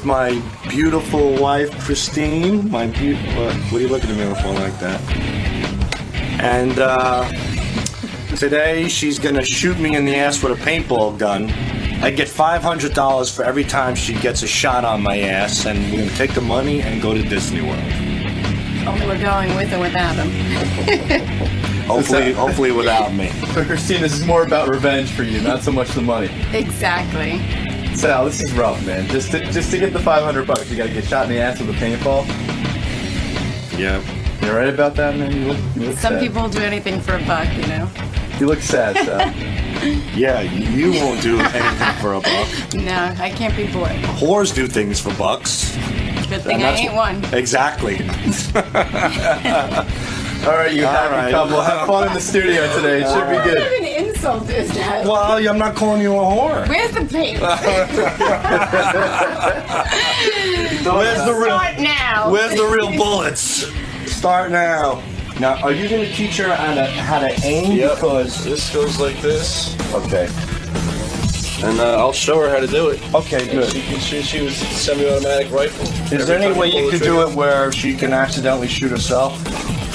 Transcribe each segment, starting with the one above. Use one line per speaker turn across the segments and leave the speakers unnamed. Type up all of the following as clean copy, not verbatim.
my beautiful wife, Christine. What are you looking at me for like that? And today she's gonna shoot me in the ass with a paintball gun. I get $500 for every time she gets a shot on my ass, and we're gonna take the money and go to Disney World.
Only we're going with or without him.
Hopefully without me.
So Christine, this is more about revenge for you, not so much the money.
Exactly.
Sal, this is rough, man. Just to get the $500, you gotta get shot in the ass with a paintball.
Yeah.
You right about that, man? You look
Some
sad.
people will do anything for a buck, you know.
You look sad, Sal.
Yeah, you won't do anything for a buck.
No, I can't be bored.
Whores do things for bucks.
Good thing I ain't one.
Exactly.
All right, you happy couple. Have fun in the studio today. It should be good.
What kind of an insult is that?
Well, I'm not calling you a whore.
Where's the paint? Start now.
Where's the real bullets? Start now. Now, are you going to teach her how to aim?
Yep.
Because
this goes like this,
okay,
and I'll show her how to do it.
okay, good.
She can shoot a semi-automatic rifle.
Is there any way you could do it where she can accidentally shoot herself,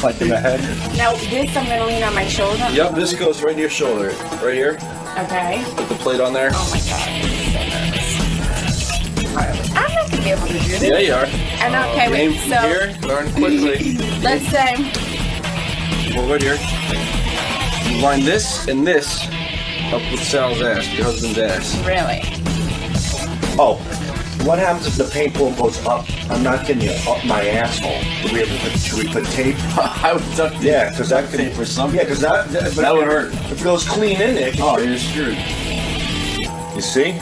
like in the head?
Now, this I'm going to lean on my shoulder.
Yep, this goes right to your shoulder, right here.
Okay.
Put the plate on there.
Oh my God. I'm not going to be able to do this.
Yeah, you are.
And okay,
Aim
wait,
from
so
here, learn quickly.
let's say,
Well, right here. You line this and this up with Sal's ass, your husband's ass.
really?
Oh, what happens if the paintball goes up? I'm not kidding you, up my asshole. Should we put tape?
I would duck tape.
Yeah, because that could.
Tape for something.
Yeah, because that
would hurt.
If it goes clean in there.
Oh, you're screwed.
You see?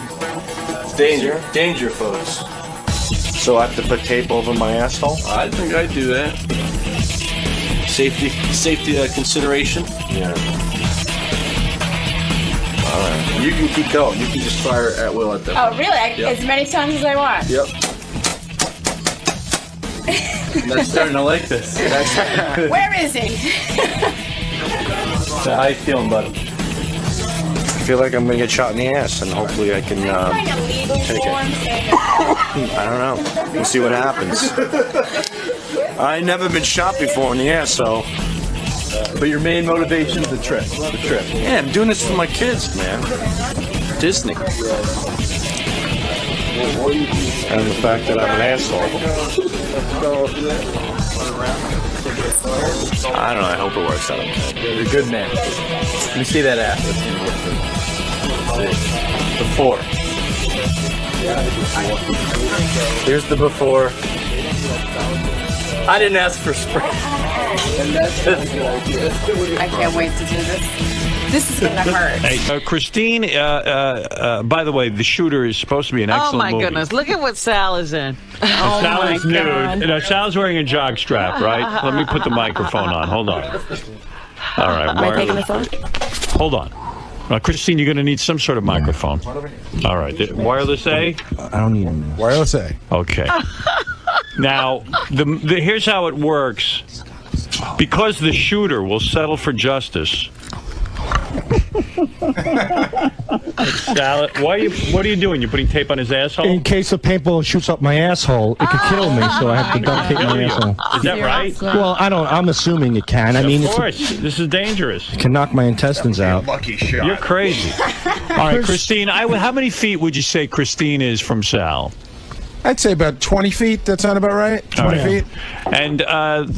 Danger, danger, folks.
So I have to put tape over my asshole?
I think I'd do that. Safety consideration.
Yeah.
All right. You can keep going. You can just fire at will at them.
Oh, really?
Yep.
As many times as I want?
Yep.
I'm starting to like this.
Where is he?
So how you feeling, buddy?
I feel like I'm gonna get shot in the ass, and hopefully I can
Kind of legal
take it.
form saying
I don't know. We'll see what happens. I ain't never been shot before in the ass, so
But your main motivation is the trip.
yeah, I'm doing this for my kids, man. Disney. And the fact that I'm an asshole. I don't know, I hope it works out.
You're a good man. Let me see that ass. Before. Here's the before. I didn't ask for spray.
I can't wait to do this. This is going to hurt.
Hey, Christine, by the way, The Shooter is supposed to be an excellent movie.
Oh, my goodness. Look at what Sal is in.
Oh,
Sal
my
is nude.
God.
You know, Sal's wearing a jog strap, right? Let me put the microphone on. Hold on. All right.
Am I taking this off?
Hold on. Christine, you're going to need some sort of microphone. All right. Wireless A?
I don't need them.
Wireless A.
Okay. Now, here's how it works. Because the shooter will settle for justice. Salad. What are you doing? You're putting tape on his asshole?
In case a paintball shoots up my asshole, it could kill me, so I have to duct tape my asshole.
Is that right?
Well, I'm assuming it can. I mean,
Of course. This is dangerous.
it can knock my intestines out.
Lucky shot.
You're crazy. All right, Christine, how many feet would you say Christine is from Sal?
I'd say about 20 feet. That sound about right? 20 feet?
And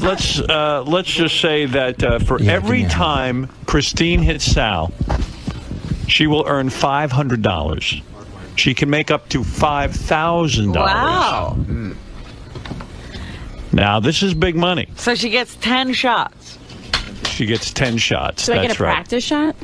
let's just say that for every time Christine hits Sal, she will earn $500. She can make up to $5,000.
Wow.
Now, this is big money.
So she gets 10 shots.
She gets 10 shots.
Do I
That's
get a
right.
practice shot?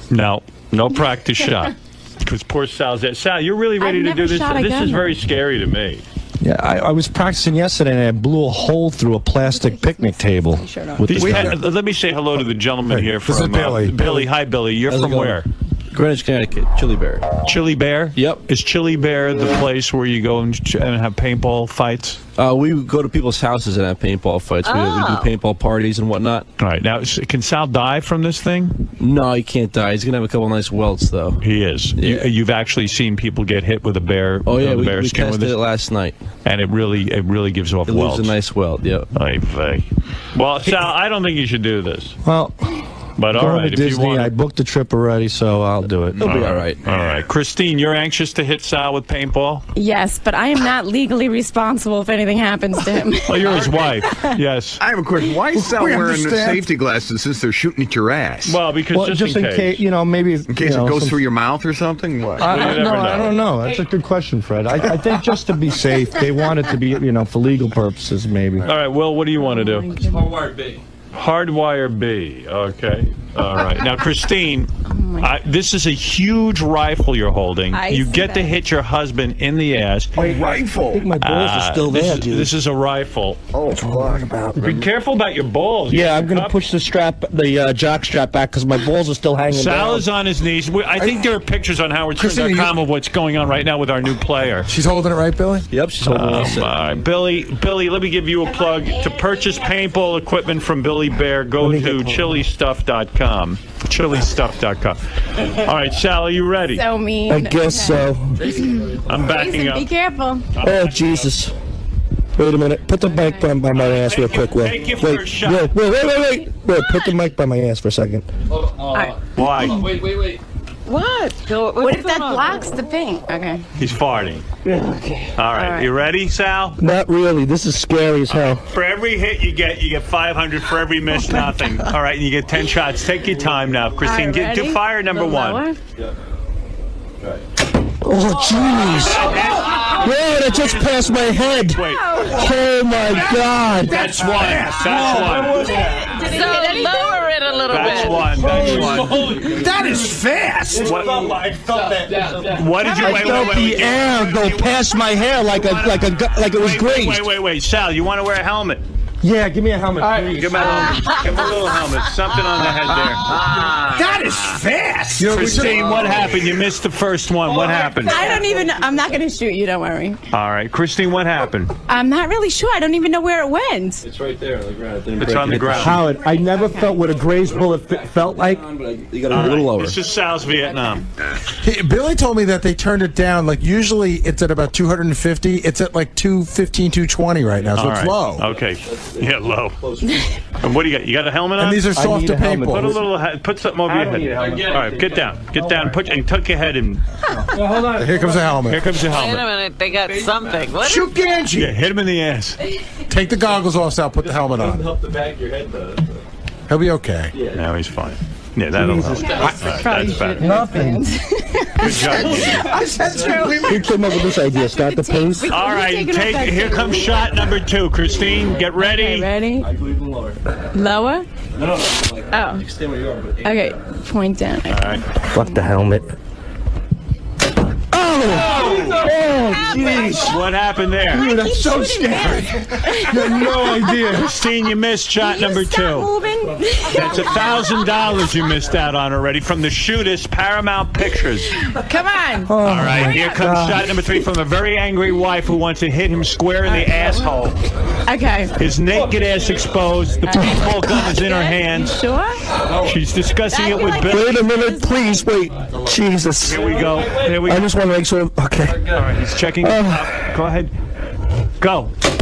No practice shot. Because poor Sal's there. Sal, you're really ready
I've
to
never
do this?
shot a
This
gun.
is very scary to me.
Yeah, I was practicing yesterday, and I blew a hole through a plastic picnic table. With this guy.
Let me say hello to the gentleman here
This is
from
Billy.
Billy. Hi, Billy. You're
How's it
from
going?
where?
Greenwich, Connecticut. Chili Bear.
Chili Bear?
Yep.
Is Chili Bear the place where you go and have paintball fights?
We go to people's houses and have paintball fights. We do paintball parties and whatnot.
All right. Now, can Sal die from this thing?
No, he can't die. He's going to have a couple nice welts, though.
He is.
Yeah.
You've actually seen people get hit with a bear.
Oh, yeah.
The bear
We
skin
tested
with
it last night.
And it really gives off
It
welts.
leaves a nice welt, yep.
Well, Sal, I don't think you should do this.
Well,
But all
going
right,
to
if you
Disney,
want.
I booked the trip already, so I'll do it.
It'll be all right.
All right. Christine, you're anxious to hit Sal with paintball?
Yes, but I am not legally responsible if anything happens to him.
Well, you're his wife. Yes.
I have a question. Why is Sal
We
wearing the
understand.
safety glasses since they're shooting at your ass?
Well, because
Just in case, maybe
in case it goes through your mouth or something? What?
you never know.
I don't know. That's a good question, Fred. I think just to be safe, they want it to be, for legal purposes, maybe.
All right, Will, what do you want to do?
Hardwire B.
Hardwire B. Okay. All right. Now, Christine, this is a huge rifle you're holding. You get to hit your husband in the ass.
A rifle.
I think my balls are still there, dude.
This is a rifle.
Oh, fuck.
Be careful about your balls.
Yeah, I'm going to push the jock strap back because my balls are still hanging
Sal
down.
is on his knees. I think there are pictures on HowardStern.com of what's going on right now with our new player.
She's holding it right, Billy?
Yep, she's holding it.
All right, Billy, let me give you a plug. To purchase paintball equipment from Billy Bear, go to chilistuff.com. Chilistuff.com. All right, Sal, are you ready?
So mean.
I guess so.
I'm backing
Jason,
up.
be careful.
Oh, Jesus. Wait a minute. Put the mic by my ass real quick, Will.
Take your
Wait,
first shot.
Wait. Put the mic by my ass for a second.
Why?
Wait.
What?
What if that blocks the thing? Okay.
He's farting.
Okay.
All right, you ready, Sal?
Not really. This is scary as hell.
For every hit you get 500. For every miss, nothing. All right, you get 10 shots. Take your time now, Christine.
All right,
Do
ready?
fire number one.
Lower.
Oh, jeez. Whoa, that just passed my head.
Wait,
Oh, my God.
that's one. That's one.
So lower it a little
That's
bit.
one. That's one.
That is fast.
What did you?
I felt the air go past my hair like it was grazed.
Wait. Sal, you want to wear a helmet?
Yeah, give me a helmet.
Give him a helmet. Give him a little helmet. Something on the head there.
That is fast.
Christine, what happened? You missed the first one. What happened?
I don't even. I'm not going to shoot you. Don't worry.
All right, Christine, what happened?
I'm not really sure. I don't even know where it went.
It's right there on the ground.
It's on the ground.
Howard, I never felt what a grazed bullet felt like.
You got a little lower.
This is Sal's Vietnam.
Billy told me that they turned it down. Like, usually it's at about 250. It's at like 215, 220 right now, so
All
it's
right.
low.
Okay. Yeah, low. And what do you got? You got a helmet on?
And these are soft
need
to
a helmet.
Put a
paintball.
little. Put something over your head. All right, get down. Get down. And tuck your head in.
Hold on.
Here comes the helmet.
Here comes the
Wait a
helmet.
minute, they got something. What?
Shoot Ganji.
Yeah, hit him in the ass.
Take the goggles off, Sal. Put the helmet on.
Help the back of your head, though.
He'll be okay.
Now he's fine. Yeah, that'll help.
Probably
That's better.
should.
Nothing.
Good job.
Who came up with this idea? Start the pace?
All right, here comes shot number 2. Christine, get ready.
Okay, ready?
I believe in lower.
Lower?
No.
Oh.
Stay where you are. But
Okay. Point down.
All right.
Fuck the helmet. Oh, jeez.
What happened there?
Dude, that's so scary. You have no idea.
Christine, you missed shot number 2.
Stop moving.
That's $1,000 you missed out on already from the shootist Paramount Pictures.
Come on.
All right, here comes shot number 3 from a very angry wife who wants to hit him square in the asshole.
Okay.
His naked ass exposed. The paintball gun is in her hands.
Sure?
She's discussing it with Bill.
Wait a minute, please. Wait. Jesus.
Here we go. Here we
I
go.
just want to make sure. Okay.
All right, he's checking. Go ahead. Go. Did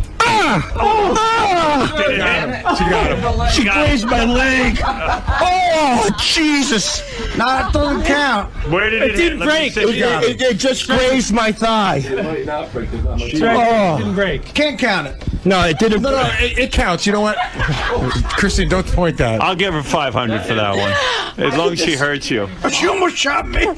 it hit him? She got him.
She grazed my leg. Oh, Jesus.
No, it doesn't count.
Where did it hit?
Didn't break. It just grazed my thigh.
Didn't break.
Can't count it.
No, it didn't.
No, it counts. You know what? Christine, don't point that.
I'll give her 500 for that one. As long as she hurts you.
She almost shot me.
Keep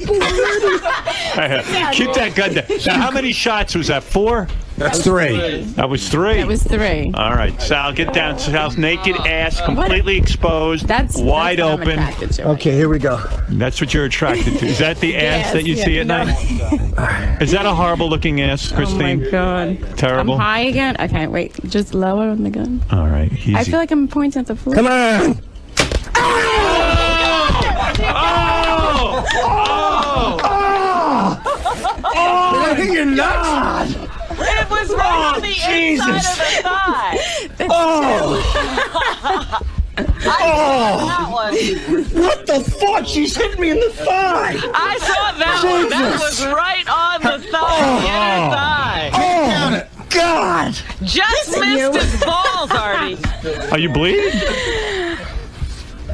that gun down. Now, how many shots was that? 4?
That's 3.
That was 3.
That was 3.
All right, Sal, get down. Sal's naked ass, completely exposed, wide
that's what I'm
open.
attracted to.
Okay, here we go.
That's what you're attracted to. Is that the ass that you see at night? Is that a horrible looking ass, Christine?
Oh my God.
Terrible.
I'm high again? Okay, wait. Just lower on the gun.
All right.
I feel like I'm pointing at the floor.
Come on.
Oh!
You're not.
It was right on the inside of the thigh. That one.
What the fuck? She's hit me in the thigh.
I saw that one. That was right on the thigh. Inner thigh.
Count it. God.
Just missed his balls, Artie.
Are you bleeding?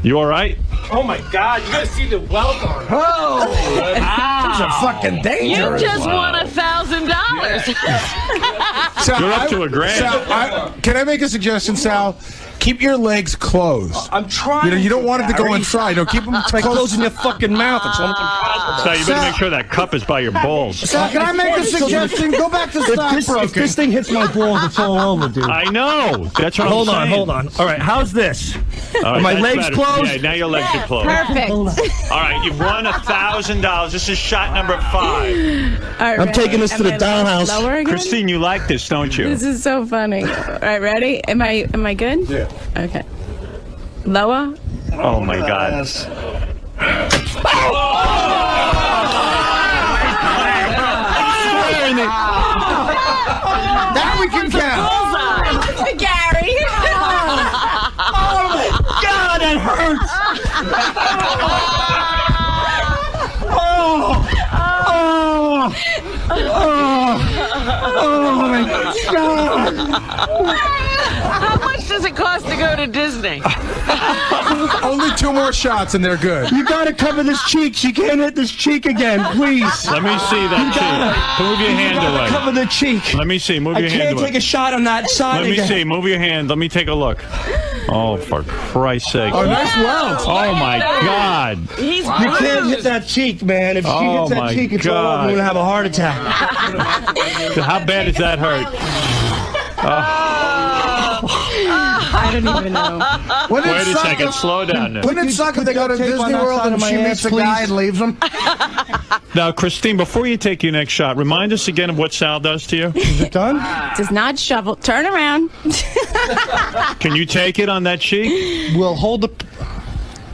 You all right?
Oh my God! You gotta see the welt on her.
Oh. These are fucking
You
dangerous.
just won $1,000.
Sal,
You're up to $1,000.
Sal, can I make a suggestion, Sal? Keep your legs closed.
I'm trying.
You don't want it to go inside. No, keep them
Closing your fucking mouth. It's almost impossible.
So you better make sure that cup is by your balls.
Sal, can I make a suggestion? Go back to stockbroking. If this thing hits my balls, it's all over, dude.
I know. That's what
Hold
I'm
on,
saying.
hold on. All right, how's this?
All right,
Are my
that's
legs
better.
closed?
Yeah, now your legs are closed.
Perfect.
All right, you've won $1,000. This is shot number 5.
All right,
I'm taking this to the dollhouse.
Lower again?
Christine, you like this, don't you?
This is so funny. All right, ready? Am I good? Yeah. Okay. Lower.
Oh my God.
Now we can count.
Gary.
Oh my God, that hurts. Oh my God.
How much does it cost to go to Disney?
Only 2 more shots and they're good.
You gotta cover this cheek. She can't hit this cheek again, please.
Let me see that cheek. Move your hand away.
Cover the cheek.
Let me see. Move
I
your hand
can't
away.
take a shot on that side
Let me
again.
see. Move your hand. Let me take a look. Oh, for Christ's sake.
Oh, nice welt.
Oh, my God.
He's
You can't hit that cheek, man. If she hits that
my
cheek, it's all over.
God.
I'm gonna have a heart attack.
How bad does that hurt?
I don't even know.
Wouldn't it
Wait a
suck
second.
if-
Slow down now.
Wouldn't it suck if they go to
Tape on
Disney
that
World
side
and
of my
she
ass,
meets a guy
please?
and leaves him?
Now, Christine, before you take your next shot, remind us again of what Sal does to you.
Is it done?
Does not shovel. Turn around.
Can you take it on that cheek?
We'll hold the...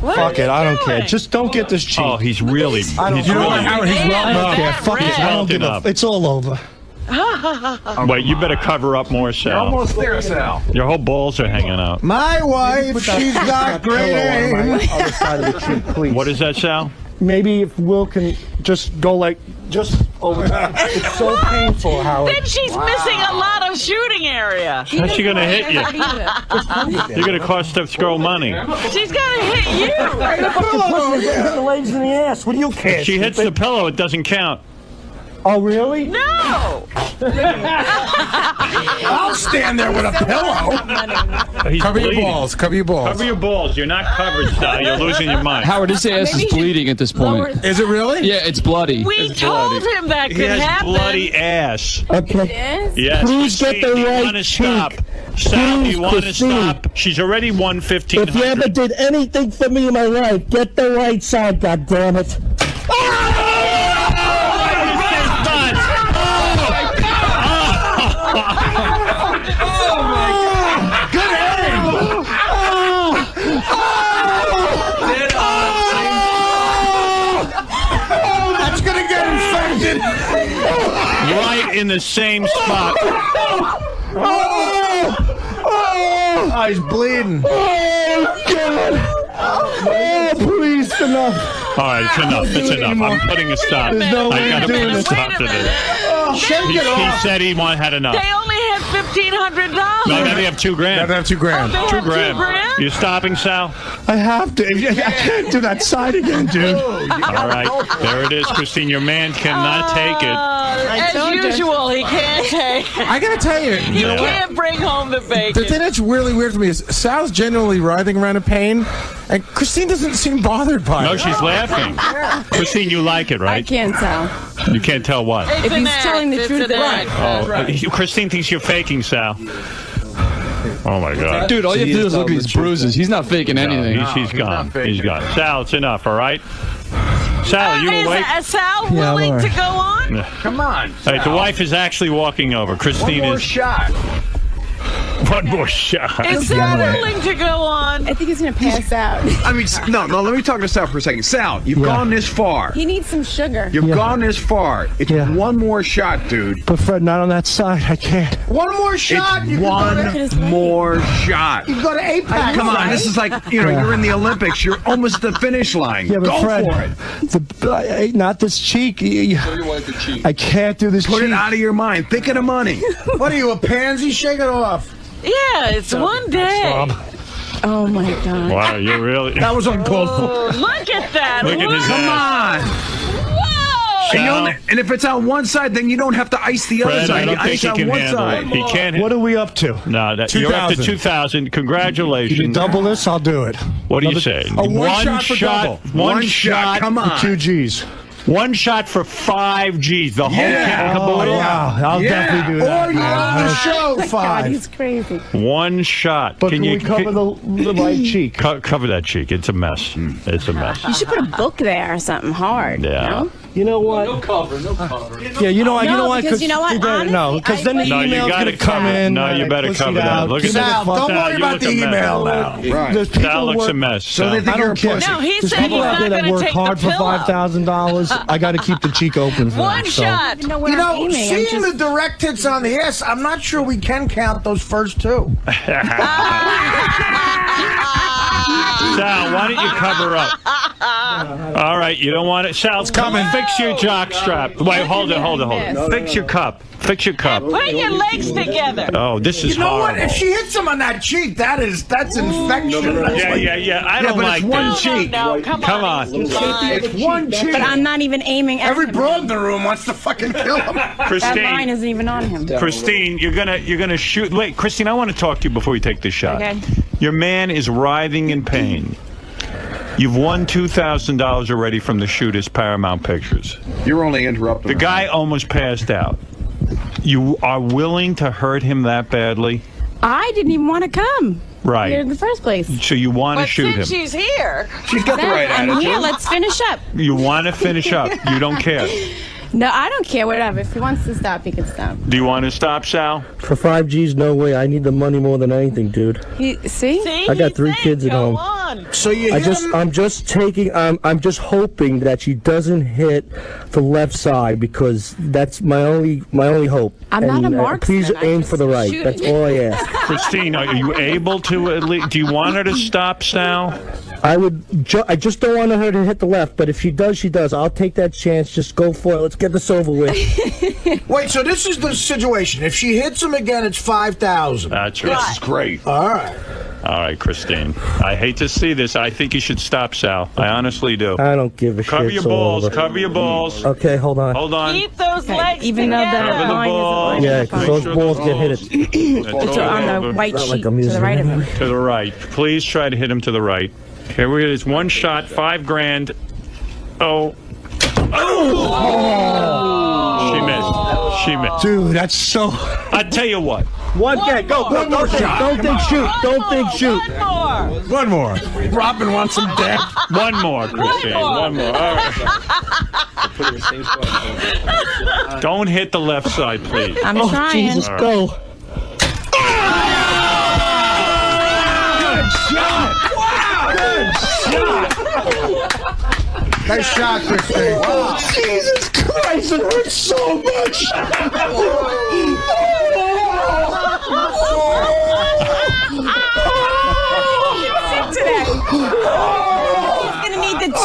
Fuck it, I don't care. Just don't get this cheek.
Oh, he's really.
I don't
He's
know.
really.
Howard, he's welting up.
Yeah, fuck
He's
it. I don't
welting
give a...
up.
It's all over.
Wait, you better cover up more, Sal.
Almost there, Sal.
Your whole balls are hanging out.
My wife, she's got great aim. Other side of the cheek, please.
What is that, Sal?
Maybe if Will can just go like, just over time. It's so painful, Howard.
Then she's missing a lot of shooting area.
How's she gonna hit you? You're gonna cost this girl money.
She's gonna hit you.
Hit the legs in the ass. What do you care?
She hits the pillow, it doesn't count.
Oh, really?
No.
I'll stand there with a pillow.
He's
Cover your
bleeding.
balls. Cover your balls.
Cover your balls. You're not covered, Sal. You're losing your mind.
Howard, his ass is bleeding at this point.
Is it really?
Yeah, it's bloody.
We told him that
He
could
has
happen.
bloody ass.
Okay.
Yes.
Please get the
you
right
want to stop.
cheek.
Sal,
Please,
you want to
Christine.
stop. She's already won
If you ever
$1,500.
did anything for me in my life, get the right side, goddammit.
That's gonna get infected.
Right in the same spot.
Oh, he's bleeding.
Oh, God. Oh, please, enough.
All right, it's enough. It's enough. I'm putting a stop.
There's no
I
way
gotta
of doing
put a
this.
stop to this.
Shake
He
it off.
said he had enough.
They only had $1,500.
No, now they have $2 grand.
Gotta have $2 grand.
They had
$2 grand.
$2 grand?
You stopping, Sal?
I have to. I can't do that side again, dude.
All right, there it is, Christine. Your man cannot take it.
As usual, he can't take it.
I gotta tell you,
He can't bring home the
the
bacon.
thing that's really weird for me is Sal's genuinely writhing around in pain, and Christine doesn't seem bothered by
No,
it.
she's laughing. Christine, you like it,
I
right?
can't tell.
You can't tell what.
It's
If
an
he's
act.
telling the
It's
truth,
an
right.
act.
Oh, Christine thinks you're faking, Sal. Oh my God.
Dude, all you have to do is look at these bruises. He's not faking anything.
He's gone. He's gone. Sal, it's enough, all right? Sal, are you
Is
awake?
Sal
Yeah, I'm
willing
all
to
right.
go on?
Come on.
All right, the wife is actually walking over. Christine
One more
is.
shot.
One more shot.
Is Sal willing to go on?
I think he's gonna pass out.
I mean, no. Let me talk to Sal for a second. Sal, you've gone this far.
He needs some sugar.
You've gone this far. It's one more shot, dude.
But Fred, not on that side. I can't.
One more shot.
It's one more shot.
You go to APAC.
Come on, this is like, you're in the Olympics. You're almost at the finish line.
Yeah, but
Go
Fred,
for it.
not this cheek. I can't do this.
Put it out of your mind. Think of the money.
What are you, a pansy? Shake it off.
Yeah, it's one day.
Oh my God!
Wow, you're really.
That was uncalled for.
Look at that!
Look at his
Come
ass.
on.
Whoa!
And if it's on one side, then you don't have to ice the other
Fred, I
side. You
don't think
ice
he
on
can
one
handle
side.
it. He can't.
What are we up to?
No, you're up to 2,000. Congratulations.
You double this, I'll do it.
What do you say?
One shot for double.
One shot.
Come on.
2 G's.
One shot for 5 G's. The whole caboodle.
I'll definitely do that.
Or you on the show,
God,
5.
he's crazy.
One shot.
But can we cover the right cheek?
Cover that cheek. It's a mess. It's a mess.
You should put a book there or something hard.
Yeah.
You know what?
No cover.
Yeah, you know what?
Because you know what?
No, because then the email's gonna come in.
No, you better cover that. Look at
Sal,
that.
don't worry about the email now.
There's people
Sal looks a mess.
So they think
I
you're
don't
a
care.
pussy.
No, he
There's
said he's
people out
not
there that
going to
work
take
hard
the
for
pillow.
$5,000. I got to keep the cheek open for
One
them. So.
shot.
You know, we're
You
not
know,
aiming. I'm
seeing
just...
the direct hits on the ass, I'm not sure we can count those first 2.
Sal, why don't you cover up? All right, you don't want it. Sal's coming. Fix your jock strap. Wait, hold it. Fix your cup. Fix your cup.
Put your legs together.
Oh, this is
You know
horrible.
what? If she hits him on that cheek, that's infection.
Yeah. I don't
but
like
it's one
this.
cheek.
No, come on.
It's one cheek.
But I'm not even aiming at
Every
him.
broad in the room wants to fucking kill him.
That line
Christine,
isn't even on him.
you're gonna shoot. Wait, Christine, I want to talk to you before you take this shot.
Okay.
Your man is writhing in pain. You've won $2,000 already from the shoot as Paramount Pictures.
You're only interrupting.
The guy almost passed out. You are willing to hurt him that badly?
I didn't even want to come.
Right.
Here in the first place.
So you want to
But
shoot him?
since she's here,
She's got the right
I'm
attitude.
here. Let's finish up.
You want to finish up. You don't care.
No, I don't care. Whatever. If he wants to stop, he can stop.
Do you want to stop, Sal?
For 5 G's, no way. I need the money more than anything, dude.
See?
I got 3 kids at home.
So you
I'm just hoping that she doesn't hit the left side because that's my only hope.
I'm not a marksman.
Please aim for the right.
shoot
That's
it.
all I ask.
Christine, are you able to at least? Do you want her to stop, Sal?
I just don't want her to hit the left, but if she does, she does. I'll take that chance. Just go for it. Let's get this over with.
Wait, so this is the situation. If she hits him again, it's 5,000.
That's right.
This is great.
All right.
All right, Christine. I hate to see this. I think you should stop, Sal. I honestly do.
I don't give a shit.
Cover your
it's all
balls.
over.
Cover your balls.
Okay, hold on.
Hold on.
keep those legs
Even though
together.
the line isn't
Yeah, because those balls get hit.
it's on the white
Not like
sheet
I'm
to the
using
right of him.
To the right. Please try to hit him to the right. Here we go. It's one shot, $5,000. Oh. She missed.
Dude, that's so.
I tell you what.
One more shot. Don't think shoot. Don't think shoot.
One more. Robin wants him dead.
One more, Christine. One more. All right. Don't hit the left side, please.
I'm trying.
Jesus,
All right.
go.
Good shot. Wow. Good shot. Nice shot, Christine. Wow.
Jesus Christ, it hurts so much.
Today. He's gonna need the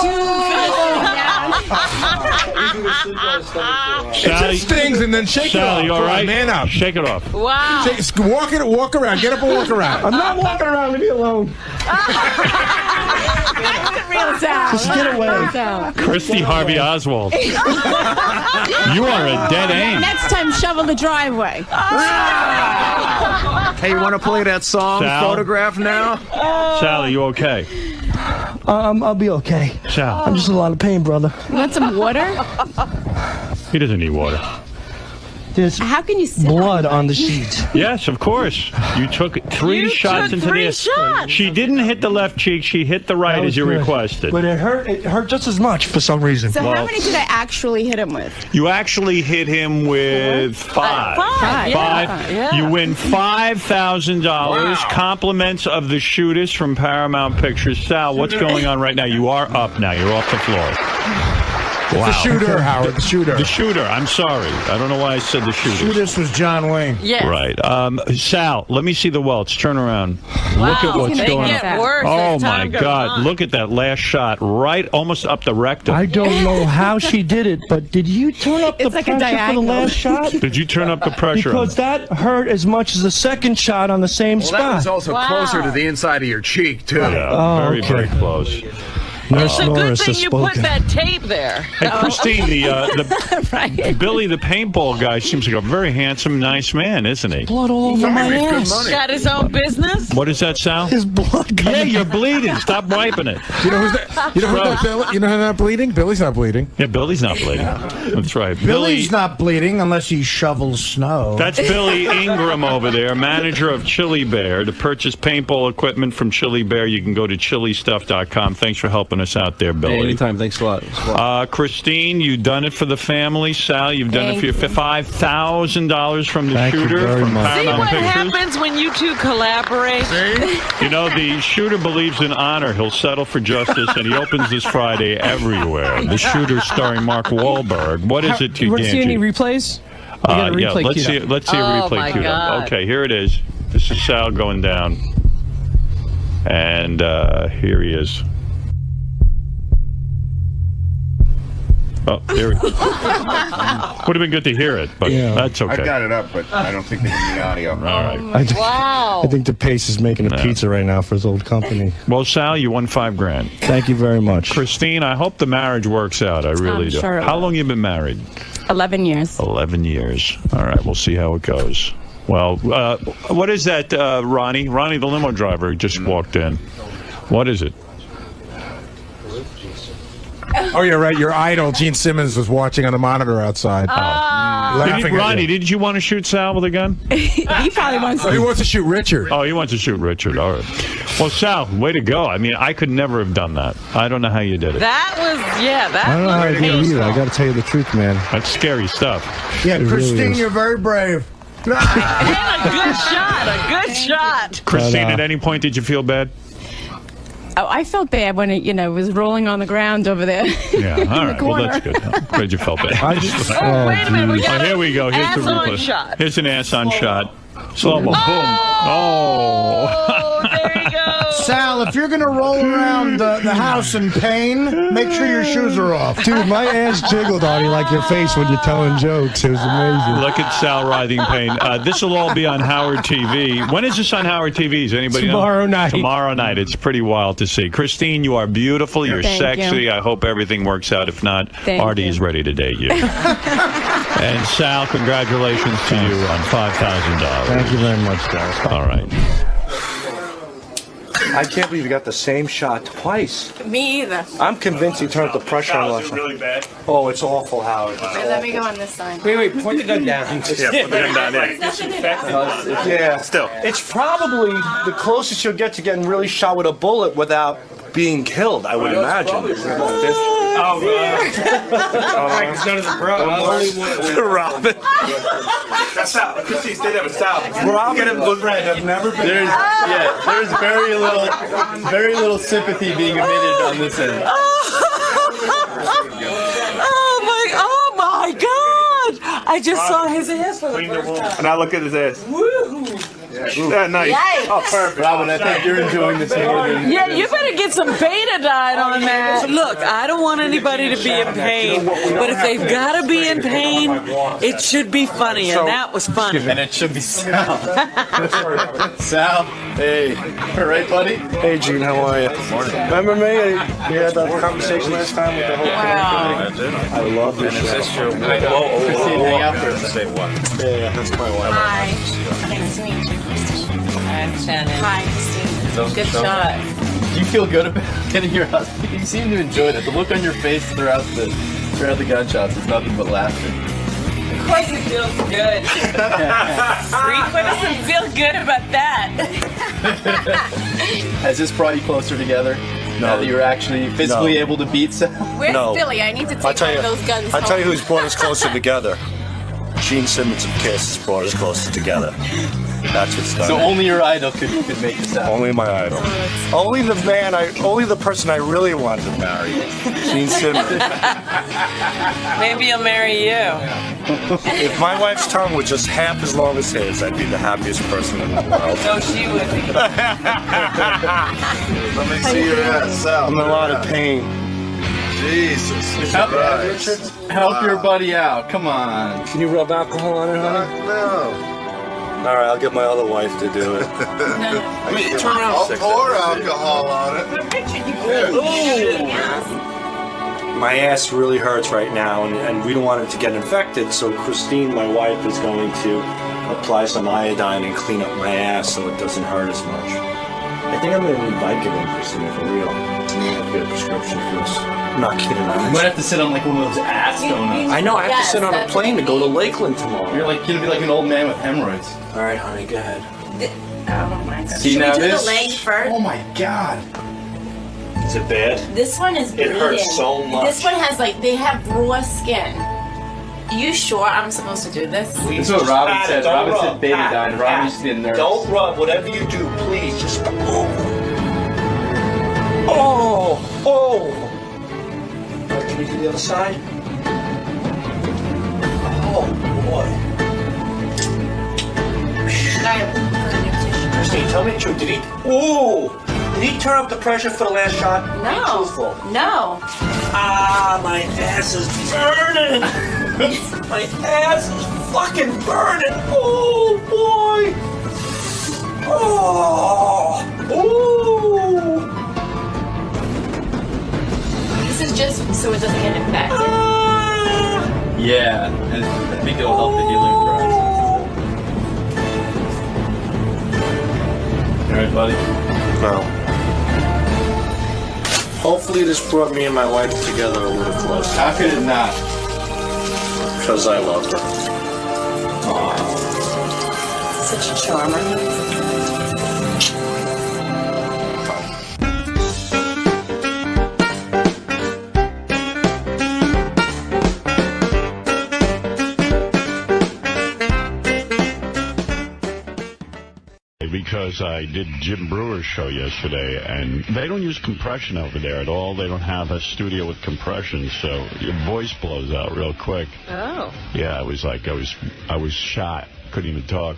Sally,
It stings and then shake
Sally,
it
you
off.
all right?
Man up.
Shake it off.
Wow.
Walk around. Get up and walk around.
I'm not walking around. Leave me alone.
real Sal.
Just get away.
Christy Harvey Oswald. You are a dead aim.
Next time, shovel the driveway.
Hey, you want to play that song,
Sal?
Photograph now?
Sally, you okay?
I'll be okay.
Sal.
I'm just in a lot of pain, brother.
You want some water?
He doesn't need water.
There's
How can you sit
blood on the sheets.
Yes, of course. You took 3 shots into the.
shots.
She didn't hit the left cheek. She hit the right as you
good.
requested.
But it hurt just as much for some reason.
So how many did I actually hit him with?
You actually hit him with 5.
Five.
Yeah.
You win $5,000. Compliments of the shooters from Paramount Pictures. Sal, what's going on right now? You are up now. You're off the floor.
The shooter, Howard. The shooter.
The shooter. I'm sorry. I don't know why I said the shooter.
This was John Wayne.
Yes.
Right. Sal, let me see the welts. Turn around. Look at what's
They
going
get
on.
worse
Oh,
as
my
time goes
God.
on.
Look at that last shot. Right almost up the rectum.
I don't know how she did it, but did you turn up the
It's like a
pressure for the
diagonal.
last shot?
Did you turn up the pressure?
Because that hurt as much as the second shot on the same
Well, that was
spot.
also closer to the inside of your cheek, too.
Yeah,
Oh,
very,
okay.
very close.
Nurse
It's a good
Norris
thing
has
you put
spoken.
that tape there.
Hey, Christine,
Right.
Billy, the paintball guy, seems like a very handsome, nice man, isn't he?
Blood all over my ass.
Got his own business.
What does that sound?
His blood.
Yeah, you're bleeding. Stop wiping it.
You know who's that? You know who's not Billy? You know who's not bleeding? Billy's not bleeding.
Yeah, Billy's not bleeding. That's right.
Billy's not bleeding unless he shovels snow.
That's Billy Ingram over there, manager of Chili Bear. To purchase paintball equipment from Chili Bear, you can go to chilistuff.com. Thanks for helping us out there, Billy.
Anytime. Thanks a lot.
Christine, you've done it for the family. Sal, you've done it for your $5,000 from the
Thank you
shooter
very
from
much.
See
Paramount
what
Pictures.
happens when you two collaborate?
You know, the shooter believes in honor. He'll settle for justice, and he opens this Friday everywhere. The Shooter starring Mark Wahlberg. What is it to
You want to see any
Ganji?
replays?
Yeah, let's see a
Oh,
replay
my
queued up.
God.
Okay, here it is. This is Sal going down. And here he is. Oh, there it is. Would have been good to hear it, but that's okay.
I've got it up, but I don't think they can the audio.
All right.
Wow.
I think the Pace is making a pizza right now for his old company.
Well, Sal, you won $5,000.
Thank you very much.
Christine, I hope the marriage works out. I really
I'm
do.
sure it
How
will.
long you been married?
11 years.
11 years. All right, we'll see how it goes. Well, what is that, Ronnie? Ronnie, the limo driver, just walked in. What is it?
Oh, you're right. Your idol, Gene Simmons, was watching on the monitor outside. Laughing at
Ronnie,
you.
did you want to shoot Sal with a gun?
He probably wants
Oh, he wants to shoot Richard.
Oh, he wants to shoot Richard. All right. Well, Sal, way to go. I mean, I could never have done that. I don't know how you did it.
That was, that
I don't know how I
looked
did it
painful.
either. I got to tell you the truth, man.
That's scary stuff.
Yeah,
It really
Christine,
is.
you're very brave.
And a good shot, a good shot.
Christine,
But,
at any point did you feel bad?
Oh, I felt bad when it, was rolling on the ground over there.
Yeah, all right. Well, that's good. I'm glad you felt bad.
Oh, wait a minute. We got
here we go. Here's the
ass-on
replay.
shot.
Here's an ass-on shot. Slow-mo. Boom. Oh.
There you go.
Sal, if you're going to roll around the house in pain, make sure your shoes are off.
Dude, my ass jiggled, Artie, like your face when you're telling jokes. It was amazing.
Look at Sal writhing pain. This will all be on Howard TV. When is this on Howard TV? Does anybody
Tomorrow
know?
night.
Tomorrow night. It's pretty wild to see. Christine, you are beautiful. You're
Thank
sexy.
you.
I hope everything works out. If not,
Thank
Artie
you.
is ready to date you. And Sal, congratulations to you on $5,000.
Thank you very much, guys.
All right.
I can't believe you got the same shot twice.
Me either.
I'm convinced you turned up the pressure on last time.
really bad.
Oh, it's awful, Howard.
Let me go on this side.
Wait, point the gun down.
Yeah, put the gun down there.
Yeah,
Still.
It's probably the closest you'll get to getting really shot with a bullet without being killed, I would imagine.
It's none of the bro.
Robin.
That's Sal. Christine, stay there with Sal.
Robin and Red have never been.
There's very little sympathy being emitted on this end.
Oh my God! I just saw his ass for the first time.
And I look at his ass. Yeah, nice.
Yikes.
Oh, perfect.
Robin, I think you're enjoying this more than...
Yeah, you better get some betadine on that. Look, I don't want anybody to be in pain, but if they've got to be in pain, it should be funny, and that was funny.
And it should be Sal. Sal, hey. All right, buddy?
Hey, Gene, how are you? Remember me? We had that conversation last time with the whole thing. I love this show.
Christine, hang out for us.
Yeah, that's my wife.
Hi. Nice to meet you. Hi, Christine. Good shot.
Do you feel good about getting your husband? You seem to enjoy it. The look on your face throughout the gunshots is nothing but laughter.
course it feels good. What doesn't feel good about that?
Has this brought you closer together?
No.
Now that you're actually physically able to beat Sal?
Where's
No.
Philly? I need to take
I'll tell
one
you,
of those guns
I'll tell you
home.
who's brought us closer together. 𝗫𝗄𝗿𝗍 of Kiss has brought us closer together. That's what's done.
So only your idol could make this happen.
Only my idol. Only the person I really wanted to marry. 𝗫𝗄𝗿𝗍.
Maybe he'll marry you.
If my wife's tongue was just half as long as his, I'd be the happiest person in the world.
No, she wouldn't.
Let me see your ass, Sal.
I'm in a lot of pain.
Jesus Christ.
Help your buddy out. Come on.
Can you rub alcohol on it, honey?
No.
All right, I'll get my other wife to do it.
I mean, turn around. I'll pour alcohol on it.
My ass really hurts right now, and we don't want it to get infected, so Christine, my wife, is going to apply some iodine and clean up my ass so it doesn't hurt as much. I think I'm going to need Vicodin, Christine, for real. I'm going to get a prescription for this. I'm not kidding.
You might have to sit on like one of those ass donuts.
I know, I have to sit on a plane to go to Lakeland tomorrow.
You're like gonna be like an old man with hemorrhoids.
All right, honey, go ahead.
Oh my God.
See,
Should
now
we do
this-
the Lange first?
Oh my God.
Is it bad?
This one is bleeding.
It hurts so much.
This one has they have raw skin. You sure I'm supposed to do this?
That's what Robin said. Robin said betadine. Robin used to be a nurse.
Don't rub. Whatever you do, please just. Oh! Can you do the other side? Oh boy. Christine, tell me the truth. Did he? Ooh! Did he turn up the pressure for the last shot?
No.
Be truthful.
No.
Ah, my ass is burning. My ass is fucking burning. Oh boy. Oh. Ooh.
This is just so it doesn't get infected.
Yeah, and I think it'll help the healing process. All right, buddy.
Well, hopefully this brought me and my wife together a little closer.
How could it not?
Because I love her.
Such a charmer.
Because I did Jim Brewer's show yesterday, and they don't use compression over there at all. They don't have a studio with compression, so your voice blows out real quick.
Oh.
Yeah, I was shot. Couldn't even talk.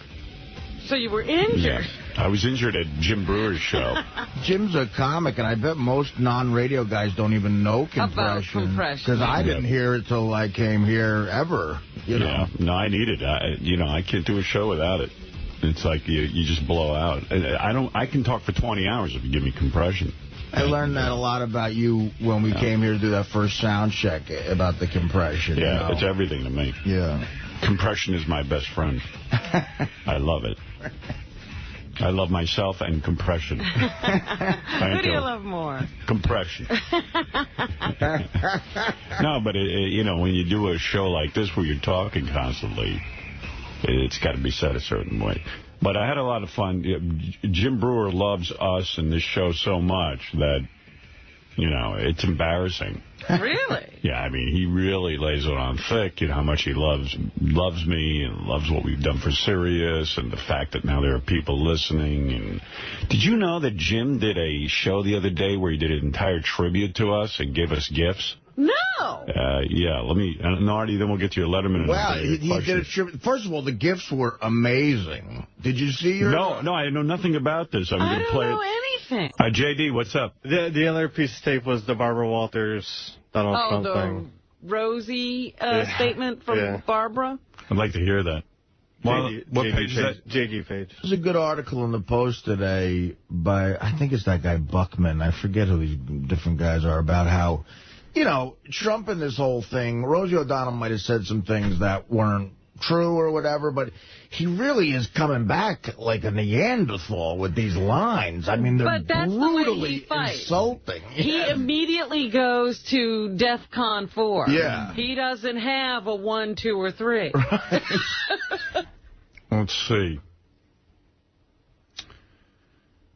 So you were injured?
Yeah. I was injured at Jim Brewer's show.
Jim's a comic, and I bet most non-radio guys don't even know compression.
About compression.
Because I didn't hear it till I came here ever. You know.
Yeah, no, I need it. I can't do a show without it. It's like you just blow out. I can talk for 20 hours if you give me compression.
I learned that a lot about you when we came here to do that first sound check about the compression.
Yeah,
you know?
it's everything to me.
Yeah.
Compression is my best friend. I love it. I love myself and compression.
Who do you love more?
Compression. No, but when you do a show like this where you're talking constantly, it's got to be said a certain way. But I had a lot of fun. Jim Brewer loves us and this show so much that, it's embarrassing.
Really?
Yeah, I mean, he really lays it on thick, how much he loves me and loves what we've done for Sirius and the fact that now there are people listening. And did you know that Jim did a show the other day where he did an entire tribute to us and gave us gifts?
No.
Yeah, Artie, then we'll get to your Letterman.
Well, he did a tribute. First of all, the gifts were amazing. Did you see your...
No, I know nothing about this. I'm going to play it.
I don't know anything.
JD, what's up?
The other piece of tape was the Barbara Walters Donald Trump thing.
Rosy statement from Barbara?
I'd like to hear that. What page is that?
JG page.
There's a good article in the Post today by, I think it's that guy Buckman. I forget who these different guys are, about how... Trump and this whole thing, Rosie O'Donnell might have said some things that weren't true or whatever, but he really is coming back like a Neanderthal with these lines. I mean, they're brutally insulting.
He immediately goes to DEFCON 4.
Yeah.
He doesn't have a 1, 2, or 3.
Right.
Let's see.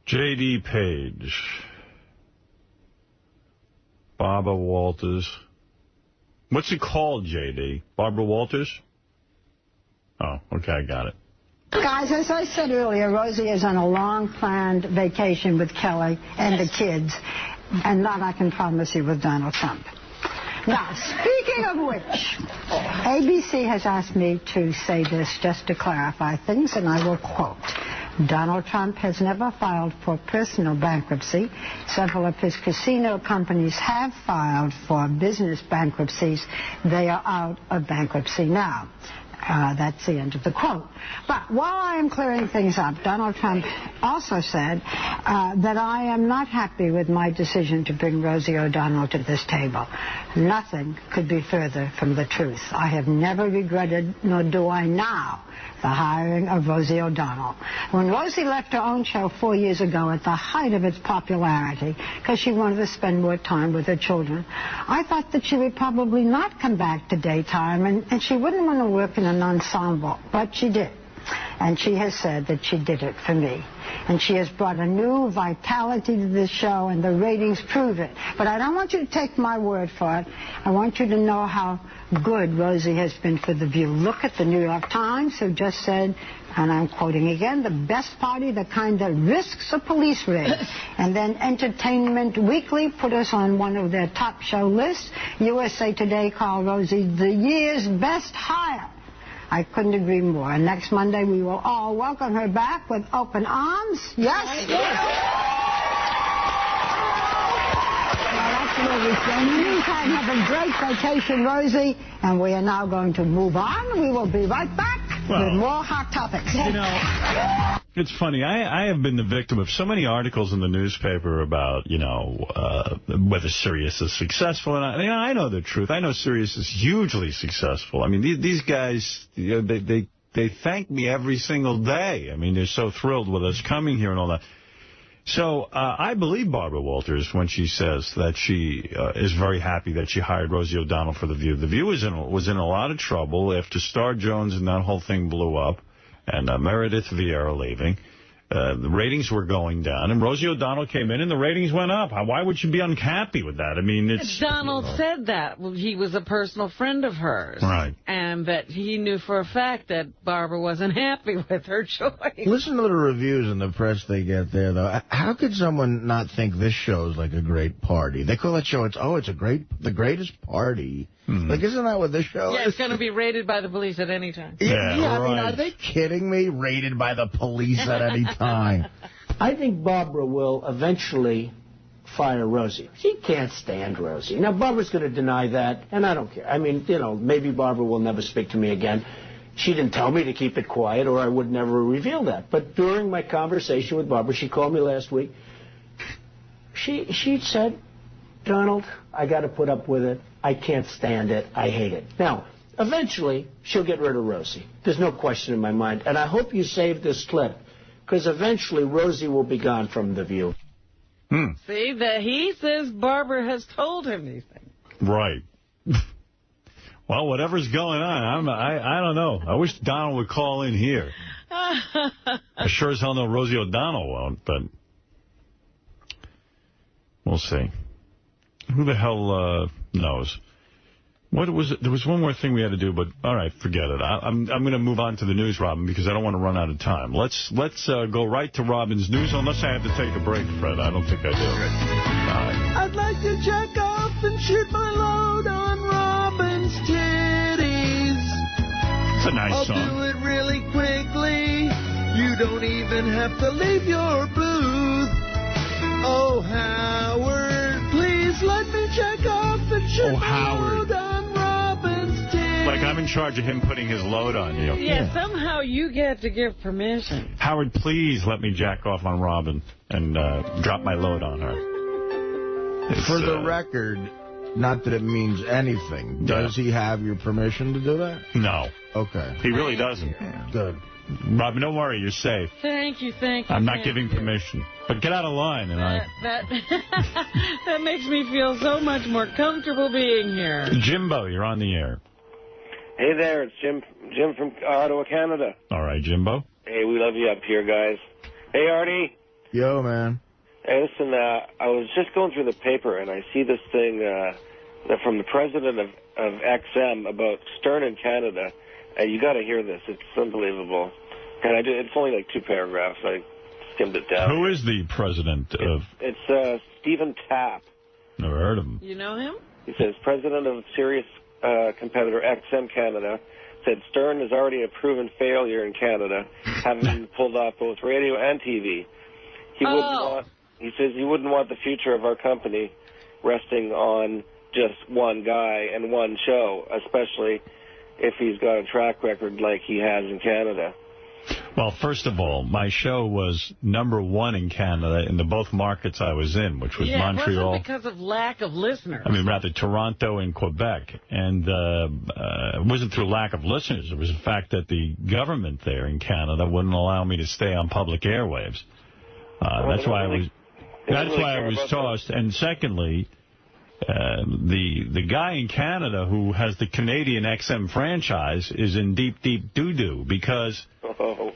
J.D. Page. Barbara Walters. What's he called, J.D.? Barbara Walters? Oh, okay, I got it.
Guys, as I said earlier, Rosie is on a long-planned vacation with Kelly and the kids, and that I can promise you with Donald Trump. Now, speaking of which, ABC has asked me to say this just to clarify things, and I will quote. Donald Trump has never filed for personal bankruptcy. Several of his casino companies have filed for business bankruptcies. They are out of bankruptcy now. That's the end of the quote. But while I am clearing things up, Donald Trump also said that I am not happy with my decision to bring Rosie O'Donnell to this table. Nothing could be further from the truth. I have never regretted, nor do I now, the hiring of Rosie O'Donnell. When Rosie left her own show 4 years ago at the height of its popularity, because she wanted to spend more time with her children, I thought that she would probably not come back to daytime, and she wouldn't want to work in an ensemble, but she did. And she has said that she did it for me. And she has brought a new vitality to this show, and the ratings prove it. But I don't want you to take my word for it. I want you to know how good Rosie has been for The View. Look at the New York Times, who just said, and I'm quoting again, the best party, the kind that risks a police raid. And then Entertainment Weekly put us on one of their top show lists. USA Today called Rosie the year's best hire. I couldn't agree more. And next Monday, we will all welcome her back with open arms. Yes? Yes. Well, that's where we stay. In the meantime, have a great vacation, Rosie. And we are now going to move on. We will be right back with more hot topics.
You know, it's funny. I have been the victim of so many articles in the newspaper about, you know, whether Sirius is successful. And I know the truth. I know Sirius is hugely successful. I mean, these guys, you know, they thank me every single day. I mean, they're so thrilled with us coming here and all that. So I believe Barbara Walters when she says that she is very happy that she hired Rosie O'Donnell for The View. The View was in a lot of trouble after Star Jones and that whole thing blew up, and Meredith Vieira leaving. The ratings were going down, and Rosie O'Donnell came in, and the ratings went up. Why would you be unhappy with that? I mean, it's...
Donald said that. He was a personal friend of hers.
Right.
And that he knew for a fact that Barbara wasn't happy with her choice.
Listen to the reviews and the press they get there, though. How could someone not think this show's like a great party? They call that show, the greatest party. Like, isn't that what this show is?
Yeah, it's going to be raided by the police at any time.
Yeah, I mean, are they kidding me? Raided by the police at any time.
I think Barbara will eventually fire Rosie. She can't stand Rosie. Now, Barbara's going to deny that, and I don't care. I mean, you know, maybe Barbara will never speak to me again. She didn't tell me to keep it quiet, or I would never reveal that. But during my conversation with Barbara, she called me last week. She said, Donald, I got to put up with it. I can't stand it. I hate it. Now, eventually, she'll get rid of Rosie. There's no question in my mind. And I hope you save this clip, because eventually Rosie will be gone from The View.
See, that he says Barbara has told him these things.
Right. Well, whatever's going on, I don't know. I wish Donald would call in here. I sure as hell know Rosie O'Donnell won't, but we'll see. Who the hell knows? What was it? There was one more thing we had to do, but all right, forget it. I'm going to move on to the news, Robin, because I don't want to run out of time. Let's go right to Robin's news, unless I have to take a break, Fred. I don't think I do. All right.
I'd like to jack off and shoot my load on Robin's titties.
It's a nice song.
I'll do it really quickly. You don't even have to leave your booth. Oh, Howard, please let me check off and shoot my load on Robin's titties.
Like I'm in charge of him putting his load on you.
Yeah, somehow you get to give permission.
Howard, please let me jack off on Robin and drop my load on her.
For the record, Not that it means anything. Does he have your permission to do that?
No.
Okay.
He really doesn't.
Good.
Robin, don't worry. You're safe.
Thank you.
I'm not giving permission. But get out of line.
That makes me feel so much more comfortable being here.
Jimbo, you're on the air.
Hey there, it's Jim from Ottawa, Canada.
All right, Jimbo.
Hey, we love you up here, guys. Hey, Artie.
Yo, man.
Hey, listen, I was just going through the paper, and I see this thing from the president of XM about Stern in Canada. You got to hear this. It's unbelievable. And it's only like 2 paragraphs. I skimmed it down.
Who is the president of...
It's Stephen Tapp.
Never heard of him.
You know him?
He says, president of Sirius competitor XM Canada, said Stern is already a proven failure in Canada, having been pulled off both radio and TV. He says he wouldn't want the future of our company resting on just one guy and one show, especially if he's got a track record like he has in Canada.
Well, first of all, my show was #1 in Canada in both markets I was in, which was Montreal.
It wasn't because of lack of listeners.
I mean, rather, Toronto and Quebec. And it wasn't through lack of listeners. It was the fact that the government there in Canada wouldn't allow me to stay on public airwaves. That's why I was tossed. And secondly, the guy in Canada who has the Canadian XM franchise is in deep doo-doo because well,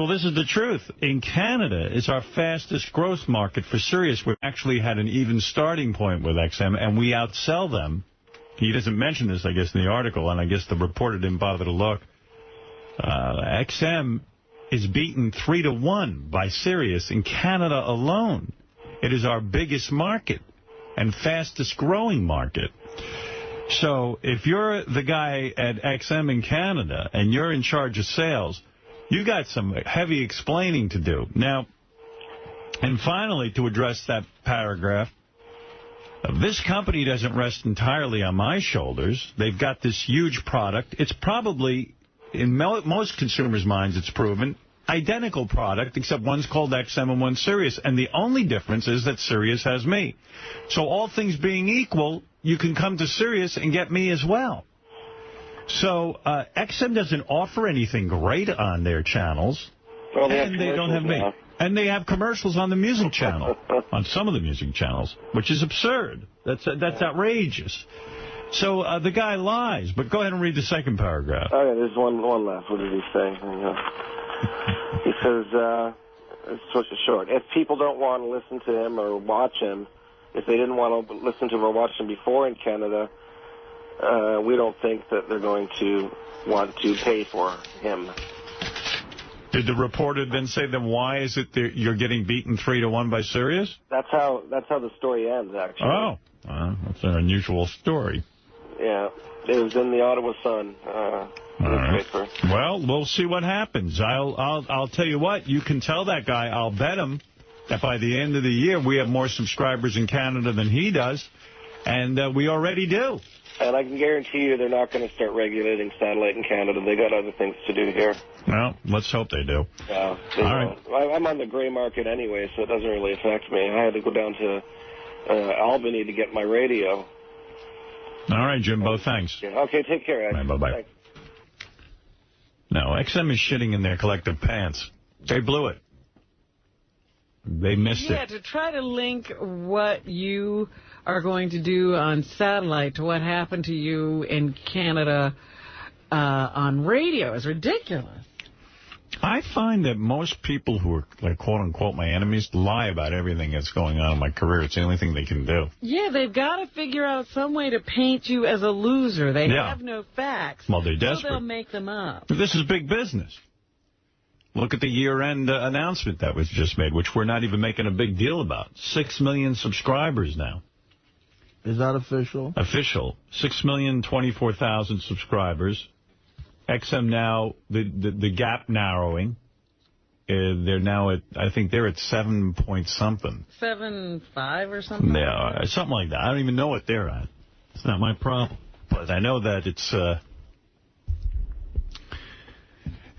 this is the truth. In Canada, it's our fastest growth market for Sirius. We actually had an even starting point with XM, and we outsell them. He doesn't mention this, I guess, in the article, and I guess the reporter didn't bother to look. XM is beaten 3-1 by Sirius in Canada alone. It is our biggest market and fastest growing market. So if you're the guy at XM in Canada and you're in charge of sales, you got some heavy explaining to do. Now, and finally, to address that paragraph, this company doesn't rest entirely on my shoulders. They've got this huge product. It's probably, in most consumers' minds, it's proven, identical product, except one's called XM and one's Sirius. And the only difference is that Sirius has me. So all things being equal, you can come to Sirius and get me as well. So XM doesn't offer anything great on their channels, and they don't have me. Now. And they have commercials on the music channel, on some of the music channels, which is absurd. That's outrageous. So the guy lies. But go ahead and read the second paragraph.
Okay, there's one left. What did he say? He says, it's short. If people don't want to listen to him or watch him, if they didn't want to listen to him or watch him before in Canada, we don't think that they're going to want to pay for him.
Did the reporter then say, then why is it that you're getting beaten 3-1 by Sirius?
That's how the story ends, actually.
Oh, that's an unusual story.
Yeah, it was in the Ottawa Sun newspaper.
Well, we'll see what happens. I'll tell you what, you can tell that guy, I'll bet him that by the end of the year we have more subscribers in Canada than he does, and we already do.
And I can guarantee you they're not going to start regulating satellite in Canada. They got other things to do here.
Well, let's hope they do.
Yeah.
All right.
I'm on the gray market anyway, so it doesn't really affect me. I had to go down to Albany to get my radio.
All right, Jimbo, thanks.
Yeah. Okay, take care, Ed.
Right, bye-bye.
Thanks.
No, XM is shitting in their collective pants. They blew it. They missed it.
Yeah, to try to link what you are going to do on satellite to what happened to you in Canada on radio is ridiculous.
I find that most people who are, like, quote-unquote, my enemies, lie about everything that's going on in my career. It's the only thing they can do.
Yeah, they've got to figure out some way to paint you as a loser. They have no facts.
Well, they're desperate.
So they'll make them up.
This is big business. Look at the year-end announcement that was just made, which we're not even making a big deal about. 6 million subscribers now.
Is that official?
Official. 6,024,000 subscribers. XM now, the gap narrowing. They're now at, I think they're at 7 point something.
7.5 or something?
Yeah, something like that. I don't even know what they're at. It's not my problem. But I know that it's,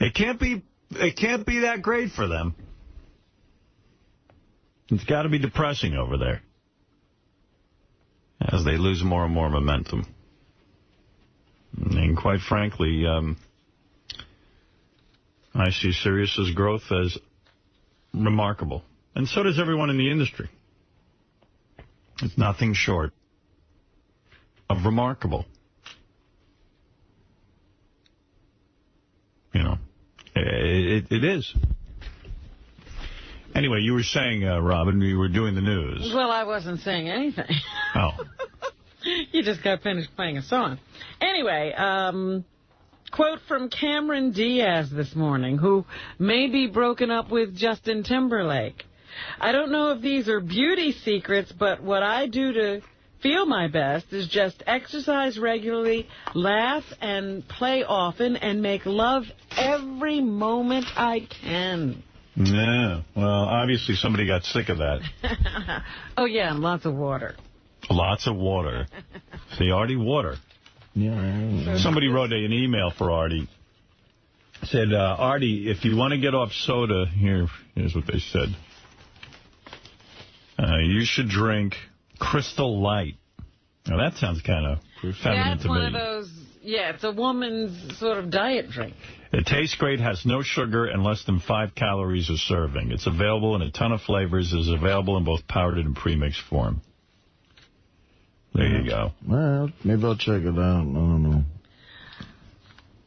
it can't be that great for them. It's got to be depressing over there. as they lose more and more momentum. And quite frankly, I see Sirius's growth as remarkable. And so does everyone in the industry. It's nothing short of remarkable. You know, it is. Anyway, you were saying, Robin, you were doing the news.
Well, I wasn't saying anything.
Oh.
You just got finished playing a song. Anyway, quote from Cameron Diaz this morning, who may be broken up with Justin Timberlake. I don't know if these are beauty secrets, but what I do to feel my best is just exercise regularly, laugh and play often, and make love every moment I can.
Yeah, well, obviously somebody got sick of that.
Oh, yeah, and lots of water.
Lots of water. See, Artie, water.
Yeah.
Somebody wrote an email for Artie. Said, Artie, if you want to get off soda, here's what they said. You should drink Crystal Light. Now, that sounds kind of feminine to me.
That's one of those, yeah, it's a woman's sort of diet drink.
It tastes great, has no sugar, and less than 5 calories a serving. It's available in a ton of flavors. It's available in both powdered and premixed form. There you go.
Well, maybe I'll check it out. I don't know.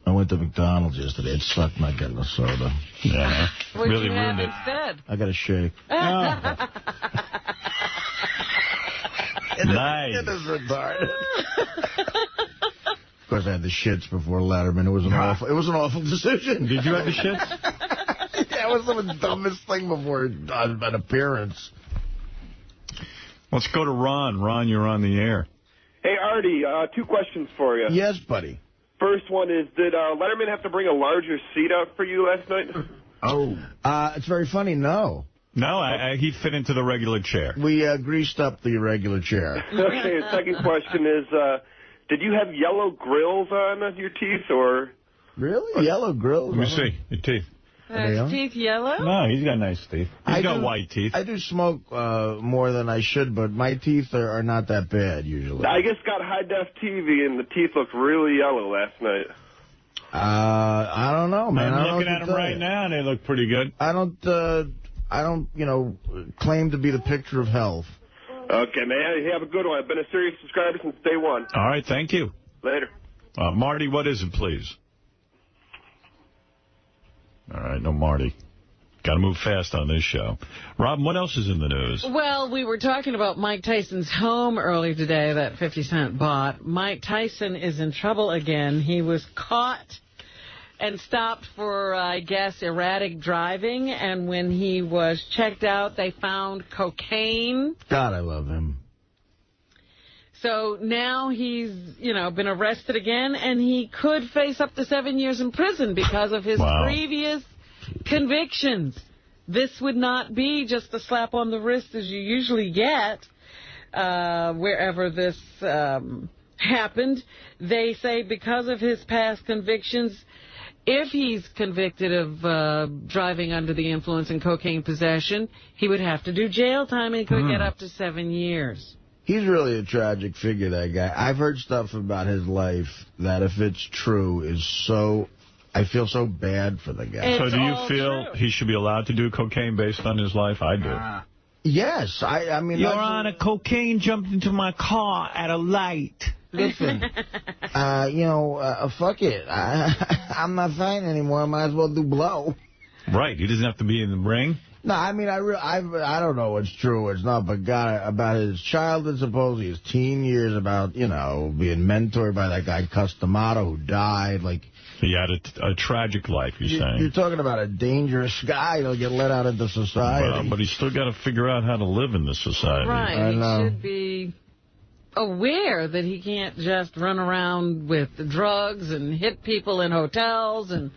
I went to McDonald's yesterday. It sucked not getting a soda.
Yeah.
What'd
really
you have
ruined it.
instead?
I got a shake.
Nice.
It is retarded. Of course, I had the shits before Letterman. It was an awful decision.
Did you have the shits?
Yeah, it was the dumbest thing before an appearance.
Let's go to Ron. Ron, you're on the air.
Hey, Artie, 2 questions for you.
Yes, buddy.
First one is, did Letterman have to bring a larger seat out for you last night?
Oh. It's very funny, no.
No, he fit into the regular chair.
We greased up the regular chair.
Okay, the second question is, did you have yellow grills on your teeth, or?
Really? Yellow grills?
Let me see your teeth.
His teeth yellow?
No, he's got nice teeth. He's got white teeth.
I do smoke more than I should, but my teeth are not that bad, usually.
I just got high-def TV, and the teeth looked really yellow last night.
I don't know, man.
I'm looking at them right now, and they look pretty good.
I don't, claim to be the picture of health.
Okay, man. You have a good one. I've been a Sirius subscriber since day one.
All right, thank you.
Later.
Marty, what is it, please? All right, no Marty. Got to move fast on this show. Rob, what else is in the news?
Well, we were talking about Mike Tyson's home earlier today that 50 Cent bought. Mike Tyson is in trouble again. He was caught and stopped for, I guess, erratic driving. And when he was checked out, they found cocaine.
God, I love him.
So now he's, been arrested again, and he could face up to 7 years in prison because of his previous convictions. This would not be just a slap on the wrist as you usually get wherever this happened. They say because of his past convictions, if he's convicted of driving under the influence and cocaine possession, he would have to do jail time and could get up to 7 years.
He's really a tragic figure, that guy. I've heard stuff about his life that, if it's true, I feel so bad for the guy.
So do you feel he should be allowed to do cocaine based on his life? I do.
Yes. I mean,
Your Honor, cocaine jumped into my car at a light.
Listen, fuck it. I'm not fighting anymore. I might as well do blow.
Right. He doesn't have to be in the ring.
No, I mean, I don't know what's true or what's not, but God, about his childhood, supposedly his teen years, about, being mentored by that guy 𝗛𝘄𝗿𝗍 who died, like...
He had a tragic life, you're saying.
You're talking about a dangerous guy who'll get let out into society.
Well, but he's still got to figure out how to live in this society.
Right, he should be aware that he can't just run around with drugs and hit people in hotels and...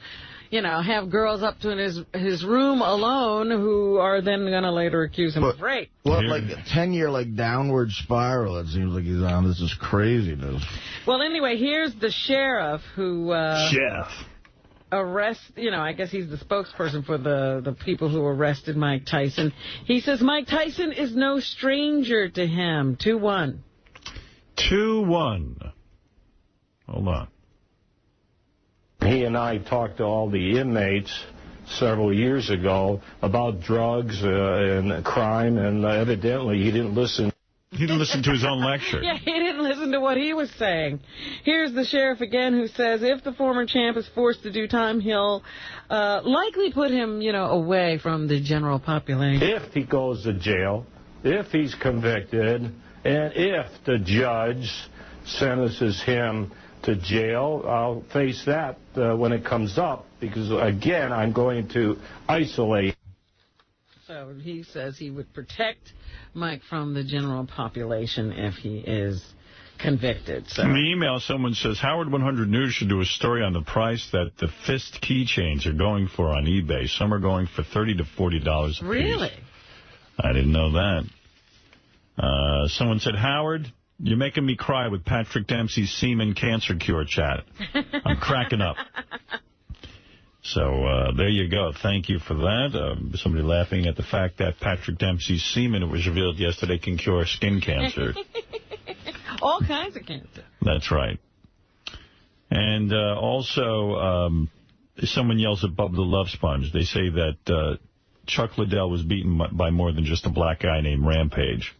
have girls up to his room alone who are then going to later accuse him of rape.
Well, like a 10-year, downward spiral, it seems like he's on. This is craziness.
Well, anyway, here's the sheriff who... I guess he's the spokesperson for the people who arrested Mike Tyson. He says Mike Tyson is no stranger to him. 2-1.
2-1. Hold on.
He and I talked to all the inmates several years ago about drugs and crime, and evidently he didn't listen.
He didn't listen to his own lecture.
Yeah, he didn't listen to what he was saying. Here's the sheriff again who says if the former champ is forced to do time, he'll likely put him, away from the general population.
If he goes to jail, if he's convicted, and if the judge sentences him to jail, I'll face that when it comes up, because, again, I'm going to isolate.
So he says he would protect Mike from the general population if he is convicted. So.
In the email, someone says, Howard 100 News should do a story on the price that the fist keychains are going for on eBay. Some are going for $30 to $40 a piece.
Really?
I didn't know that. Someone said, Howard, you're making me cry with Patrick Dempsey's semen cancer cure chat. I'm cracking up. So there you go. Thank you for that. Somebody laughing at the fact that Patrick Dempsey's semen, it was revealed yesterday, can cure skin cancer.
All kinds of cancer.
That's right. And also, someone yells at Bubba the Love Sponge. They say that Chuck Liddell was beaten by more than just a black guy named Rampage.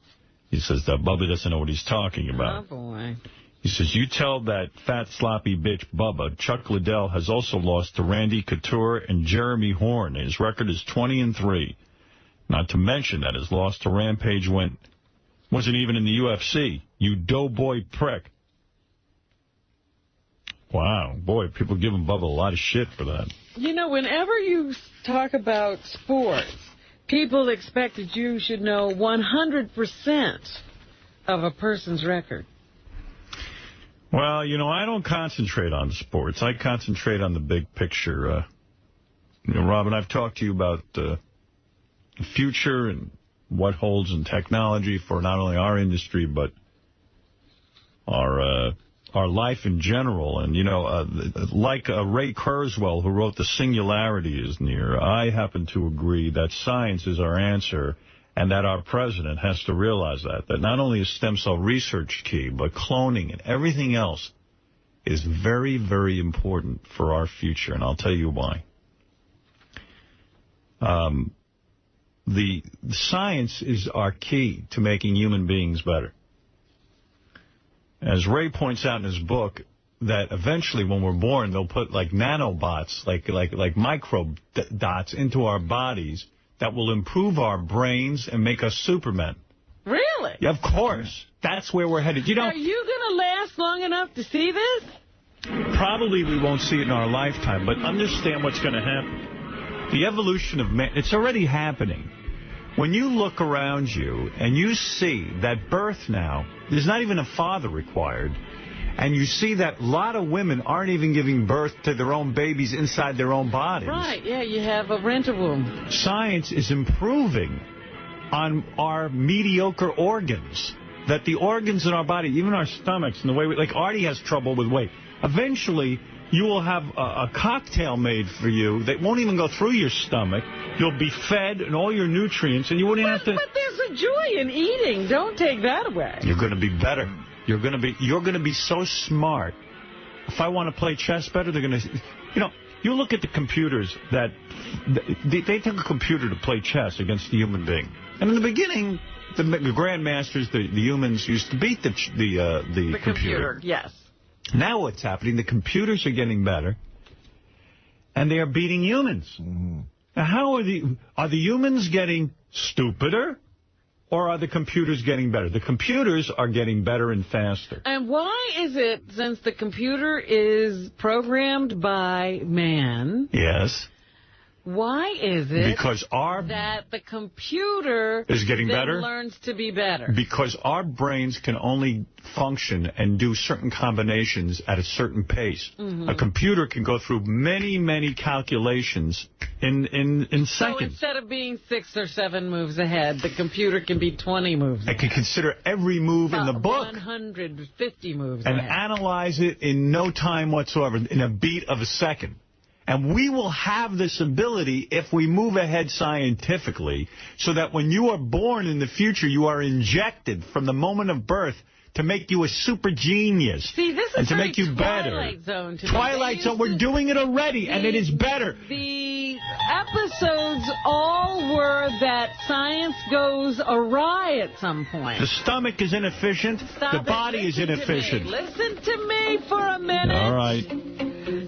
He says that Bubba doesn't know what he's talking about.
Oh, boy.
He says, you tell that fat, sloppy bitch Bubba, Chuck Liddell has also lost to Randy Couture and Jeremy Horn. His record is 20-3. Not to mention that his loss to Rampage wasn't even in the UFC. You doughboy prick. Wow. Boy, people giving Bubba a lot of shit for that.
Whenever you talk about sports, people expect that you should know 100% of a person's record.
Well, I don't concentrate on sports. I concentrate on the big picture. Robin, I've talked to you about the future and what holds in technology for not only our industry, but our life in general. And, like Ray Kurzweil, who wrote The Singularity is Near, I happen to agree that science is our answer, and that our president has to realize that not only is stem cell research key, but cloning and everything else is very, very important for our future, and I'll tell you why. The science is our key to making human beings better. As Ray points out in his book, that eventually when we're born, they'll put like nanobots, like micro dots into our bodies that will improve our brains and make us supermen.
Really?
Yeah, of course. That's where we're headed.
Are you going to last long enough to see this?
Probably we won't see it in our lifetime, but understand what's going to happen. The evolution of man, it's already happening. When you look around you and you see that birth now, there's not even a father required, and you see that a lot of women aren't even giving birth to their own babies inside their own bodies.
Right, yeah, you have a rent-a-womb.
Science is improving on our mediocre organs. That the organs in our body, even our stomachs, and the way like Artie has trouble with weight. Eventually, you will have a cocktail made for you that won't even go through your stomach. You'll be fed and all your nutrients, and you wouldn't have to...
But there's a joy in eating. Don't take that away.
You're going to be better. You're going to be so smart. If I want to play chess better, they're going to... You look at the computers that... They take a computer to play chess against the human being. And in the beginning, the grandmasters, the humans, used to beat the computer.
Yes.
Now what's happening, the computers are getting better, and they are beating humans. Mm-hmm. Now, how are the humans getting stupider, or are the computers getting better? The computers are getting better and faster.
And why is it, since the computer is programmed by man...
Yes.
Why is it
because
that the computer
is getting better?
Learns to be better?
Because our brains can only function and do certain combinations at a certain pace. Mm-hmm. A computer can go through many, many calculations in seconds.
So instead of being 6 or 7 moves ahead, the computer can be 20 moves ahead.
It can consider every move in the book.
150 moves
and
ahead.
Analyze it in no time whatsoever, in a beat of a second. And we will have this ability if we move ahead scientifically, so that when you are born in the future, you are injected from the moment of birth to make you a super genius.
See, this is
and to make you
Twilight
better.
Zone to me.
Twilight Zone, we're doing it already, and it is better.
The episodes all were that science goes awry at some point.
The stomach is inefficient. The body is inefficient.
Listen to me for a minute.
All right.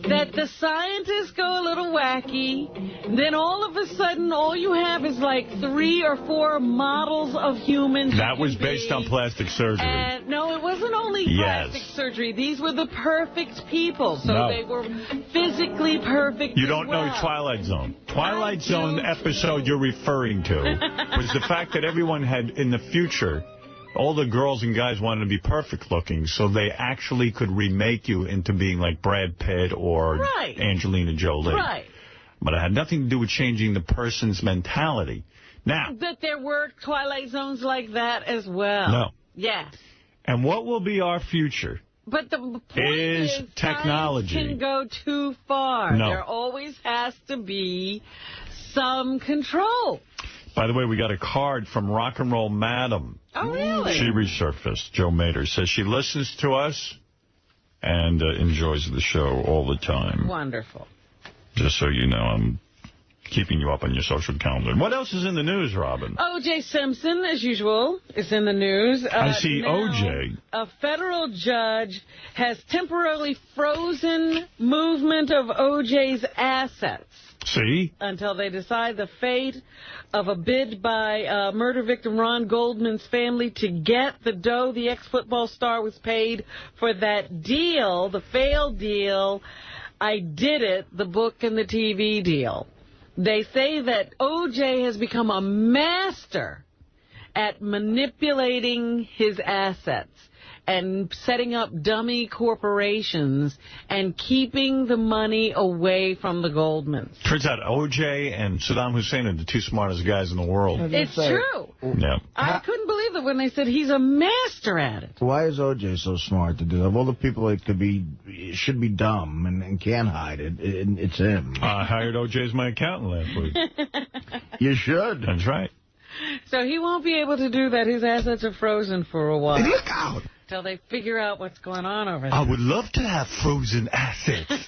That the scientists go a little wacky, then all of a sudden all you have is like 3 or 4 models of humans.
That was based on plastic surgery.
And no, it wasn't only plastic surgery. These were the perfect people. So they were physically perfect.
You don't know Twilight Zone. Twilight Zone episode you're referring to was the fact that everyone had, in the future, all the girls and guys wanted to be perfect looking, so they actually could remake you into being like Brad Pitt or Angelina Jolie.
Right.
But it had nothing to do with changing the person's mentality. Now.
That there were Twilight Zones like that as well.
No.
Yes.
And what will be our future?
But the point is
technology
can go too far.
No.
There always has to be some control.
By the way, we got a card from Rock and Roll Madam.
Oh, really?
She resurfaced. Joe Mater says she listens to us and enjoys the show all the time.
Wonderful.
Just so you know, I'm keeping you up on your social calendar. What else is in the news, Robin?
O.J. Simpson, as usual, is in the news.
I see
now,
O.J.
A federal judge has temporarily frozen movement of O.J.'s assets.
See?
Until they decide the fate of a bid by murder victim Ron Goldman's family to get the dough the ex-football star was paid for that deal, the failed deal, I Did It, the book and the TV deal. They say that O.J. has become a master at manipulating his assets and setting up dummy corporations and keeping the money away from the Goldmans.
Turns out O.J. and Saddam Hussein are the two smartest guys in the world.
It's true.
Yeah.
I couldn't believe it when they said he's a master at it.
Why is O.J. so smart to do that? Of all the people that should be dumb and can't hide it, it's him.
I hired O.J. as my accountant last week.
You should.
That's right.
So he won't be able to do that. His assets are frozen for a while.
Hey, look out!
Till they figure out what's going on over there.
I would love to have frozen assets.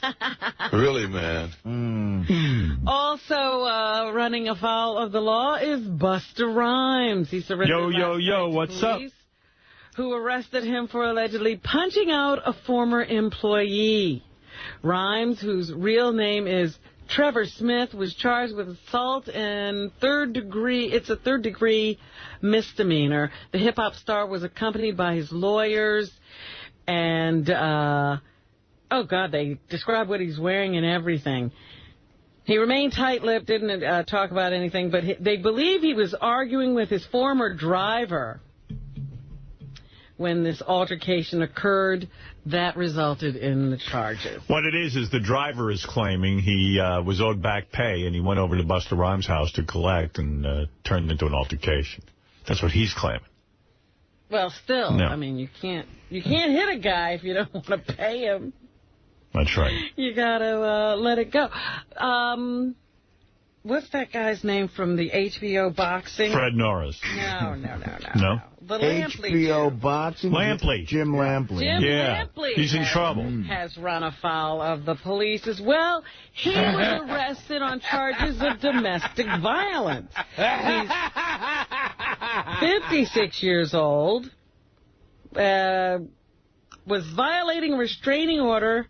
Really, man.
Also running afoul of the law is Busta Rhymes. He surrendered
Yo, what's up?
Who arrested him for allegedly punching out a former employee. Rhymes, whose real name is Trevor Smith, was charged with assault and it's a third-degree misdemeanor. The hip-hop star was accompanied by his lawyers, and, they describe what he's wearing and everything. He remained tight-lipped, didn't talk about anything, but they believe he was arguing with his former driver when this altercation occurred. That resulted in the charges.
What it is the driver is claiming he was owed back pay, and he went over to Busta Rhymes' house to collect and turned into an altercation. That's what he's claiming.
Well, still,
no.
I mean, you can't hit a guy if you don't want to pay him.
That's right.
You got to let it go. What's that guy's name from the HBO boxing?
Fred Norris.
No. The Lampley.
HBO boxing?
Lampley.
Jim Lampley.
Lampley.
He's in trouble.
Has run afoul of the police as well. He was arrested on charges of domestic violence. He's 56 years old. Was violating a restraining order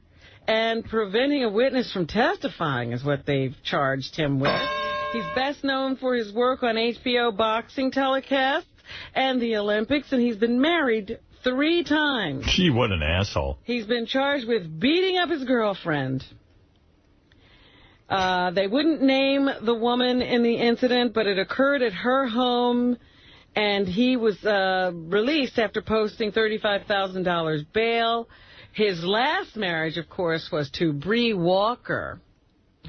and preventing a witness from testifying is what they've charged him with. He's best known for his work on HBO boxing telecasts and the Olympics, and he's been married 3 times.
Gee, what an asshole.
He's been charged with beating up his girlfriend. They wouldn't name the woman in the incident, but it occurred at her home, and he was released after posting $35,000 bail. His last marriage, of course, was to Bree Walker,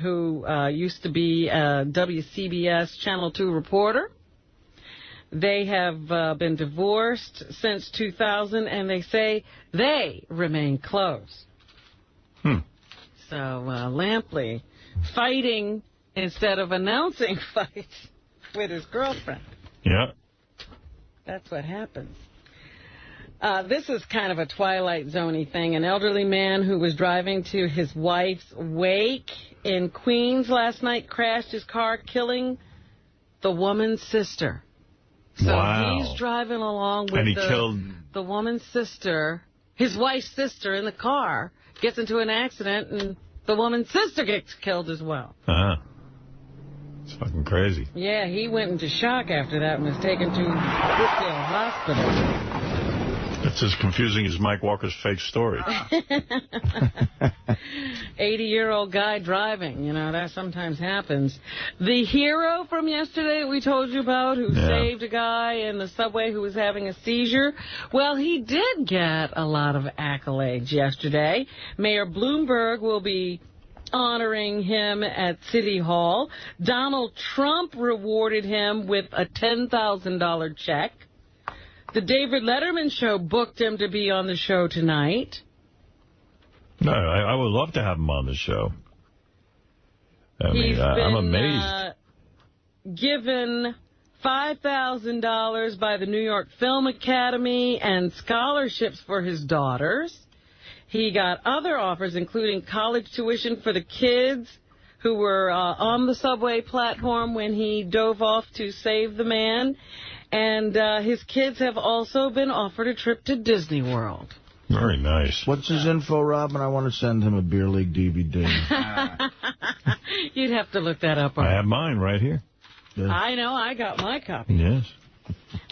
who used to be a WCBS Channel 2 reporter. They have been divorced since 2000, and they say they remain close. So Lampley fighting instead of announcing fights with his girlfriend.
Yeah.
That's what happens. This is kind of a Twilight Zone-y thing. An elderly man who was driving to his wife's wake in Queens last night crashed his car, killing the woman's sister. So he's driving along with the woman's sister, his wife's sister, in the car, gets into an accident, and the woman's sister gets killed as well.
It's fucking crazy.
Yeah, he went into shock after that and was taken to Brookdale Hospital.
It's as confusing as Mike Walker's fake story.
80-year-old guy driving, you know, that sometimes happens. The hero from yesterday we told you about who saved a guy in the subway who was having a seizure, well, he did get a lot of accolades yesterday. Mayor Bloomberg will be honoring him at City Hall. Donald Trump rewarded him with a $10,000 check. The David Letterman show booked him to be on the show tonight.
No, I would love to have him on the show. I'm amazed.
Given $5,000 by the New York Film Academy and scholarships for his daughters. He got other offers, including college tuition for the kids who were on the subway platform when he dove off to save the man. And his kids have also been offered a trip to Disney World.
Very nice.
What's his info, Robin? I want to send him a Beer League DVD.
You'd have to look that up.
I have mine right here.
Yeah. I know. I got my copy.
Yes.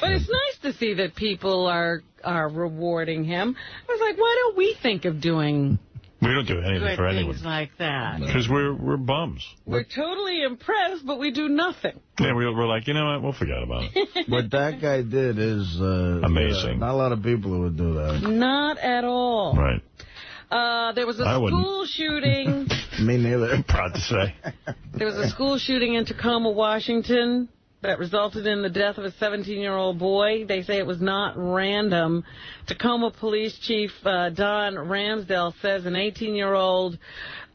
But it's nice to see that people are rewarding him. I was like, why don't we think of doing...
We don't do anything for anyone.
Things like that.
Because we're bums.
We're totally impressed, but we do nothing.
Yeah, we're like, you know what? We'll forget about it.
What that guy did is...
amazing.
Not a lot of people who would do that.
Not at all.
Right.
There was a school shooting.
Me neither.
I'm proud to say.
There was a school shooting in Tacoma, Washington, that resulted in the death of a 17-year-old boy. They say it was not random. Tacoma Police Chief Don Ramsdale says an 18-year-old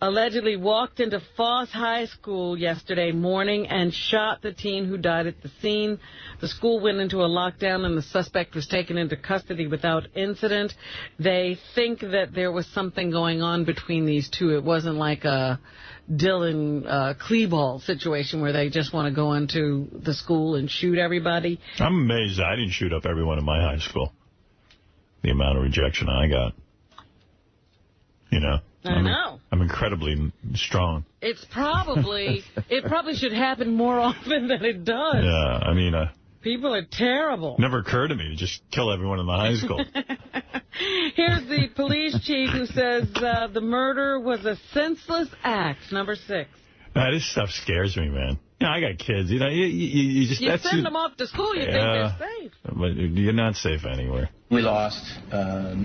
allegedly walked into Foss High School yesterday morning and shot the teen who died at the scene. The school went into a lockdown and the suspect was taken into custody without incident. They think that there was something going on between these two. It wasn't like a 𝗦𝗵cie𝗄𝗿𝗱 situation where they just want to go into the school and shoot everybody.
I'm amazed I didn't shoot up everyone in my high school. The amount of rejection I got. You know?
I know.
I'm incredibly strong.
It probably should happen more often than it does.
Yeah, I mean...
people are terrible.
Never occurred to me to just kill everyone in the high school.
Here's the police chief who says the murder was a senseless act, number 6.
This stuff scares me, man. You know, I got kids. You know, you just...
You send them off to school, you think they're safe.
But you're not safe anywhere.
We lost a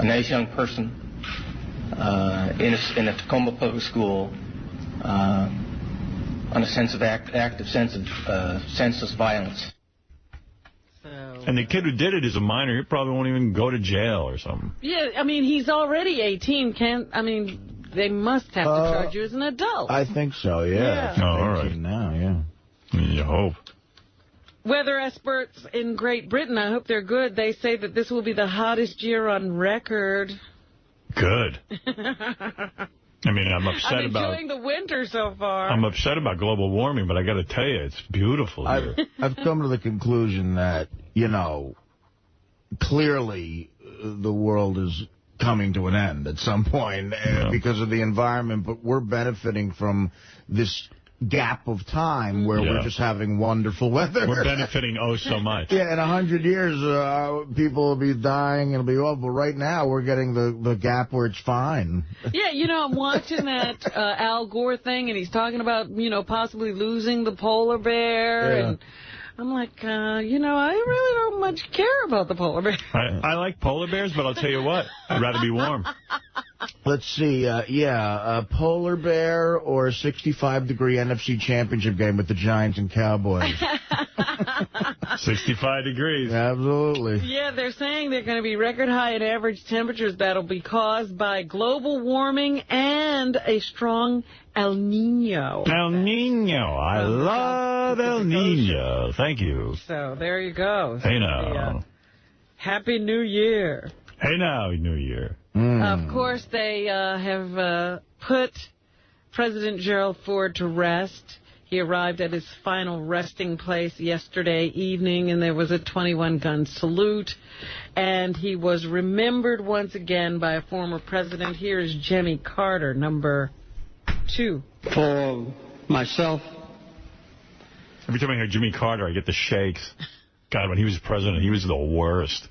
nice young person in a Tacoma public school on a senseless violence.
And the kid who did it is a minor. He probably won't even go to jail or something.
Yeah, I mean, he's already 18. They must have to charge you as an adult.
I think so, yeah.
Oh, all right.
Now, yeah.
You hope.
Weather experts in Great Britain, I hope they're good. They say that this will be the hottest year on record.
Good. I mean, I'm upset about...
enjoying the winter so far.
I'm upset about global warming, but I got to tell you, it's beautiful here.
I've come to the conclusion that, you know, clearly the world is coming to an end at some point because of the environment, but we're benefiting from this gap of time where we're just having wonderful weather.
We're benefiting so much.
Yeah, in 100 years, people will be dying and it'll be awful. But right now, we're getting the gap where it's fine.
Yeah, you know, I'm watching that Al Gore thing, and he's talking about, you know, possibly losing the polar bear.
Yeah.
And I'm like, you know, I really don't much care about the polar bear.
I like polar bears, but I'll tell you what, I'd rather be warm.
Let's see, a polar bear or a 65-degree NFC championship game with the Giants and Cowboys.
65 degrees.
Absolutely.
Yeah, they're saying they're going to be record high in average temperatures that'll be caused by global warming and a strong El Nino.
El Nino. I love El Nino. Thank you.
So there you go.
Hey, now.
Happy New Year.
Hey now, New Year.
Of course, they have put President Gerald Ford to rest. He arrived at his final resting place yesterday evening, and there was a 21-gun salute. And he was remembered once again by a former president. Here is Jimmy Carter, number 2.
For myself.
Every time I hear Jimmy Carter, I get the shakes. God, when he was president, he was the worst.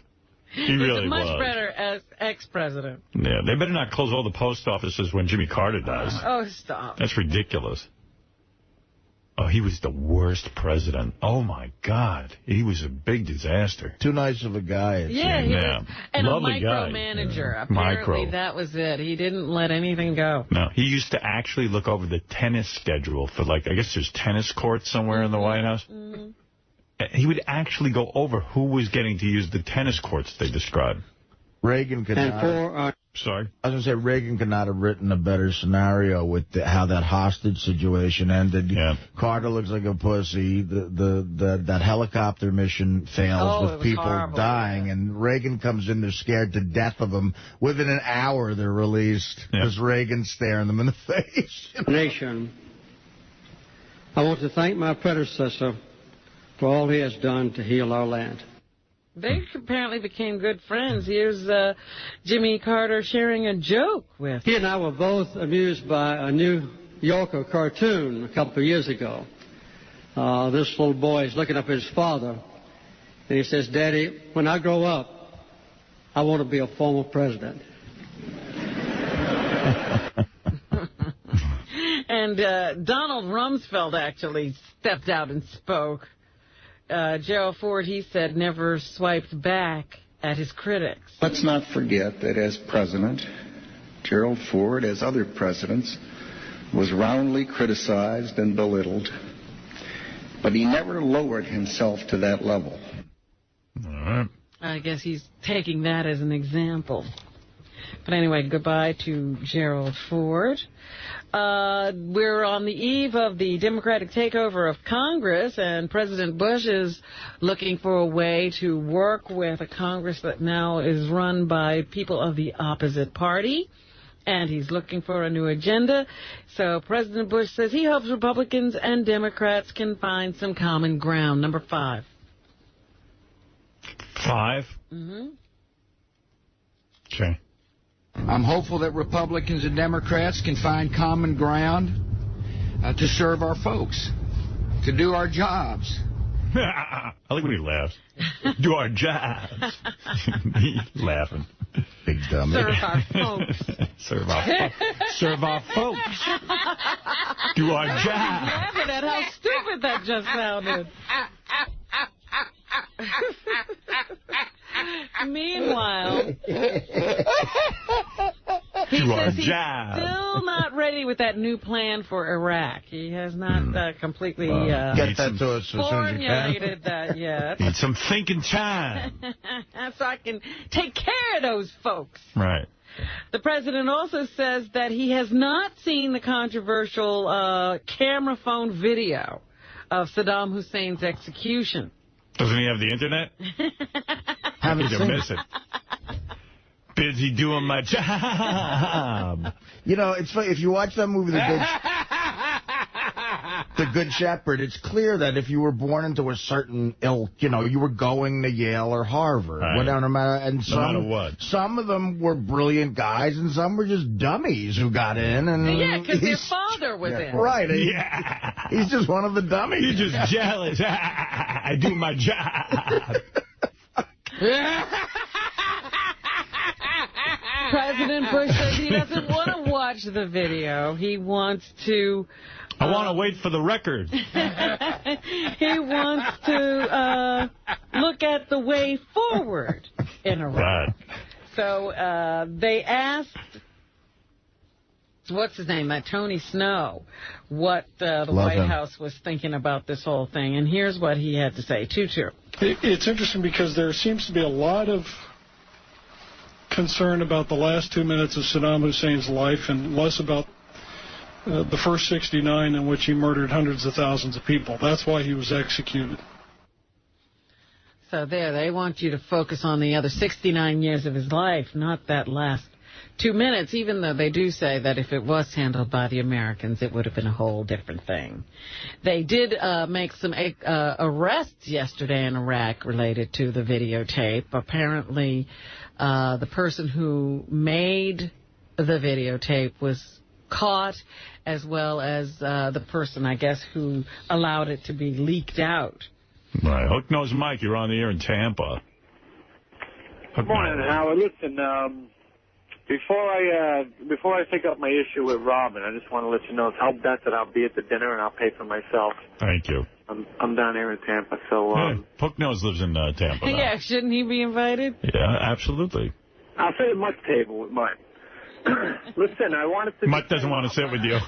He really was.
He's much better as ex-president.
Yeah, they better not close all the post offices when Jimmy Carter does.
Oh, stop.
That's ridiculous. Oh, he was the worst president. Oh, my God. He was a big disaster.
Too nice of a guy.
Yeah, he was. And
lovely
a micromanager.
Yeah.
Apparently, that was it. He didn't let anything go.
No, he used to actually look over the tennis schedule for, like, I guess there's tennis courts somewhere in the White House.
Mm-hmm.
He would actually go over who was getting to use the tennis courts they described.
Reagan could not.
Sorry?
I was going to say, Reagan could not have written a better scenario with how that hostage situation ended.
Yeah.
Carter looks like a pussy. That helicopter mission fails with people dying. And Reagan comes in, they're scared to death of him. Within an hour, they're released because Reagan's staring them in the face.
Nation, I want to thank my predecessor for all he has done to heal our land.
They apparently became good friends. Here's Jimmy Carter sharing a joke with.
He and I were both amused by a New Yorker cartoon a couple of years ago. This little boy is looking up at his father, and he says, "Daddy, when I grow up, I want to be a former president."
And Donald Rumsfeld actually stepped out and spoke. Gerald Ford, he said, never swiped back at his critics.
Let's not forget that as president, Gerald Ford, as other presidents, was roundly criticized and belittled, but he never lowered himself to that level.
I guess he's taking that as an example. But anyway, goodbye to Gerald Ford. We're on the eve of the Democratic takeover of Congress, and President Bush is looking for a way to work with a Congress that now is run by people of the opposite party, and he's looking for a new agenda. So President Bush says he hopes Republicans and Democrats can find some common ground. Number 5.
5?
Mm-hmm.
Okay.
I'm hopeful that Republicans and Democrats can find common ground to serve our folks, to do our jobs.
I like when he laughs. Do our jobs. Laughing.
Big dummy.
Serve our folks.
Serve our folks. Do our jobs.
Laughing at how stupid that just sounded. Meanwhile, he says he's still not ready with that new plan for Iraq. He has not completely
get that to us as soon as you
formulated
can.
that yet.
Need some thinking time.
So I can take care of those folks.
Right.
The president also says that he has not seen the controversial camera phone video of Saddam Hussein's execution.
Doesn't he have the internet?
Haven't
to miss it. Busy doing my job.
You know, it's funny. If you watch that movie, The Good Shepherd, it's clear that if you were born into a certain ilk, you know, you were going to Yale or Harvard, no matter what. Some of them were brilliant guys, and some were just dummies who got in. And
yeah, because their father was in.
Right.
Yeah.
He's just one of the dummies.
You're just jealous. I do my job.
President Bush says he doesn't want to watch the video. He wants to...
I want to wait for the record.
He wants to look at the way forward in Iraq. Right. So they asked, what's his name, Tony Snow, what the White House was thinking about this whole thing. And here's what he had to say. Tutu.
It's interesting because there seems to be a lot of concern about the last 2 minutes of Saddam Hussein's life and less about the first 69 in which he murdered hundreds of thousands of people. That's why he was executed.
So there, they want you to focus on the other 69 years of his life, not that last 2 minutes, even though they do say that if it was handled by the Americans, it would have been a whole different thing. They did make some arrests yesterday in Iraq related to the videotape. Apparently, the person who made the videotape was caught, as well as the person, I guess, who allowed it to be leaked out.
Right. Hook-Nosed Mike, you're on the air in Tampa.
Good morning, Howard. Listen, before I pick up my issue with Robin, I just want to let you know, tell Beth that I'll be at the dinner and I'll pay for myself.
Thank you.
I'm down here in Tampa, so...
Hook-Nose lives in Tampa now.
Yeah, shouldn't he be invited?
Yeah, absolutely.
I'll sit at Mutt's table with Mutt. Listen, I wanted to...
Mutt doesn't want to sit with you.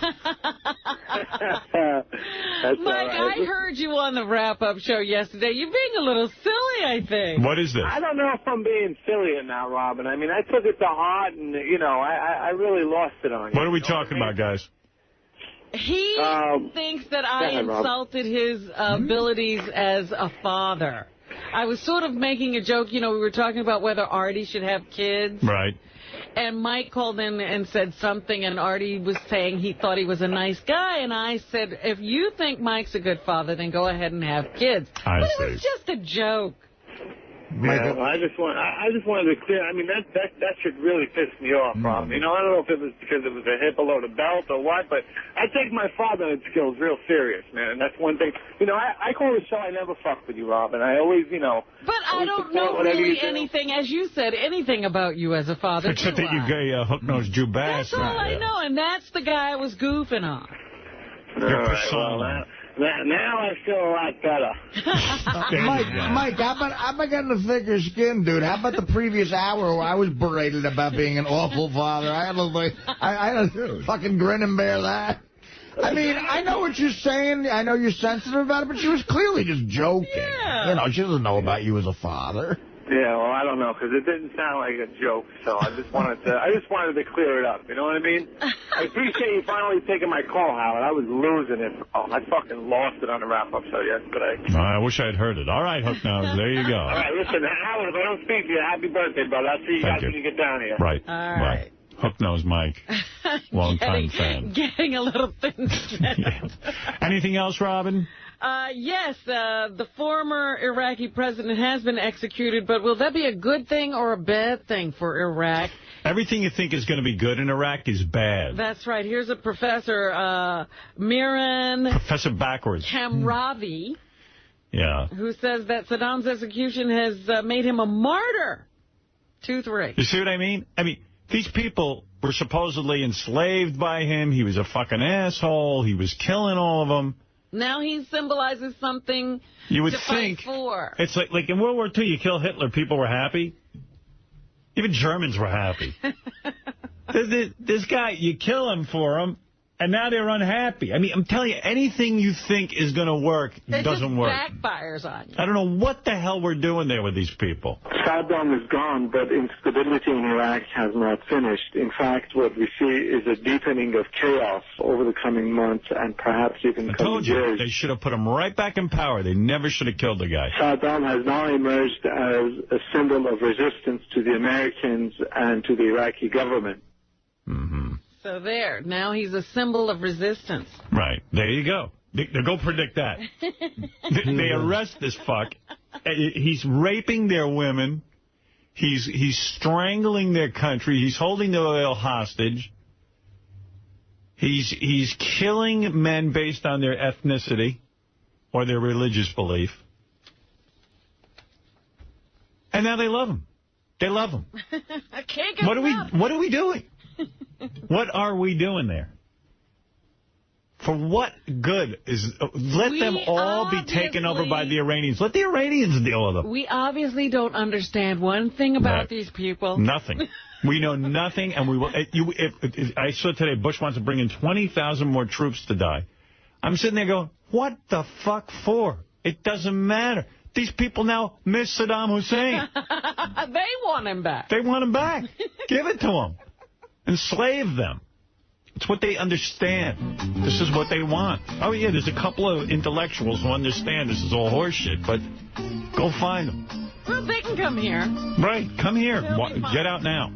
Mike, I heard you on the wrap-up show yesterday. You're being a little silly, I think.
What is this?
I don't know if I'm being silly or not, Robin. I mean, I took it to heart, and, you know, I really lost it on you.
What are we talking about, guys?
He thinks that I insulted his abilities as a father. I was sort of making a joke. You know, we were talking about whether Artie should have kids.
Right.
And Mike called in and said something, and Artie was saying he thought he was a nice guy. And I said, if you think Mike's a good father, then go ahead and have kids. But it was just a joke.
Yeah, well, I just wanted to clear. I mean, that should really piss me off, Robin. You know, I don't know if it was because it was a hip below the belt or what, but I take my fatherhood skills real serious, man. And that's one thing. You know, I call the show I never fuck with you, Robin. I always, you know.
But I don't know really anything, as you said, anything about you as a father.
Except that you gay hook-nosed Jew bass.
That's all I know, and that's the guy I was goofing on.
All right, well, now I feel a lot better.
Mike, how about getting a thicker skin, dude? How about the previous hour where I was berated about being an awful father? I had to fucking grin and bear that. I mean, I know what you're saying. I know you're sensitive about it, but she was clearly just joking. Yeah. You know, she doesn't know about you as a father.
Yeah, well, I don't know, because it didn't sound like a joke, so I just wanted to clear it up, you know what I mean? I appreciate you finally taking my call, Howard. I was losing it. I fucking lost it on the wrap-up show yesterday.
I wish I had heard it. All right, Hook-Nose, there you go.
All right, listen, Howard, if I don't speak to you, happy birthday, brother. I'll see you guys when you get down here.
Right.
All right.
Hook-Nose Mike, long-time fan.
Getting a little thin.
Anything else, Robin?
Yes, the former Iraqi president has been executed, but will that be a good thing or a bad thing for Iraq?
Everything you think is going to be good in Iraq is bad.
That's right. Here's a professor,
Professor Backwards.
𝗦𝗵cie, who says that Saddam's execution has made him a martyr. 2-3.
You see what I mean? I mean, these people were supposedly enslaved by him. He was a fucking asshole. He was killing all of them.
Now he symbolizes something
you would
to
think
fight for.
It's like in World War II, you kill Hitler, people were happy. Even Germans were happy. This guy, you kill him for him, and now they're unhappy. I mean, I'm telling you, anything you think is going to work doesn't work.
It just backfires on you.
I don't know what the hell we're doing there with these people.
Saddam is gone, but instability in Iraq has not finished. In fact, what we see is a deepening of chaos over the coming months and perhaps even coming years.
They should have put him right back in power. They never should have killed the guy.
Saddam has now emerged as a symbol of resistance to the Americans and to the Iraqi government.
Mm-hmm.
So there, now he's a symbol of resistance.
Right. There you go. Go predict that. They arrest this fuck. He's raping their women. He's strangling their country. He's holding the oil hostage. He's killing men based on their ethnicity or their religious belief. And now they love him. They love him.
I can't get
What are we doing? What are we doing there? For what good is... Let them all be taken over by the Iranians. Let the Iranians deal with them.
We obviously don't understand one thing about these people.
Nothing. We know nothing, and we will... I saw today Bush wants to bring in 20,000 more troops to die. I'm sitting there going, what the fuck for? It doesn't matter. These people now miss Saddam Hussein.
They want him back.
They want him back. Give it to them. Enslave them. It's what they understand. This is what they want. Oh, yeah, there's a couple of intellectuals who understand this is all horseshit, but go find them.
Well, they can come here.
Right, come here. Get out now.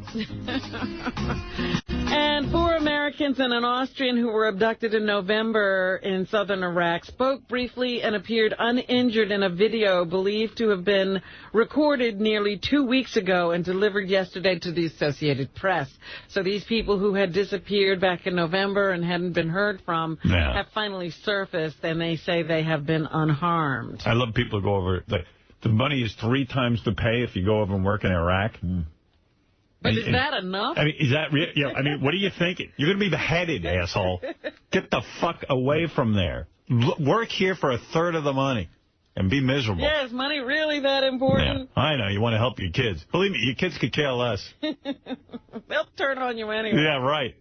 And 4 Americans and an Austrian who were abducted in November in southern Iraq spoke briefly and appeared uninjured in a video believed to have been recorded nearly 2 weeks ago and delivered yesterday to the Associated Press. So these people who had disappeared back in November and hadn't been heard from have finally surfaced, and they say they have been unharmed.
I love people who go over. The money is 3 times the pay if you go over and work in Iraq.
But is that enough?
I mean, is that real? You know, I mean, what are you thinking? You're going to be beheaded, asshole. Get the fuck away from there. Work here for 1/3 of the money and be miserable.
Yeah, is money really that important?
Yeah, I know. You want to help your kids. Believe me, your kids could care less.
They'll turn on you anyway.
Yeah, right.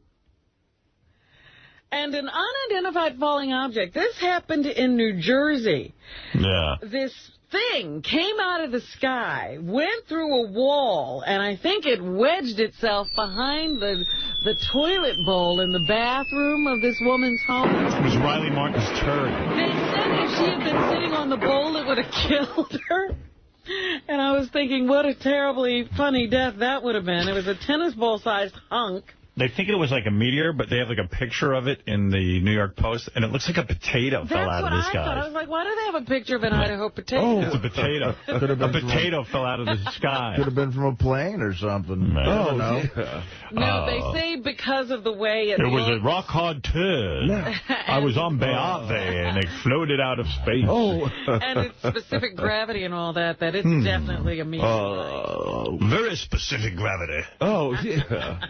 And an unidentified falling object. This happened in New Jersey.
Yeah.
This thing came out of the sky, went through a wall, and I think it wedged itself behind the toilet bowl in the bathroom of this woman's home.
It was Riley Martin's turd.
They said if she had been sitting on the bowl, it would have killed her. And I was thinking, what a terribly funny death that would have been. It was a tennis ball-sized hunk.
They think it was like a meteor, but they have like a picture of it in the New York Post, and it looks like a potato fell out of the sky.
That's what I thought. I was like, why do they have a picture of an Idaho potato?
Oh, it's a potato. A potato fell out of the sky.
Could have been from a plane or something. I don't know.
Yeah.
No, they say because of the way it
was a rock-hard turd. Yeah. I was on Beave, and it floated out of space.
Oh. And its specific gravity and all that it's definitely a meteorite.
Very specific gravity.
Oh, yeah.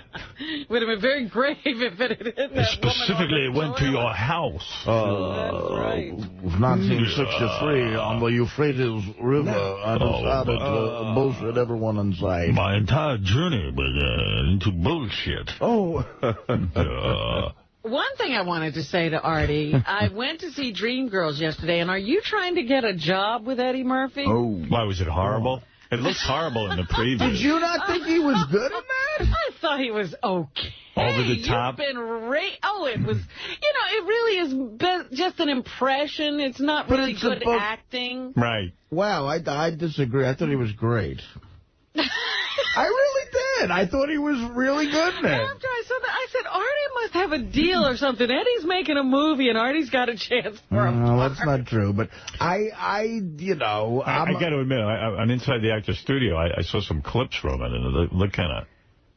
Would have been very grave if it had hit that
specifically went to your house.
That's right.
1963 on the Euphrates River. I decided to bullshit everyone inside.
My entire journey began into bullshit.
Oh.
One thing I wanted to say to Artie, I went to see Dreamgirls yesterday, and are you trying to get a job with Eddie Murphy?
Oh. Why, was it horrible? It looks horrible in the preview.
Did you not think he was good in that?
I thought he was okay.
Over the top?
It was, it really is just an impression. It's not really good acting.
Right.
Wow, I disagree. I thought he was great. I really did. I thought he was really good in it.
After I saw that, I said, Artie must have a deal or something. Eddie's making a movie, and Artie's got a chance for him.
No, that's not true. But I got
to admit, I'm inside the actor's studio. I saw some clips from it, and it looked kind of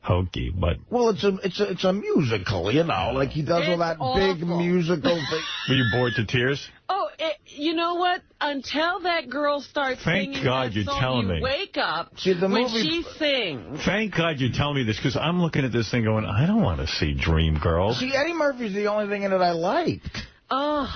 hokey, but...
Well, it's a musical, like he does all that
awful.
Big musical thing.
Were you bored to tears?
Oh, you know what? Until that girl starts singing
God
that
you're
song,
telling
you
me.
wake up when she sings.
Thank God you're telling me this, because I'm looking at this thing going, I don't want to see Dreamgirls.
See, Eddie Murphy's the only thing in it I liked.
Oh.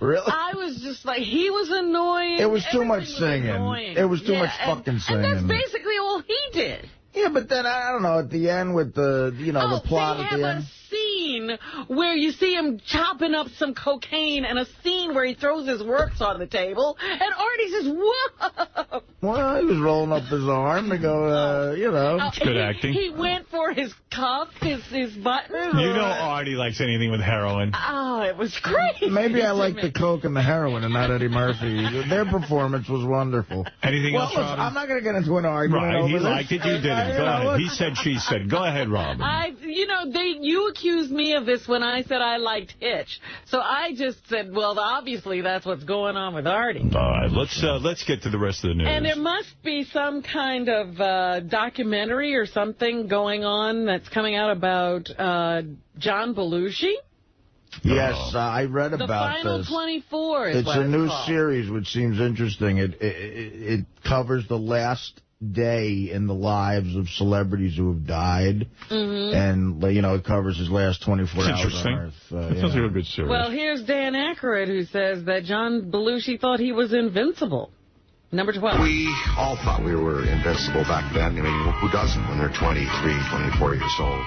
Really?
I was just like, he was annoying.
It was too much singing. It was too much fucking singing.
And that's basically all he did.
Yeah, but then, I don't know, at the end with the, the plot at the end.
They have a scene where you see him chopping up some cocaine and a scene where he throws his works on the table, and Artie says, whoa!
Well, he was rolling up his arm to go,
It's good acting.
He went for his cuff, his button.
You know Artie likes anything with heroin.
Oh, it was great.
Maybe I like the coke and the heroin and not Eddie Murphy. Their performance was wonderful.
Anything else,
Robin?
Robin?
I'm not going to get into an argument over
he
this.
liked it, you didn't. Go ahead. He said, she said. Go ahead, Robin.
You accused me of this when I said I liked Hitch. So I just said, well, obviously that's what's going on with Artie.
All right, let's get to the rest of the news.
And there must be some kind of documentary or something going on that's coming out about John Belushi.
Yes, I read about
this. The Final 24 is
It's a new series, which seems interesting. It covers the last day in the lives of celebrities who have died. Mm-hmm. And, it covers his last 24 hours on Earth.
That sounds like a good series.
Well, here's Dan Aykroyd, who says that John Belushi thought he was invincible. Number 12.
We all thought we were invincible back then. I mean, who doesn't when they're 23, 24 years old?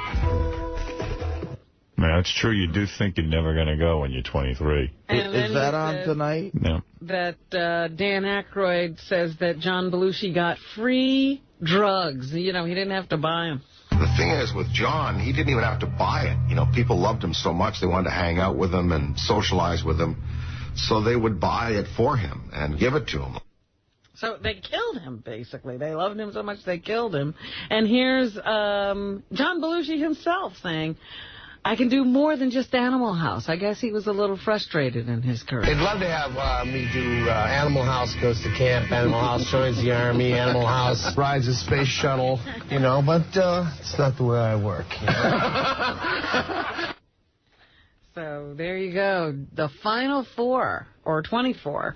Man, it's true. You do think you're never going to go when you're 23.
Is that on tonight?
No.
That Dan Aykroyd says that John Belushi got free drugs. He didn't have to buy them.
The thing is, with John, he didn't even have to buy it. You know, people loved him so much, they wanted to hang out with him and socialize with him. So they would buy it for him and give it to him.
So they killed him, basically. They loved him so much they killed him. And here's John Belushi himself saying, I can do more than just Animal House. I guess he was a little frustrated in his career.
They'd love to have me do Animal House goes to camp, Animal House joins the Army, Animal House rides a space shuttle, you know, but it's not the way I work. You know?
So there you go. The final 4, or 24,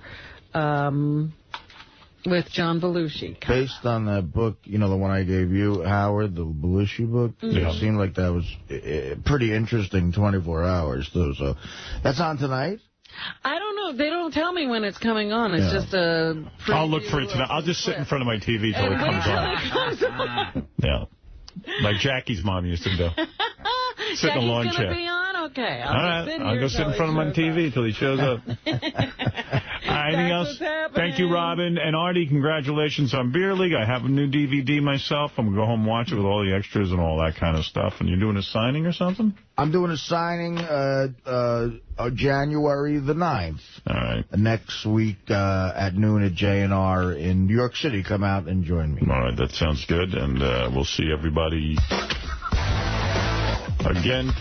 with John Belushi.
Based on that book, you know, the one I gave you, Howard, the Belushi book,
Yeah.
It seemed like that was pretty interesting 24 hours, too. So that's on tonight?
I don't know. They don't tell me when it's coming on. It's just a
I'll look for it tonight. I'll just sit in front of my TV till it comes on. Yeah. Like Jackie's mom used to do. Sit in a lawn chair.
Be on? Okay.
All right. I'll go sit in front of my TV till he shows up. Anything else? Thank you, Robin. And Artie, congratulations on Beer League. I have a new DVD myself. I'm going to go home and watch it with all the extras and all that kind of stuff. And you're doing a signing or something?
I'm doing a signing January the 9th.
All right.
Next week at noon at J&R in New York City. Come out and join me.
All right. That sounds good. And we'll see everybody again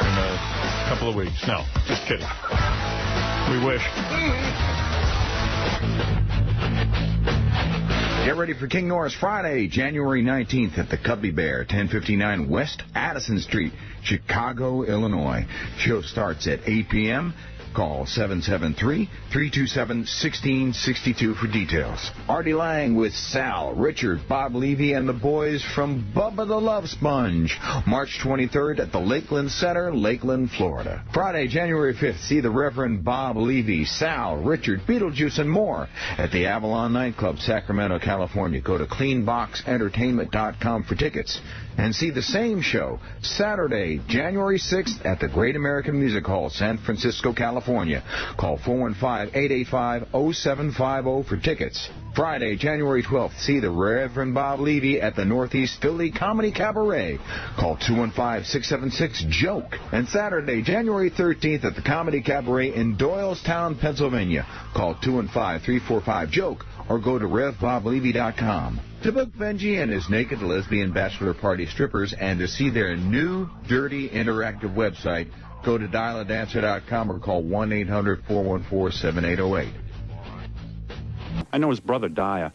in a couple of weeks. No, just kidding. We wish.
Get ready for King Norris Friday, January 19th at the Cubby Bear, 1059 West Addison Street, Chicago, Illinois. Show starts at 8 p.m. Call 773-327-1662 for details. Artie Lange with Sal, Richard, Bob Levy, and the boys from Bubba the Love Sponge. March 23rd at the Lakeland Center, Lakeland, Florida. Friday, January 5th, see the Reverend Bob Levy, Sal, Richard, Beetlejuice, and more at the Avalon Nightclub, Sacramento, California. Go to cleanboxentertainment.com for tickets. And see the same show Saturday, January 6th at the Great American Music Hall, San Francisco, California. Call 415-885-0750 for tickets. Friday, January 12th, see the Reverend Bob Levy at the Northeast Philly Comedy Cabaret. Call 215-676-JOKE. And Saturday, January 13th at the Comedy Cabaret in Doylestown, Pennsylvania. Call 215-345-JOKE or go to RevBobLevy.com. To book Benji and his naked lesbian bachelor party strippers and to see their new, dirty, interactive website, go to dialadancer.com or call 1-800-414-7808.
I know his brother, Diarrhea.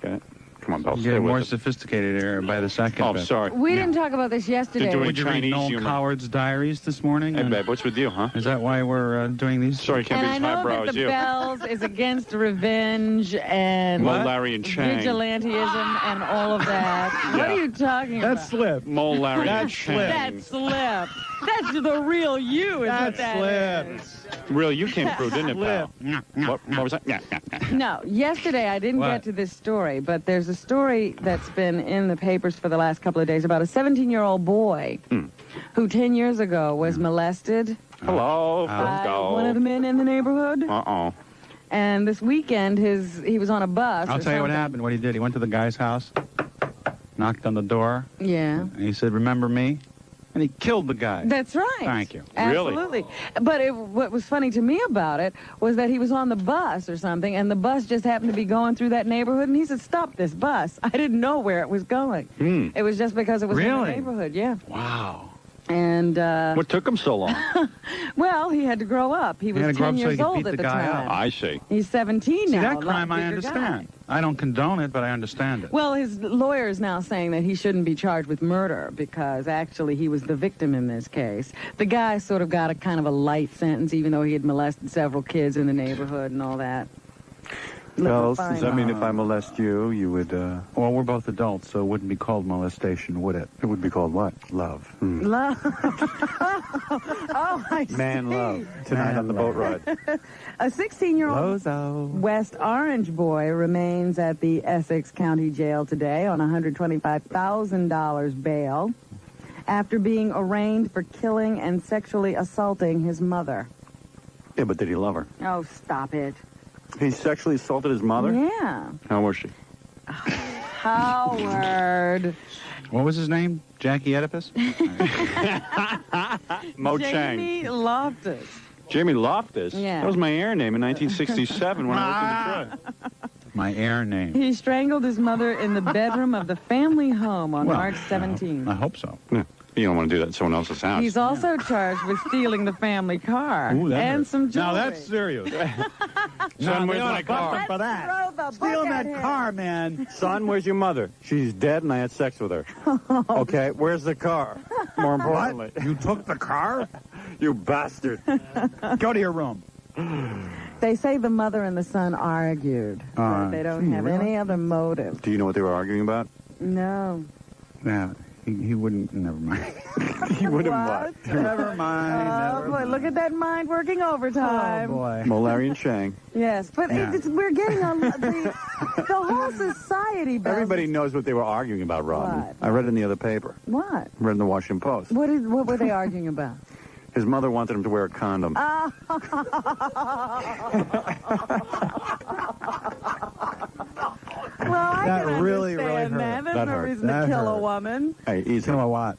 Get it? Come on, Bill.
Getting more sophisticated here by the second.
Oh, sorry.
We didn't talk about this yesterday.
Did
you read Noel Coward's diaries this morning?
Hey, babe, what's with you, huh?
Is that why we're doing these?
Sorry, can't be as highbrow as you.
And I know that the Bells is against revenge and
Mole, Larry, and Chang.
vigilantism and all of that.
Yeah.
What are you talking about?
That's slip.
Mole, Larry, and Chang.
That's slip. That's the real you, is what that is.
Real you came through, didn't it, pal? What was that?
No, yesterday I didn't get to this story, but there's a story that's been in the papers for the last couple of days about a 17-year-old boy who 10 years ago was molested by one of the men in the neighborhood.
Uh-oh.
And this weekend, he was on a bus.
I'll tell you what happened, what he did. He went to the guy's house, knocked on the door.
Yeah.
And he said, "Remember me?" And he killed the guy.
That's right.
Thank you.
Absolutely. Really? But what was funny to me about it was that he was on the bus or something, and the bus just happened to be going through that neighborhood, and he said, "Stop this bus." I didn't know where it was going. It was just because it was in the neighborhood, yeah.
Wow.
And
what took him so long?
Well, he had to grow up. He was 10 years old at the time.
I see.
He's 17 now.
See, that crime I understand. I don't condone it, but I understand it.
Well, his lawyer is now saying that he shouldn't be charged with murder because actually he was the victim in this case. The guy sort of got a kind of a light sentence, even though he had molested several kids in the neighborhood and all that.
Well, does that mean if I molest you, you would, well, we're both adults, so it wouldn't be called molestation, would it? It would be called what? Love.
Love. I see.
Man love. Tonight on the boat ride.
A 16-year-old West Orange boy remains at the Essex County Jail today on $125,000 bail after being arraigned for killing and sexually assaulting his mother.
Yeah, but did he love her?
Oh, stop it.
He sexually assaulted his mother?
Yeah.
How was she?
Howard.
What was his name? Jackie Oedipus? Mo Chang.
Jamie Loftus.
Jamie Loftus?
Yeah.
That was my air name in 1967 when I lived in Detroit. My air name.
He strangled his mother in the bedroom of the family home on March 17th.
I hope so. Yeah. You don't want to do that in someone else's house.
He's also charged with stealing the family car and some jewelry.
Now that's serious. Son, where's my car?
For that.
Stealing that car, man. Son, where's your mother? She's dead and I had sex with her. Okay, where's the car? More importantly.
What? You took the car?
You bastard. Go to your room.
They say the mother and the son argued. But they don't have any other motive.
Do you know what they were arguing about?
No.
Yeah. He wouldn't, never mind. He wouldn't what? Never mind.
Oh, boy, look at that mind working overtime.
Oh, boy. Malarian Chang.
Yes, but we're getting on the whole society.
Everybody knows what they were arguing about, Robin.
What?
I read it in the other paper.
What?
I read it in the Washington Post.
What were they arguing about?
His mother wanted him to wear a condom.
Well, I can
really
understand that. There's
That
no
hurt.
reason
That
to kill a
hurt.
woman.
Hey, easy. Kill a what?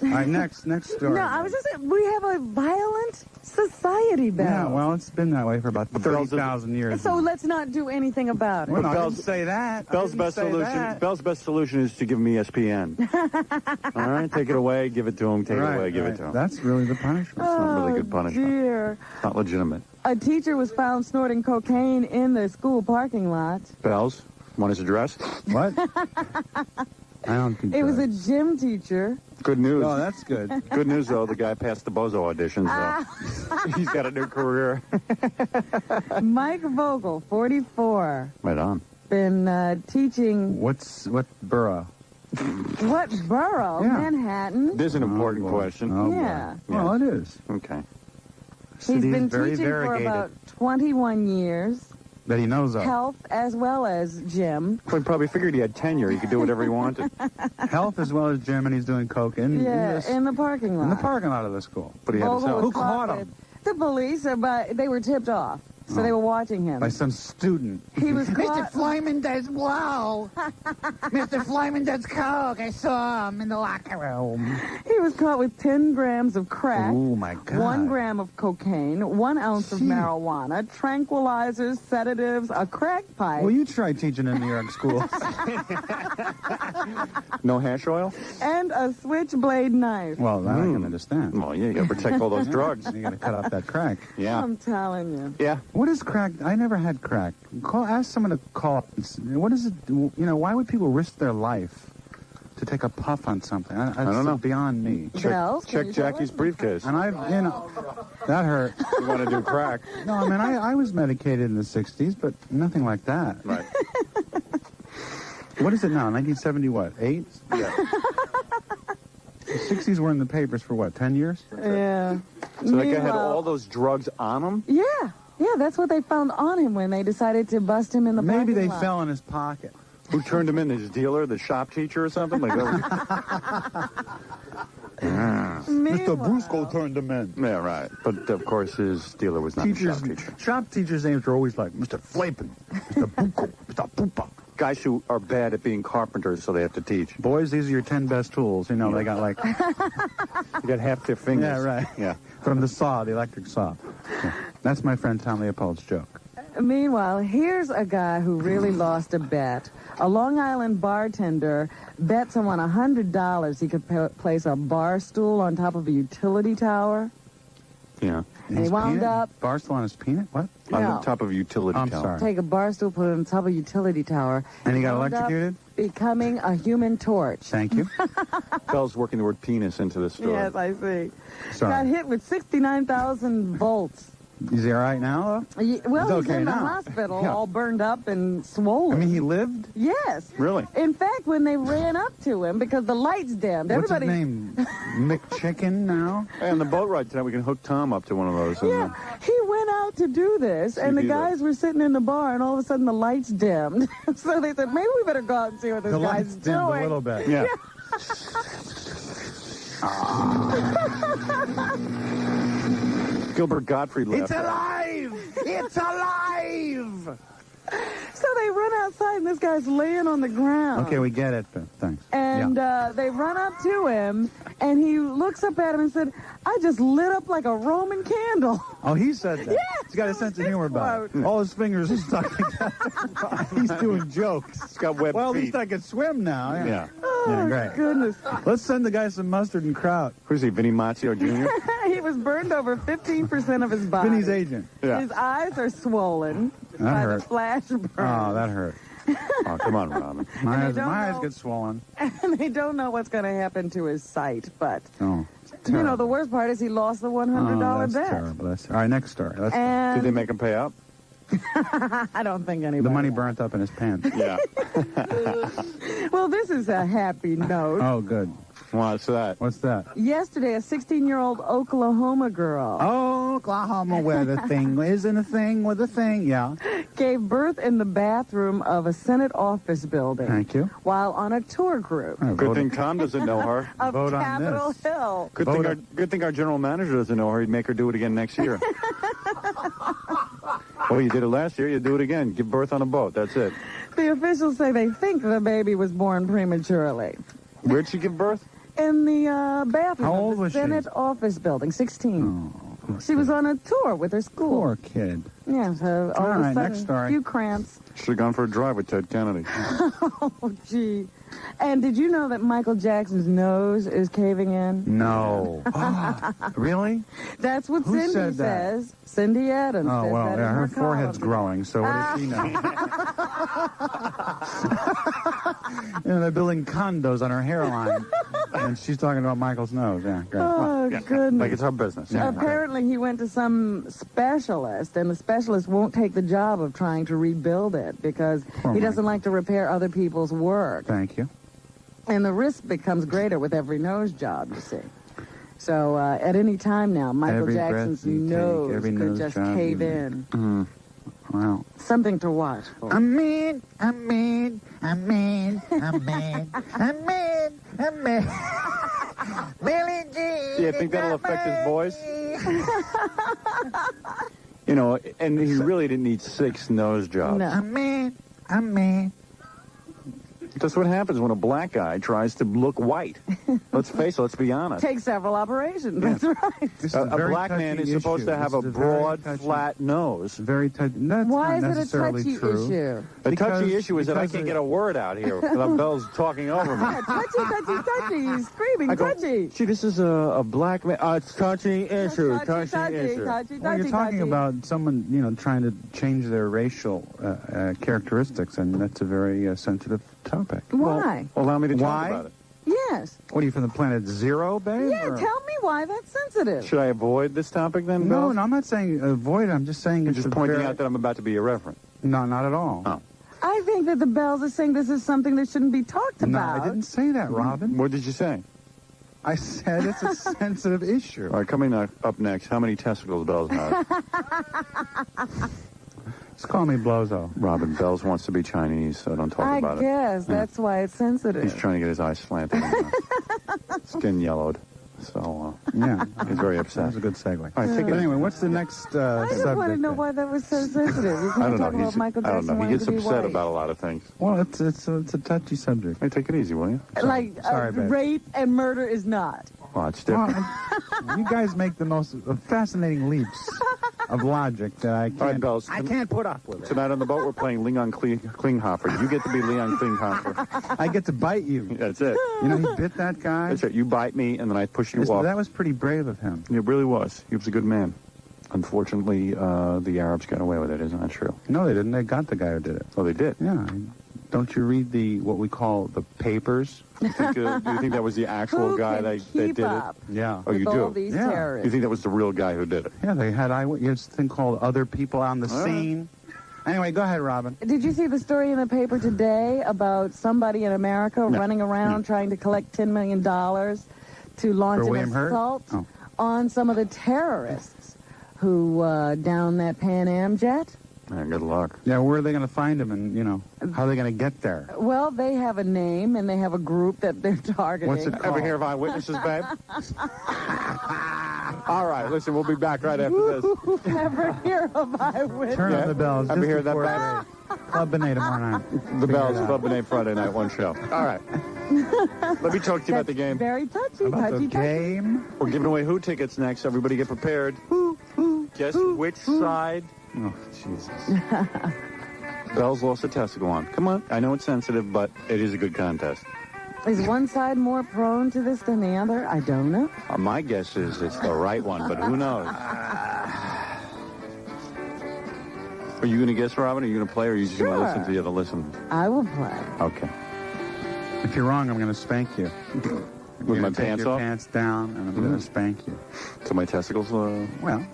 All right, next story.
No, I was just saying, we have a violent society, Belle.
Yeah, well, it's been that way for about 30,000 years.
So let's not do anything about it.
Well, no, I didn't say that. Bell's best solution is to give him ESPN. All right, take it away, give it to him. Take it away, give it to him. That's really the punishment. That's not really good punishment.
Dear.
It's not legitimate.
A teacher was found snorting cocaine in the school parking lot.
Bells, want his address? What? I don't think
It was a gym teacher.
Good news. Oh, that's good. Good news, though. The guy passed the Bozo auditions, so he's got a new career.
Mike Vogel, 44.
Right on.
Been teaching...
What borough?
What borough?
Yeah.
Manhattan.
This is an important question.
Yeah.
Well, it is. Okay.
He's been teaching for about 21 years.
That he knows of.
Health as well as gym.
Well, he probably figured he had tenure. He could do whatever he wanted. Health as well as gym, and he's doing coke in
the parking lot.
In the parking lot of the school. But he had his health.
Who caught him? The police, but they were tipped off. So they were watching him.
By some student.
He was
Mr. Flyman does blow. Mr. Flyman does coke. I saw him in the locker room.
He was caught with 10 grams of crack.
Oh, my God.
1 gram of cocaine, 1 ounce of marijuana, tranquilizers, sedatives, a crack pipe.
Well, you tried teaching in New York schools. No hash oil?
And a switchblade knife.
Well, that I can understand. Well, yeah, you got to protect all those drugs. You got to cut off that crack. Yeah.
I'm telling you.
Yeah. What is crack? I never had crack. Ask someone to call up. What is it? You know, why would people risk their life to take a puff on something? I don't know. Beyond me.
Check
Jackie's briefcase. And that hurt. You want to do crack? No, I mean, I was medicated in the 60s, but nothing like that. Right. What is it now? 1970 what? 8? Yeah. The 60s were in the papers for what? 10 years?
Yeah.
So that guy had all those drugs on him?
Yeah. Yeah, that's what they found on him when they decided to bust him in the parking lot.
Maybe they fell in his pocket. Who turned him in? His dealer, the shop teacher or something? Like Mr. Brusco turned him in. Yeah, right. But, of course, his dealer was not a shop teacher. Shop teachers' names are always like Mr. Flapin, Mr. Buco, Mr. Poopa. Guys who are bad at being carpenters, so they have to teach. Boys, these are your 10 best tools. You know, they got like... You got half their fingers. Yeah, right. Yeah. From the saw, the electric saw. Yeah. That's my friend Tom Leopold's joke.
Meanwhile, here's a guy who really lost a bet. A Long Island bartender bet someone $100 he could place a bar stool on top of a utility tower.
Yeah.
And he wound up...
Bar stool on his peanut? What?
No.
On top of a utility tower.
Sorry. Take a bar stool, put it on top of a utility tower.
And he got electrocuted?
Becoming a human torch.
Thank you. Bell's working the word penis into this story.
Yes, I see.
Sorry.
Got hit with 69,000 volts.
Is he all right now, though?
Well,
he's
he's in the hospital, all burned up and swollen.
I mean, he lived?
Yes.
Really?
In fact, when they ran up to him, because the lights dimmed,
What's his name? McChicken now? Hey, on the boat ride tonight, we can hook Tom up to one of those.
Yeah, he went out to do this, and the guys were sitting in the bar, and all of a sudden the lights dimmed. So they said, maybe we better go out and see what this guy's doing.
The lights dimmed a little bit. Yeah. Gilbert Gottfried left.
It's alive! It's alive!
So they run outside, and this guy's laying on the ground.
Okay, we get it. Thanks.
And they run up to him, and he looks up at him and said, I just lit up like a Roman candle.
Oh, he said that.
Yes,
he's got a sense of humor about it. All his fingers are stuck together. He's doing jokes. He's got webbed feet. Well, at least I can swim now. Yeah.
Oh,
great.
Goodness.
Let's send the guy some mustard and kraut. Who's he, 𝗦𝗵cie Jr.?
He was burned over 15% of his body.
Vinny's agent. Yeah.
His eyes are swollen
That
by
hurt.
the flash burn.
Oh, that hurt. Oh, come on, Robin. My eyes get swollen.
And they don't know what's going to happen to his sight, but...
Oh.
You know, the worst part is he lost the $100 bet.
Terrible. All right, next story.
And
did they make him pay up?
I don't think anybody.
The money burnt up in his pants. Yeah.
Well, this is a happy note.
Oh, good. What's that? What's that?
Yesterday, a 16-year-old Oklahoma girl.
Oh, Oklahoma, where the thing isn't a thing with a thing, yeah.
Gave birth in the bathroom of a Senate office building.
Thank you.
While on a tour group.
Good thing Tom doesn't know her.
Of
Vote
Capitol
on this.
Hill.
Good thing our general manager doesn't know her. He'd make her do it again next year. Oh, you did it last year. You do it again. Give birth on a boat. That's it.
The officials say they think the baby was born prematurely.
Where'd she give birth?
In the bathroom
How old
of the
was she?
Senate office building, 16. She was on a tour with her school.
Poor kid.
Yeah, so all
All
of a
right,
sudden,
next story.
a few cramps.
Should have gone for a drive with Ted Kennedy.
Oh, gee. And did you know that Michael Jackson's nose is caving in?
No. Really?
That's what
Who
Cindy
said that?
says. Cindy Adams
Oh,
says
well,
that
yeah,
in
her forehead's
column.
growing, so what does she know? You know, they're building condos on her hairline, and she's talking about Michael's nose. Yeah, great.
Oh, goodness.
Like it's her business. Yeah,
Apparently, he went to some specialist, and the specialist won't take the job of trying to rebuild it because he doesn't like to repair other people's work.
Thank you.
And the risk becomes greater with every nose job, you see. So at any time now, Michael
Every
Jackson's
breath you take,
nose
every
could
nose
just
job
cave
you
in.
Wow.
Something to watch for.
I'm in. Billy Jean.
Do you think that'll affect his voice? You know, and he really didn't need 6 nose jobs.
No.
I'm in.
That's what happens when a black guy tries to look white. Let's face it, let's be honest.
Take several operations. That's right.
A black man is supposed to have a broad, flat nose. Very touchy. That's
Why
not
is it a
necessarily
touchy
true.
issue?
The touchy issue is that I can't get a word out here. Bell's talking over me.
Touchy. He's screaming,
I go,
touchy.
Gee, this is a black man. It's touchy issue. Touchy issue.
Well,
you're talking about someone, you know, trying to change their racial characteristics, and that's a very sensitive topic.
Why?
Well, allow me to talk about it.
Yes.
What are you, from the planet Zero, babe?
Yeah,
or?
tell me why that's sensitive.
Should I avoid this topic then, Bill? No, I'm not saying avoid it. I'm just saying it's just pointing out that I'm about to be irreverent. No, not at all. Oh.
I think that the Bells are saying this is something that shouldn't be talked about.
No, I didn't say that, Robin. What did you say? I said it's a sensitive issue. All right, coming up next, how many testicles Bells has? Just call me Blozo. Robin, Bells wants to be Chinese, so don't talk about it.
I guess that's why it's sensitive.
He's trying to get his eyes slanted. Skin yellowed. So, yeah. He's very upset. That's a good segue. All right, take it. Anyway, what's the next
I
subject?
just want to know why that was so sensitive. You can't talk about Michael Jackson.
I don't know. He
wanting
gets
to be
upset
white.
about a lot of things. Well, it's a touchy subject. Hey, take it easy, will you?
Like
Sorry, babe.
rape and murder is not.
Well, it's different. You guys make the most fascinating leaps of logic that I can't. All right, Bells.
I can't put up with it.
Tonight on the boat, we're playing Leon Klinghoffer. You get to be Leon Klinghoffer. I get to bite you. That's it. You know, he bit that guy. That's it. You bite me, and then I push you off. That was pretty brave of him. It really was. He was a good man. Unfortunately, the Arabs got away with it. Isn't that true? No, they didn't. They got the guy who did it. Oh, they did? Yeah. Don't you read what we call the papers? Do you think that was the actual guy that did it? Yeah. Oh, you do?
All these terrorists.
You think that was the real guy who did it? Yeah, they had eyewitness thing called other people on the scene. Anyway, go ahead, Robin.
Did you see the story in the paper today about somebody in America running around trying to collect $10 million to launch an assault on some of the terrorists who downed that Pan Am jet?
Good luck. Yeah, where are they going to find him, and, how are they going to get there?
Well, they have a name, and they have a group that they're targeting.
What's it called? Ever hear of eyewitnesses, babe? All right, listen, we'll be back right after this.
Never hear of eyewitness.
Turn on the bells.
Ever
just
hear that
before
back?
Club Benet tomorrow night.
The bells, Club Benet Friday night, one show. All right. Let me talk to you about the game.
Very touchy.
About the game?
We're giving away Who tickets next. Everybody get prepared. Guess which side? Oh, Jesus. Bell's lost a testicle on. Come on. I know it's sensitive, but it is a good contest.
Is one side more prone to this than the other? I don't know.
My guess is it's the right one, but who knows? Are you going to guess, Robin? Are you going to play, or are you just going to listen to the other listeners?
I will play.
Okay.
If you're wrong, I'm going to spank you.
With my pants
your
off?
pants down, and I'm going to spank you.
So my testicles?
Well,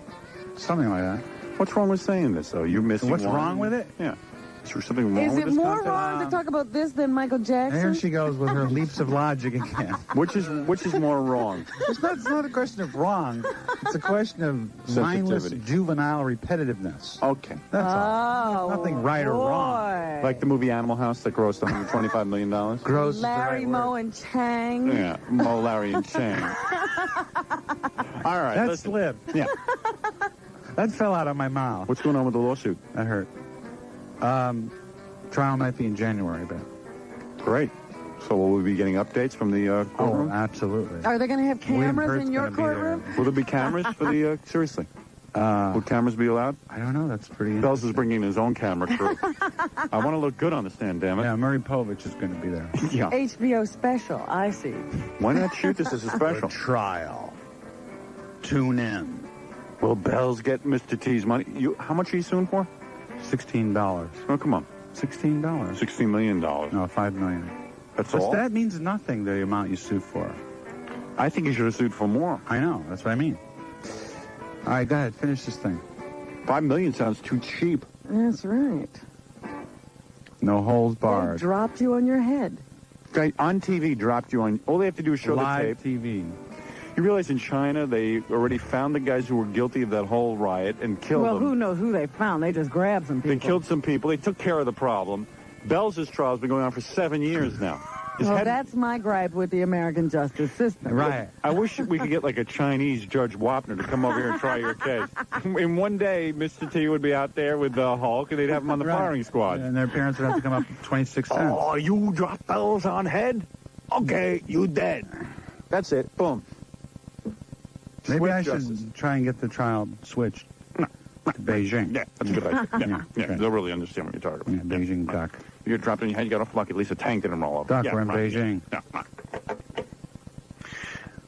something like that.
What's wrong with saying this, though? You're missing
What's
one.
wrong with it?
Yeah. Is there something wrong
Is
with
it
this
more
contest?
wrong to talk about this than Michael Jackson?
There she goes with her leaps of logic again.
Which is more wrong?
It's not a question of wrong. It's a question of mindless, juvenile repetitiveness.
Okay.
That's all. Nothing right or wrong.
Like the movie Animal House that grossed $125 million?
Gross.
Larry, Moe, and Chang.
Yeah, Mo, Larry, and Chang. All right.
That slipped.
Yeah.
That fell out of my mouth.
What's going on with the lawsuit?
That hurt. Trial might be in January, but.
Great. So will we be getting updates from the courtroom?
Oh, absolutely.
Are they going to have cameras in your courtroom?
Will there be cameras for the, seriously? Will cameras be allowed?
I don't know. That's pretty
Bells is bringing his own camera crew. I want to look good on the stand, damn it.
Yeah, 𝗵𝗵𝗿𝗍 is going to be there.
Yeah.
HBO special, I see.
Why not shoot this as a special?
Trial. Tune in.
Will Bells get Mr. T's money? How much are you suing for?
$16.
Oh, come on.
$16.
$16 million.
No, $5 million.
That's all?
That means nothing, the amount you sued for.
I think you should have sued for more.
I know. That's what I mean. All right, go ahead. Finish this thing.
$5 million sounds too cheap.
That's right.
No holds
They
barred.
dropped you on your head.
Guy on TV dropped you on. All they have to do is show
Live
the tape.
TV.
You realize in China they already found the guys who were guilty of that whole riot and killed them.
Well, who knows who they found? They just grabbed some people.
They killed some people. They took care of the problem. Bell's trial has been going on for 7 years now.
Well, that's my gripe with the American justice system.
Right.
I wish we could get like a Chinese Judge Wapner to come over here and try your case. In one day, Mr. T would be out there with the Hulk, and they'd have him on the firing squad.
And their parents would have to come up with 26 cents.
Oh, you drop Bells on head? Okay, you dead. That's it. Boom.
Maybe I
justice.
should try and get the trial switched to Beijing.
Yeah, that's a good idea. Yeah, they'll really understand what you're talking about.
Yeah, Beijing duck.
You get dropped on your head, you got off luck, at least a tank didn't roll over.
Duck,
Yeah,
we're in
right.
Beijing.
Yeah, right.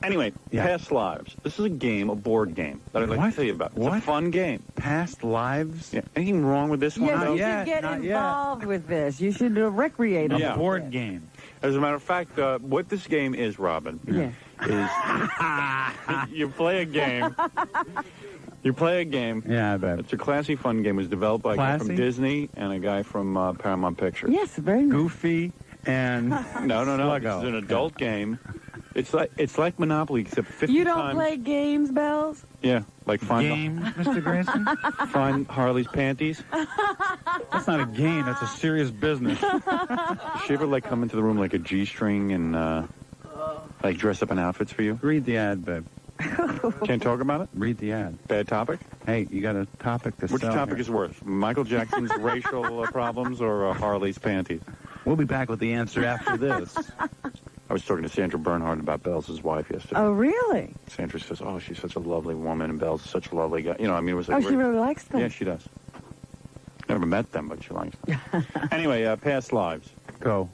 Anyway, Past Lives. This is a game, a board game, that I'd like to tell you about. It's a fun game.
Past lives?
Yeah. Anything wrong with this one?
Yes,
though?
you should get involved with this. You should recreate
Yeah.
a
board game.
As a matter of fact, what this game is, Robin, is you play a game. You play a game.
Yeah, I bet.
It's a classy, fun game. It was developed by a guy from
Classy?
Disney and a guy from Paramount Pictures.
Yes, very nice.
Goofy and
No.
Sluggo.
It's an adult game. It's like Monopoly, except 50
You don't
times.
play games, Bells?
Yeah, like find
Game, Mr. Grayson?
find Harley's panties.
That's not a game. That's a serious business.
Does she ever like come into the room like a G-string and like dress up in outfits for you?
Read the ad, babe.
Can't talk about it?
Read the ad.
Bad topic?
Hey, you got a topic to
Which
sell
topic
here.
is worse? Michael Jackson's racial problems or Harley's panties?
We'll be back with the answer after this.
I was talking to Sandra Bernhard about Bells' wife yesterday.
Oh, really?
Sandra says, "Oh, she's such a lovely woman, and Bells is such a lovely guy." You know, I mean, it was like.
Oh, she really likes them?
Yeah, she does. Never met them, but she likes them. Anyway, Past Lives.
Go.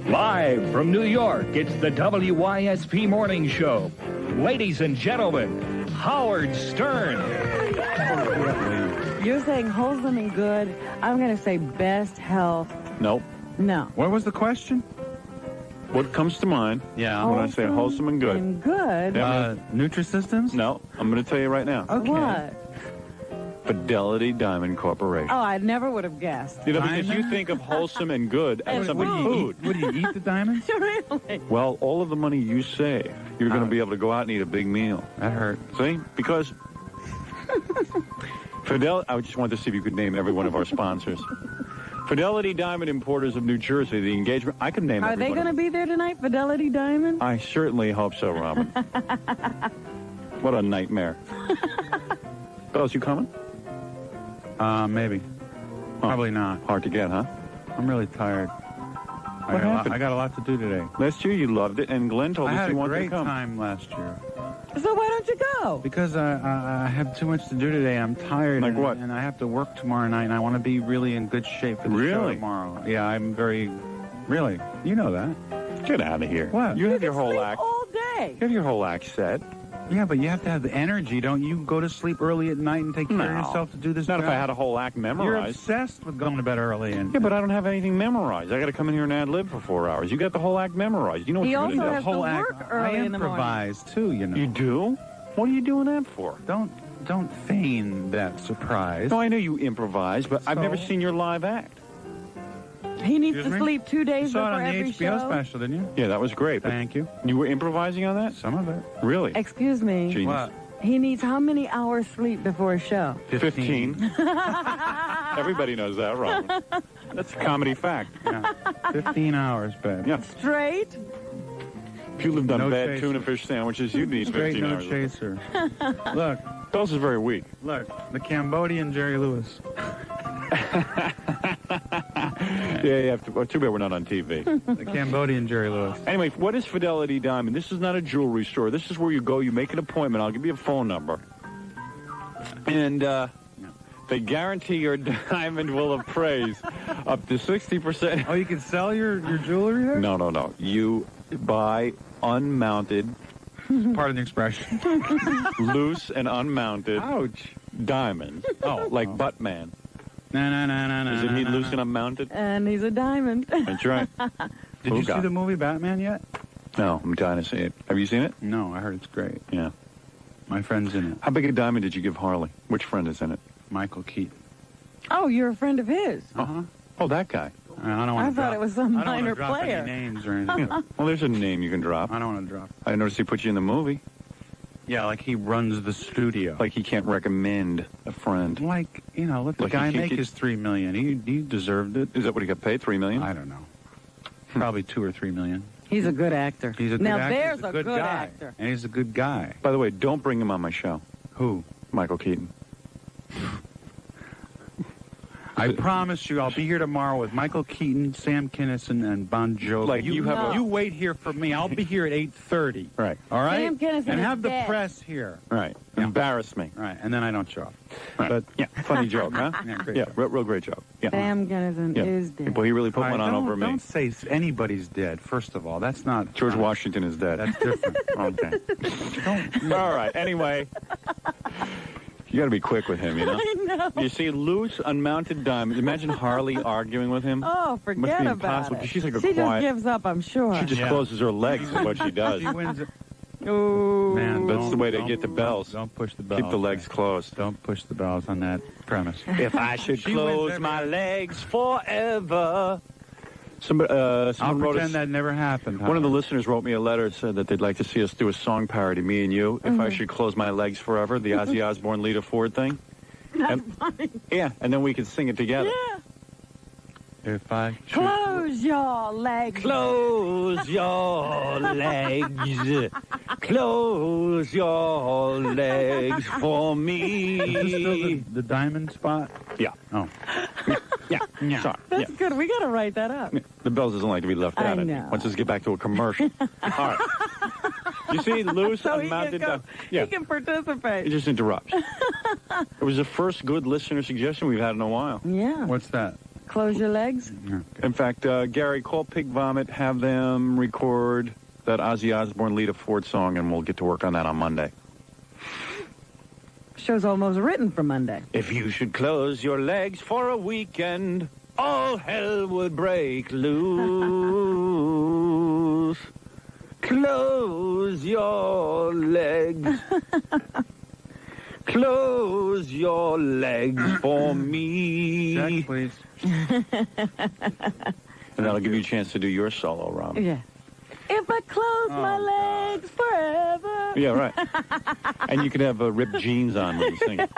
Live from New York, it's the WYSP Morning Show. Ladies and gentlemen, Howard Stern.
You're saying wholesome and good. I'm going to say best health.
Nope.
No.
What was the question?
What comes to mind?
Yeah.
When I say wholesome and good.
And good?
Nutrisystems?
No, I'm going to tell you right now.
Okay. What?
Fidelity Diamond Corporation.
Oh, I never would have guessed.
You know, because you think of wholesome and good as something food.
What do you eat the diamonds?
Really?
Well, all of the money you save, you're going to be able to go out and eat a big meal.
That hurt.
See? Because Fidelity, I just wanted to see if you could name every one of our sponsors.
Fidelity Diamond Importers of New Jersey, the engagement. I can name
Are they going to be there tonight, Fidelity Diamond?
I certainly hope so, Robin. What a nightmare. Bells, you coming?
Maybe. Probably not.
Hard to get, huh?
I'm really tired.
What happened?
I got a lot to do today.
Last year you loved it, and Glenn told us he wanted to come.
I had a great time last year.
So why don't you go?
Because I have too much to do today. I'm tired.
Like what?
And I have to work tomorrow night, and I want to be really in good shape for the show tomorrow. Yeah, I'm very... Really? You know that.
Get out of here.
What?
You have your whole act.
All day.
You have your whole act set.
Yeah, but you have to have the energy, don't you? Go to sleep early at night and take care of yourself to do this
Not
job.
if I had a whole act memorized.
You're obsessed with going to bed early.
Yeah, but I don't have anything memorized. I got to come in here and ad-lib for 4 hours. You got the whole act memorized. You know what
He
you're
also
going to do.
has to work early in the morning.
I improvise, too, you know.
You do? What are you doing that for?
Don't feign that surprise.
No, I know you improvise, but I've never seen your live act.
He needs to sleep 2 days
You saw
before
it on the
every
HBO
show.
special, didn't you?
Yeah, that was great.
Thank you.
You were improvising on that?
Some of it.
Really?
Excuse me.
Genius.
What?
He needs how many hours sleep before a show?
15. Everybody knows that, Robin. That's a comedy fact.
Yeah. 15 hours, babe.
Yeah.
Straight?
If you lived on
No
bad
chaser.
tuna fish sandwiches, you'd need
Straight
15
no
hours.
chaser. Look.
Bells is very weak.
Look, the Cambodian Jerry Lewis.
Yeah, you have to. Well, too bad we're not on TV.
The Cambodian Jerry Lewis.
Anyway, what is Fidelity Diamond? This is not a jewelry store. This is where you go, you make an appointment. I'll give you a phone number. And they guarantee your diamond will appraise up to 60%.
Oh, you can sell your jewelry there?
No. You buy unmounted,
pardon the expression,
loose and unmounted
ouch,
diamonds. Oh, like Buttman.
No.
Isn't he loose and unmounted?
And he's a diamond.
That's right.
Did you see the movie Batman yet?
No, I'm dying to see it. Have you seen it?
No, I heard it's great.
Yeah.
My friend's in it.
How big a diamond did you give Harley? Which friend is in it?
Michael Keaton.
Oh, you're a friend of his.
Uh-huh.
Oh, that guy.
I don't want
I
to
thought
drop,
it was some
I don't
minor
want to drop
player.
any names or anything.
Yeah. Well, there's a name you can drop.
I don't want to drop.
I noticed he put you in the movie.
Yeah, like he runs the studio.
Like he can't recommend a friend.
Like, you know, let the
Like
guy
he
make
can't
his $3 million. He deserved it.
Is that what he got paid? $3 million?
I don't know. Probably $2 or $3 million.
He's a good actor.
He's a good
now
actor.
there's
He's
a good
guy.
actor.
And he's a good guy.
By the way, don't bring him on my show.
Who?
Michael Keaton.
I promise you, I'll be here tomorrow with Michael Keaton, Sam Kinison, and Bon Jovi.
Like you have
you wait here for me. I'll be here at 8:30.
Right.
All right.
Sam Kinison
and
is
have the
dead.
press here.
Right. Embarrass me.
Right. And then I don't show up.
Right.
But
yeah, funny joke, huh?
Yeah, great joke.
real great joke. Yeah.
Sam Ginnison
Yeah.
is dead.
Well, he really put
All
one
right,
on
don't-
over me.
Don't say anybody's dead. First of all, that's not
George Washington is dead.
That's different.
Okay. All right. Anyway, you got to be quick with him, you know.
I know.
You see, loose, unmounted diamonds. Imagine Harley arguing with him.
Oh,
Must
forget
be
about
impossible,
it.
'cause she's like a
she
quiet-
just gives up, I'm sure.
She just closes her legs is what she does.
She wins it.
Ooh.
Man,
That's the way to
don't-
get the bells.
Don't push the bells.
Keep the legs closed.
Don't push the bells on that premise.
If I should
She wins
close
every-
my legs forever. Somebody,
I'll
someone wrote
pretend
us,
that never happened.
one of the listeners wrote me a letter, said that they'd like to see us do a song parody, me and you, if I should close my legs forever, the Ozzy Osbourne Lita Ford thing.
That's funny.
Yeah, and then we could sing it together.
Yeah.
If I should...
Close your legs.
Close your legs. Close your legs for me.
Is this still the diamond spot?
Yeah.
Oh.
Yeah. Sorry.
That's
Yeah.
good. We got to write that up.
The bells doesn't like to be left
I
out.
know.
Once us get back to a commercial. All right. You see, loose,
So he
unmounted.
can,
Yeah.
he can participate.
It just interrupts. It was the first good listener suggestion we've had in a while.
Yeah.
What's that?
Close your legs.
In fact, Gary, call Pig Vomit, have them record that Ozzy Osbourne Lita Ford song, and we'll get to work on that on Monday.
Show's almost written for Monday.
If you should close your legs for a weekend, all hell would break loose. Close your legs. Close your legs for me.
Check, please.
And that'll give you a chance to do your solo, Rob.
Yeah. If I close my legs forever.
Yeah, right. And you could have ripped jeans on when you sing it.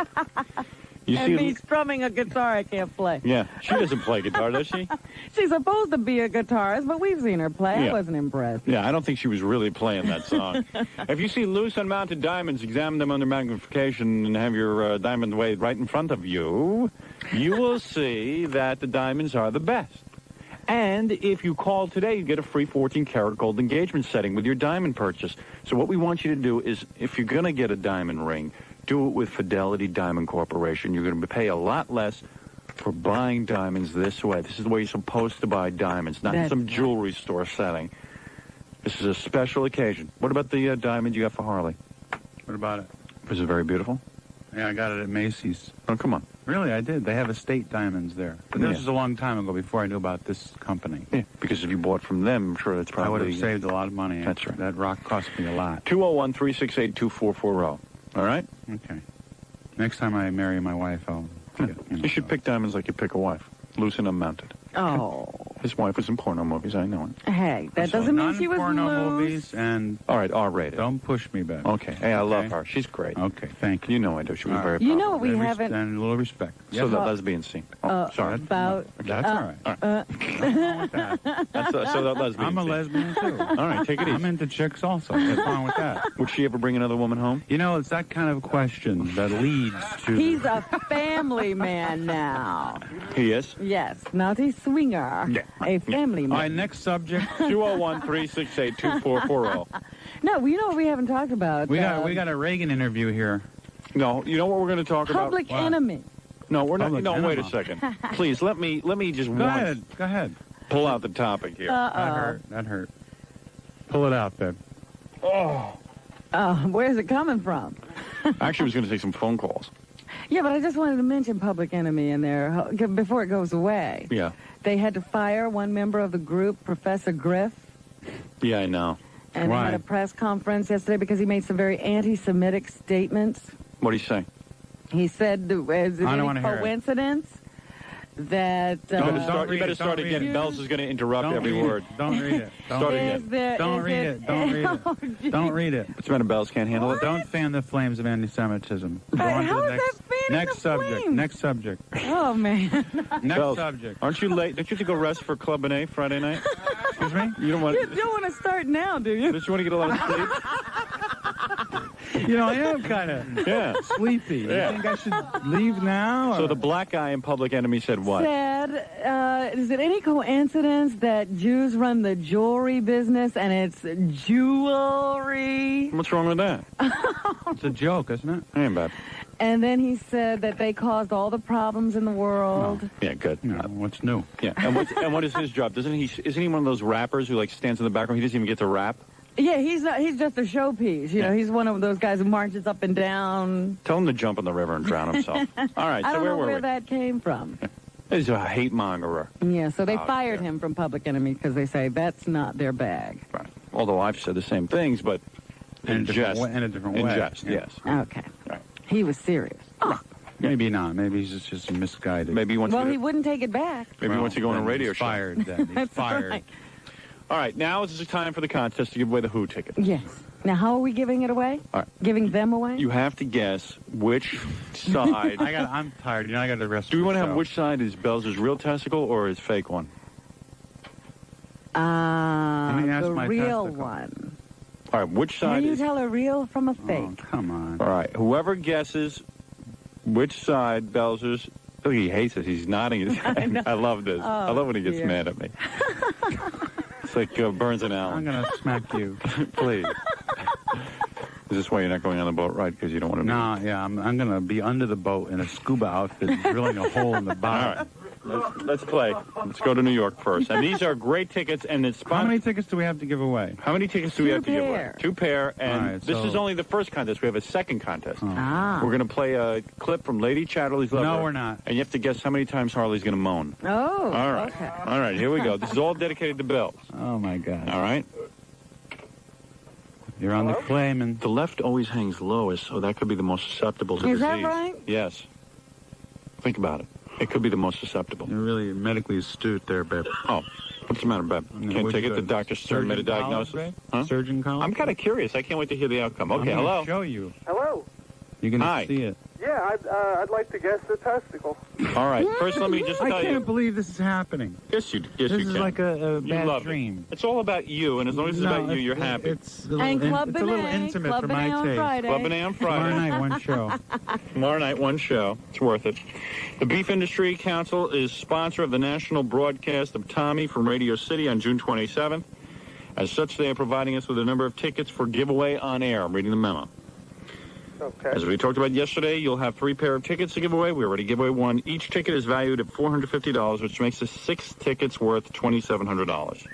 And me strumming a guitar I can't play.
Yeah, she doesn't play guitar, does she?
She's supposed to be a guitarist, but we've seen her play.
Yeah.
I wasn't impressed.
Yeah, I don't think she was really playing that song. If you see loose unmounted diamonds, examine them under magnification and have your diamond weighed right in front of you, you will see that the diamonds are the best. And if you call today, you get a free 14-karat gold engagement setting with your diamond purchase. So what we want you to do is, if you're going to get a diamond ring, do it with Fidelity Diamond Corporation. You're going to pay a lot less for buying diamonds this way. This is the way you're supposed to buy diamonds, not in some jewelry store setting. This is a special occasion. What about the diamond you got for Harley?
What about it?
Was it very beautiful?
Yeah, I got it at Macy's.
Oh, come on.
Really, I did. They have estate diamonds there. But this was a long time ago, before I knew about this company.
Yeah, because if you bought from them, I'm sure that's probably...
I would have saved a lot of money.
That's right.
That rock cost me a lot.
201-368-2440. All right?
Okay. Next time I marry my wife, I'll...
You should pick diamonds like you pick a wife. Loose and unmounted.
Oh.
His wife was in porno movies, I know it.
Hey, that doesn't mean she was
porno
loose.
movies and...
All right, R-rated.
Don't push me back.
Okay. Hey, I love her. She's great.
Okay, thank you.
You know I do. She was very
You know what we haven't...
And a little respect.
So the lesbian scene. Oh, sorry.
About...
That's all right.
All right. So that lesbian
I'm a
scene.
lesbian, too.
All right, take it easy.
I'm into chicks also. What's wrong with that?
Would she ever bring another woman home?
You know, it's that kind of question that leads to...
He's a family man now.
He is?
Yes, not a swinger.
Yeah.
A family man.
All right, next subject.
201-368-2440.
No, you know what we haven't talked about?
We got a Reagan interview here.
No, you know what we're going to talk about?
Public enemy.
No, we're not.
Public
No, wait a
enema.
second. Please, let me just
Go ahead.
pull out the topic here.
That hurt. Pull it out, babe.
Oh.
Where's it coming from?
Actually, I was going to take some phone calls.
Yeah, but I just wanted to mention Public Enemy in there before it goes away.
Yeah.
They had to fire one member of the group, Professor Griff.
Yeah, I know.
And
Why?
he had a press conference yesterday because he made some very anti-Semitic statements.
What did he say?
He said, is it
I don't
any
wanna hear it.
coincidence that...
You better start again. Bells is going to interrupt every word.
Don't read it.
Start again.
Don't read it. Don't read it. Don't read it.
What's the matter? Bells can't handle it?
Don't fan the flames of anti-Semitism. Go on to
How
the
is that fanning
next
the
subject.
flames?
Next subject.
Oh, man.
Next
Bells,
subject.
Aren't you late? Don't you have to go rest for Club A Friday night?
Excuse me?
You don't want
You don't want to start now, do you?
Don't you want to get a lot of sleep?
You know, I am kind of sleepy.
Yeah.
You think I should leave now?
So the black guy in Public Enemy said what?
Said, is it any coincidence that Jews run the jewelry business and it's jewelry?
What's wrong with that?
It's a joke, isn't it?
Ain't bad.
And then he said that they caused all the problems in the world.
Yeah, good.
What's new?
Yeah, and what is his job? Isn't he one of those rappers who like stands in the background? He doesn't even get to rap.
Yeah, he's just a showpiece. You know, he's one of those guys who marches up and down.
Tell him to jump in the river and drown himself. All right,
I
so
don't
where
know
were
where
we?
that came from.
He's a hate mongerer.
Yeah, so they
Out
fired
there.
him from Public Enemy because they say that's not their bag.
Right. Although I've said the same things, but in jest.
In a different way.
In jest, yes.
Okay.
Right.
He was serious.
Maybe not. Maybe he's just misguided.
Maybe he wants
Well,
to.
he wouldn't take it back.
Maybe he wants to go on a radio show.
Fired. Then. He's
That's
fired.
right.
All right, now is the time for the contest to give away the Who ticket.
Yes. Now, how are we giving it away?
All right.
Giving them away?
You have to guess which side.
I'm tired. You know, I got the rest.
Do we want to have
show.
which side is Bells' real testicle or his fake one?
Let me ask
The
my
real
testicle.
one.
All right, which
Can
side
you
is...
tell a real from a fake?
Oh, come on.
All right, whoever guesses which side Bells is... Oh, he hates it. He's nodding his head. I love this. I love when he gets
dear.
mad at me. It's like Burns and Allen.
I'm going to smack you.
Please. Is this why you're not going on the boat ride? Because you don't want to be...
No, yeah, I'm going to be under the boat in a scuba outfit drilling a hole in the bottom.
All right. Let's play. Let's go to New York first. And these are great tickets, and it's
How many tickets do we have to give away?
How many tickets do we have to give away? 2 pair, and
All right,
this
so-
is only the first contest. We have a second contest.
Ah.
We're going to play a clip from 𝗦𝗵cie𝗄𝗿𝗍's Lover.
No, we're not.
And you have to guess how many times Harley's going to moan.
Oh,
All right.
okay.
All right, here we go. This is all dedicated to Bells.
Oh, my God.
All right?
You're on the claim, and
The left always hangs lowest, so that could be the most susceptible to
Is
disease.
that right?
Yes. Think about it. It could be the most susceptible.
you're really medically astute there, babe.
Oh, what's the matter, Beb? Can't
What'd
take
you
it to
go?
Dr. Stern made a
Surgeon
diagnosis?
college,
Huh?
Surgeon college?
I'm kind of curious. I can't wait to hear the outcome. Okay,
I'm
hello?
gonna show you.
Hello.
You're going
Hi.
to see it.
Yeah, I'd like to guess the testicle.
All right. First, let me just tell you.
I can't believe this is happening.
Yes, you
This
can.
is like a
You
bad
love
dream.
It's all about you, and as long as it's about you, you're happy.
It's a little intimate for my taste.
Club Benet on Friday.
Tomorrow night, one show.
Tomorrow night, one show. It's worth it. The Beef Industry Council is sponsor of the national broadcast of Tommy from Radio City on June 27th. As such, they are providing us with a number of tickets for giveaway on air. I'm reading the memo.
Okay.
As we talked about yesterday, you'll have 3 pair of tickets to give away. We already gave away 1. Each ticket is valued at $450, which makes the 6 tickets worth $2,700.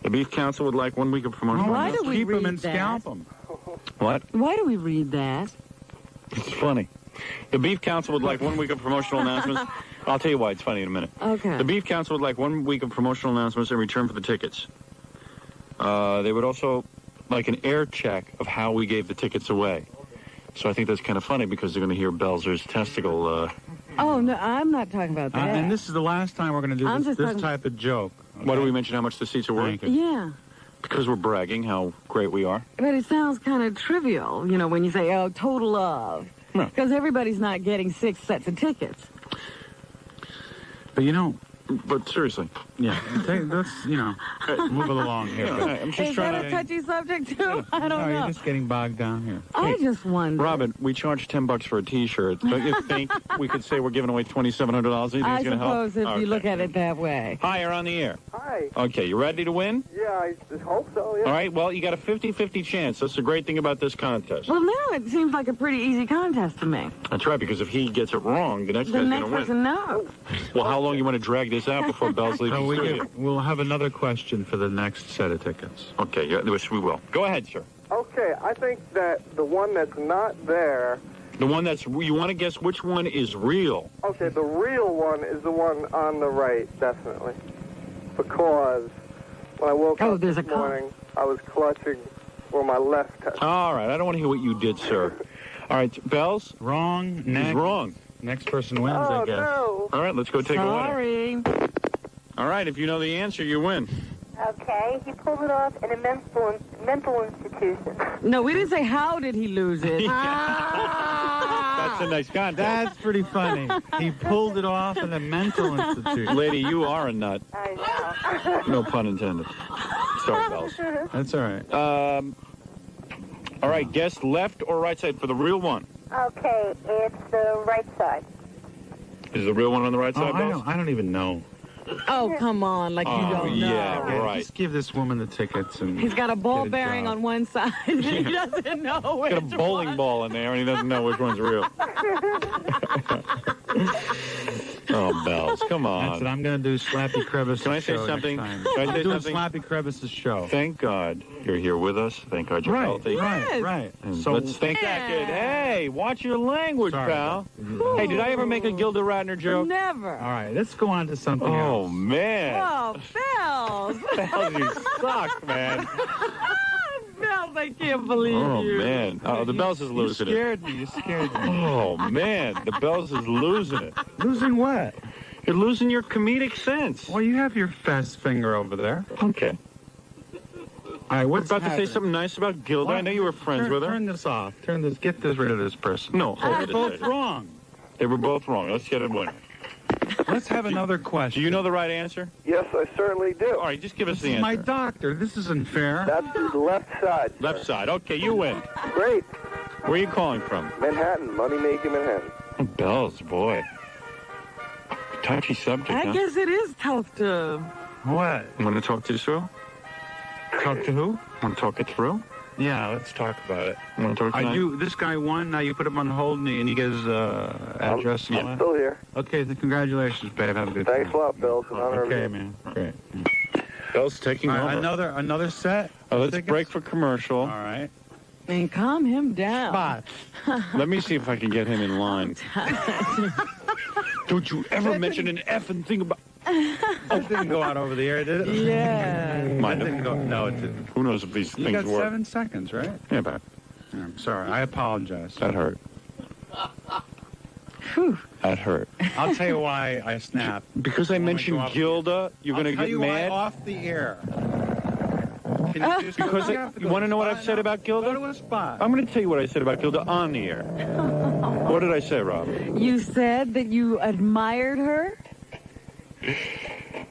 The Beef Council would like 1 week of promotion.
Why do we
Keep them
read
and
that?
scalp them.
What?
Why do we read that?
It's funny. The Beef Council would like 1 week of promotional announcements. I'll tell you why it's funny in a minute.
Okay.
The Beef Council would like 1 week of promotional announcements in return for the tickets. They would also like an air check of how we gave the tickets away. So I think that's kind of funny because they're going to hear Belzer's testicle.
Oh, no, I'm not talking about that.
And this is the last time we're going to do this type of joke.
Okay? Why do we mention how much the seats are worth?
Yeah.
Because we're bragging how great we are.
But it sounds kind of trivial, you know, when you say, oh, total of. Because everybody's not getting 6 sets of tickets.
But, you know...
But seriously.
Yeah. Let's, you know, move along here.
I'm just
Is that a touchy subject, too? I don't know.
You're just getting bogged down here.
I just wonder.
Robin, we charge $10 for a T-shirt. Don't you think we could say we're giving away $2,700? You think
I
it's going to help?
suppose if you look at it that way.
Hi, you're on the air.
Hi.
Okay, you ready to win?
Yeah, I hope so, yeah.
All right, well, you got a 50-50 chance. That's the great thing about this contest.
Well, now it seems like a pretty easy contest to me.
That's right, because if he gets it wrong, the next
The
guy's
next
going to win.
person knows.
Well, how long you want to drag this out before Bell's leaves the studio?
We'll have another question for the next set of tickets.
Okay, yeah, we will. Go ahead, sir.
Okay, I think that the one that's not there...
The one that's... You want to guess which one is real?
Okay, the real one is the one on the right, definitely. Because when I woke up this morning, I was clutching for my left testicle.
All right, I don't want to hear what you did, sir. All right, Bells?
Wrong. Next.
He's wrong.
Next person wins, I guess.
No.
All right, let's go take a winner.
Sorry.
All right, if you know the answer, you win.
Okay, he pulled it off in a mental institution.
No, we didn't say how did he lose it.
That's a nice contest.
That's pretty funny. He pulled it off in a mental institution.
Lady, you are a nut.
I
No pun intended. Sorry, Bells.
That's all right.
All right, guess left or right side for the real one.
Okay, it's the right side.
Is the real one on the right side,
I
Bells?
don't even know.
Oh, come on, like you don't know.
Yeah, right.
Just give this woman the tickets and...
He's got a ball
get a
bearing
job.
on one side, and he doesn't know which
Got a bowling ball in there, and he doesn't know which one's real. Oh, Bells, come on.
That's it. I'm going to do 𝗦𝗵cie𝘄𝗿𝗍.
Can I say
show
something?
next time.
Can I say
I'm doing
something?
𝗦𝗵cie𝘄𝗿𝗍's show.
Thank God you're here with us. Thank God you're healthy.
Right.
And
So
let's thank that kid. Hey, watch your language,
Sorry,
pal. Hey, did I ever make a Gilda Radner joke?
Never.
All right, let's go on to something else.
Oh, man.
Oh, Bells.
Bells, you suck, man.
Bells, I can't believe
Oh,
you.
man. Oh, the Bells is losing it.
You scared me.
Oh, man. The Bells is losing it.
Losing what?
You're losing your comedic sense.
Well, you have your fast finger over there.
Okay.
All right, what's
about to say
happening?
something nice about Gilda. I know you were friends with her.
Turn this off. Get this rid of this person.
No,
They're both wrong.
They were both wrong. Let's get a winner.
Let's have another question.
Do you know the right answer?
Yes, I certainly do.
All right, just give us
This
the
is
answer.
my doctor. This isn't fair.
That's the left side.
Left side. Okay, you win.
Great.
Where are you calling from?
Manhattan, money-making Manhattan.
Oh, Bells, boy. Touchy subject,
I
huh?
guess it is tough to...
What?
Want to talk this through?
Talk to who?
Want to talk it through?
Yeah, let's talk about it.
Want to talk tonight?
This guy won. Now you put him on hold and you get his address and all
I'm
that?
still here.
Okay, then congratulations, babe. Have a good
Thanks a
time.
lot, Bill. It's an honor.
Okay, man. Great.
Bell's taking
All right,
over.
another set?
Let's break for commercial.
All right.
And calm him down.
Let me see if I can get him in line. Don't you ever mention an effing thing about...
That didn't go out over the air, did it?
Yeah.
Mine
didn't go. No, it didn't.
Who knows if these
You
things
got
work?
7 seconds, right?
Yeah, but
I'm sorry. I apologize.
that hurt. That hurt.
I'll tell you why I snapped.
Because I mentioned Gilda, you're going to get mad?
Off the air. Can you just
Because you want to know what I've said about Gilda?
Go to a spot.
I'm going to tell you what I said about Gilda on the air. What What did I say, Rob?
You said that you admired her,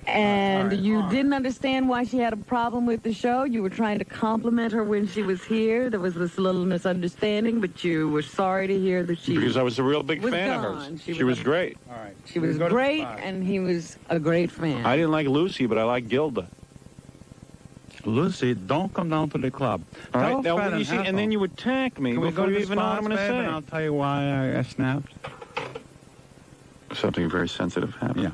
and you didn't understand why she had a problem with the show. You were trying to compliment her when she was here. There was this little misunderstanding, but you were sorry to hear that she
Because I was a real big
was
fan
gone.
of hers. She was great.
All right. She was great, and he was a great fan.
I didn't like Lucy, but I like Gilda.
Lucy, don't come down to the club.
All right,
Tell
now,
Fred
you see, and
Ethel.
then you attack me
Can we
before
go to
you
the
even know what I'm
spots,
going to
babe,
say.
and I'll tell you why I snapped.
Something very sensitive happened.
Yeah.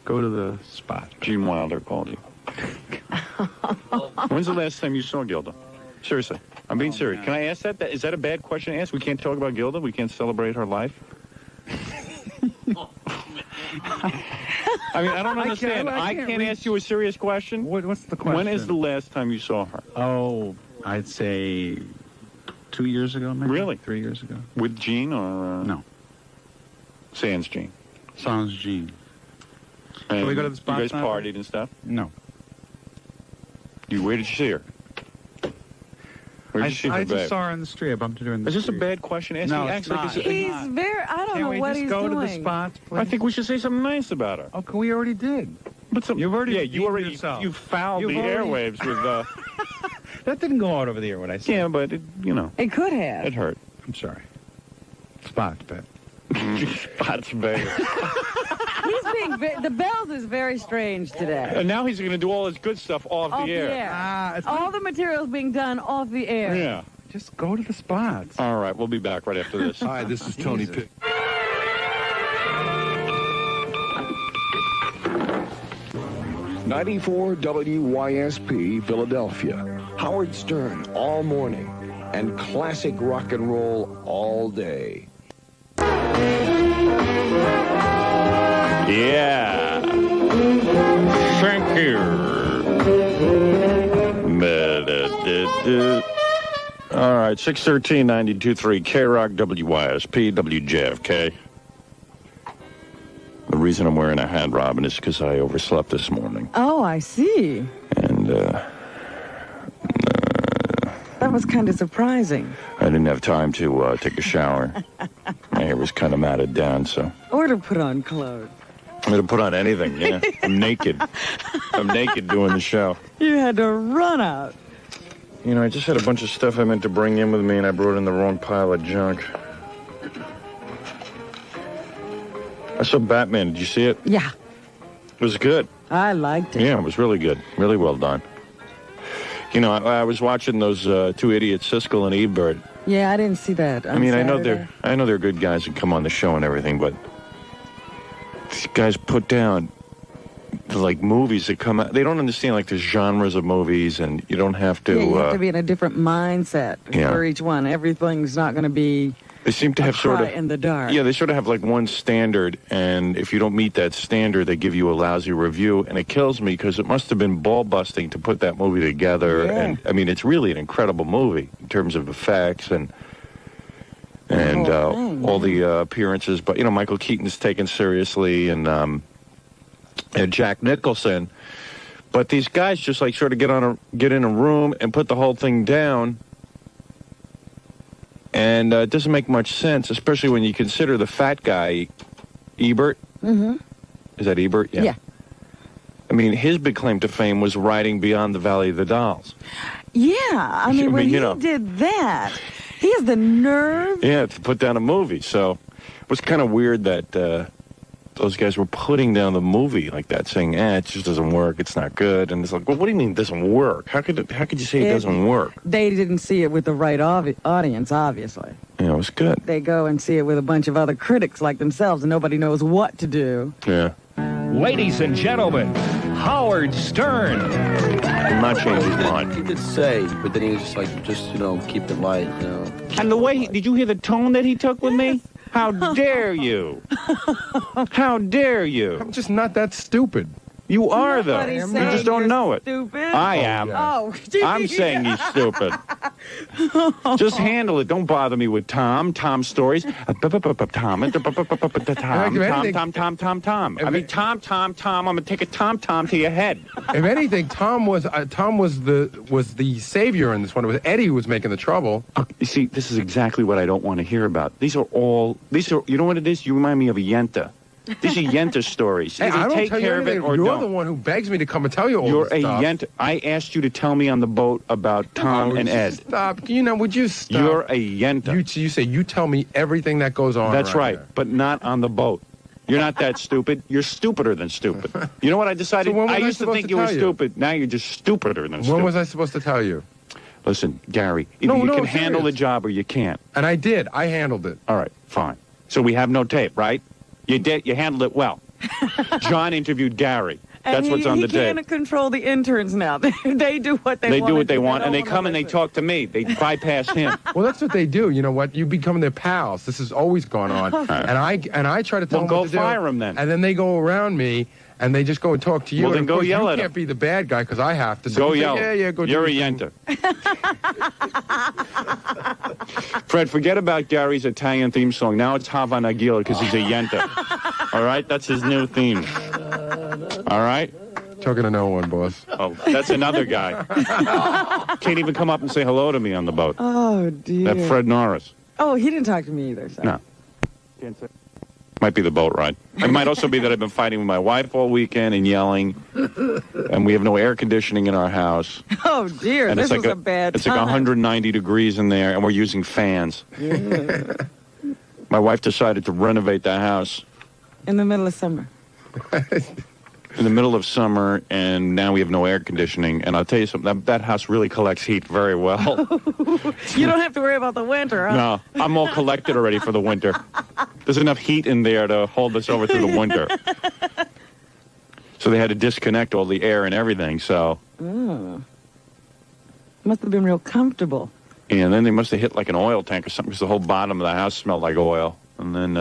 Go to the spot.
Gene Wilder called you. When's the last time you saw Gilda? Seriously. I'm being serious. Can I ask that? Is that a bad question to ask? We can't talk about Gilda? We can't celebrate her life? I mean, I don't understand. I can't ask you a serious question.
What's the question?
When is the last time you saw her?
Oh, I'd say 2 years ago, maybe.
Really?
3 years ago.
With Gene or?
No.
Sans Gene.
Sans Gene.
And
Can we go to the spot?
You guys partied and stuff?
No.
Where did you see her? Where did you see her,
I
babe?
just saw her in the street. I bumped into her in the
Is this a
street.
bad question? Ask
No,
me.
it's
Act like
not.
it's
He's very, I don't
Can't
know
we
what
just
he's
go
doing.
to the spots, please?
I think we should say something nice about her.
Okay, we already did.
But
You've already
you already
yourself.
you fouled
You've
the
already-
airwaves with
That didn't go out over the air, what I said.
yeah, but it,
It could have.
it hurt.
I'm sorry. Spots, bet.
Spots, baby.
He's being the bells is very strange today.
And now he's going to do all his good stuff off the air.
All the material's being done off the air.
Yeah.
Just go to the spots.
All right, we'll be back right after this.
Hi, this is Tony Pitt. '94 WYSP Philadelphia. Howard Stern all morning and classic rock and roll all day.
Yeah. Thank you. All right, 613 92.3 K-Rock, WYSP, WJFK. The reason I'm wearing a hat, Robin, is because I overslept this morning.
Oh, I see.
And
That was kind of surprising.
I didn't have time to take a shower. My hair was kind of matted down, so
Or to put on clothes.
I'm going to put on anything, yeah. I'm naked. I'm naked doing the show.
You had to run out.
You know, I just had a bunch of stuff I meant to bring in with me, and I brought in the wrong pile of junk. I saw Batman. Did you see it?
Yeah.
It was good.
I liked it.
Yeah, it was really good. Really well done. You know, I was watching those two idiots, Siskel and Ebert.
Yeah, I didn't see that.
I mean, I know they're good guys and come on the show and everything, but these guys put down like movies that come out. They don't understand like the genres of movies, and you don't have to.
Yeah, you have to be in a different mindset for each one. Everything's not going to be.
They seem to have sort of
in the dark.
Yeah, they sort of have like one standard, and if you don't meet that standard, they give you a lousy review, and it kills me because it must have been ball busting to put that movie together.
Yeah.
And I mean, it's really an incredible movie in terms of effects and all the appearances. But you know, Michael Keaton's taken seriously, and Jack Nicholson. But these guys just like sort of get in a room and put the whole thing down. And it doesn't make much sense, especially when you consider the fat guy, Ebert.
Mm-hmm.
Is that Ebert? Yeah. I mean, his big claim to fame was writing Beyond the Valley of the Dolls.
Yeah, I mean, when he did that, he has the nerve.
Yeah, to put down a movie. So it was kind of weird that those guys were putting down the movie like that, saying, it just doesn't work, it's not good. And it's like, well, what do you mean it doesn't work? How could you say it doesn't work?
They didn't see it with the right audience, obviously.
Yeah, it was good.
They go and see it with a bunch of other critics like themselves, and nobody knows what to do.
Yeah.
Ladies and gentlemen, Howard Stern.
I'm not changing his mind.
He did say, but then he was just like, keep it light, you know.
And the way, did you hear the tone that he took with me? How dare you? How dare you?
I'm just not that stupid.
You are, though.
Nobody's
You
saying
just don't
you're
know it.
Stupid.
I am.
Oh,
I'm saying he's stupid. Just handle it. Don't bother me with Tom stories. Tom. I mean, Tom. I'm gonna take a Tom to your head.
If anything, Tom was the savior in this one. It was Eddie who was making the trouble.
You see, this is exactly what I don't want to hear about. These are, you know what it is? You remind me of a Yenta. These are Yenta stories.
Hey, I don't
take
tell you
care of it
anything.
or
You're
don't.
the one who begs me to come and tell you all
You're
this
a
stuff.
Yenta. I asked you to tell me on the boat about Tom and Ed.
Stop. You know, would you stop?
You're a Yenta.
You say you tell me everything that goes on.
That's right,
here.
but not on the boat. You're not that stupid. You're stupider than stupid. You know what I decided?
So when was
I
I
used to
supposed
think
to
you were
tell you?
stupid. Now you're just stupider than stupid.
When was I supposed to tell you?
Listen, Gary, either you can handle the job or you can't.
And I did. I handled it.
All right, fine. So we have no tape, right? You did. You handled it well. John interviewed Gary. That's what's on the tape.
He can't control the interns now. They do what they want.
They do what they want, and they
don't
come and they talk to me. They bypass him.
Well, that's what they do. You know what? You become their pals. This has always gone on. And I try to tell them
Well,
what to
go
do.
fire them then.
And then they go around me, and they just go and talk to you.
Well, then
and of
go
course,
yell
you
at
can't
them.
be the bad guy because I have to. So
Go
you say,
yell.
Yeah, go do
You're a
your thing.
Yenta. Fred, forget about Gary's Italian theme song. Now it's Hava Nagila because he's a Yenta. All right? That's his new theme. All right?
Talking to no one, boss.
Oh, that's another guy. Can't even come up and say hello to me on the boat.
Oh, dear.
That Fred Norris.
Oh, he didn't talk to me either. So.
No. Can't say. Might be the boat ride. It might also be that I've been fighting with my wife all weekend and yelling, and we have no air conditioning in our house.
Oh, dear.
And
This
it's
was
like
a bad
It's
time.
like 190 degrees in there, and we're using fans.
Yeah.
My wife decided to renovate the house
In the middle of summer.
in the middle of summer, and now we have no air conditioning. And I'll tell you something, that house really collects heat very well.
You don't have to worry about the winter, huh?
No, I'm all collected already for the winter. There's enough heat in there to hold us over through the winter. So they had to disconnect all the air and everything, so...
Oh. Must have been real comfortable.
And then they must have hit like an oil tank or something, because the whole bottom of the house smelled like oil. And then,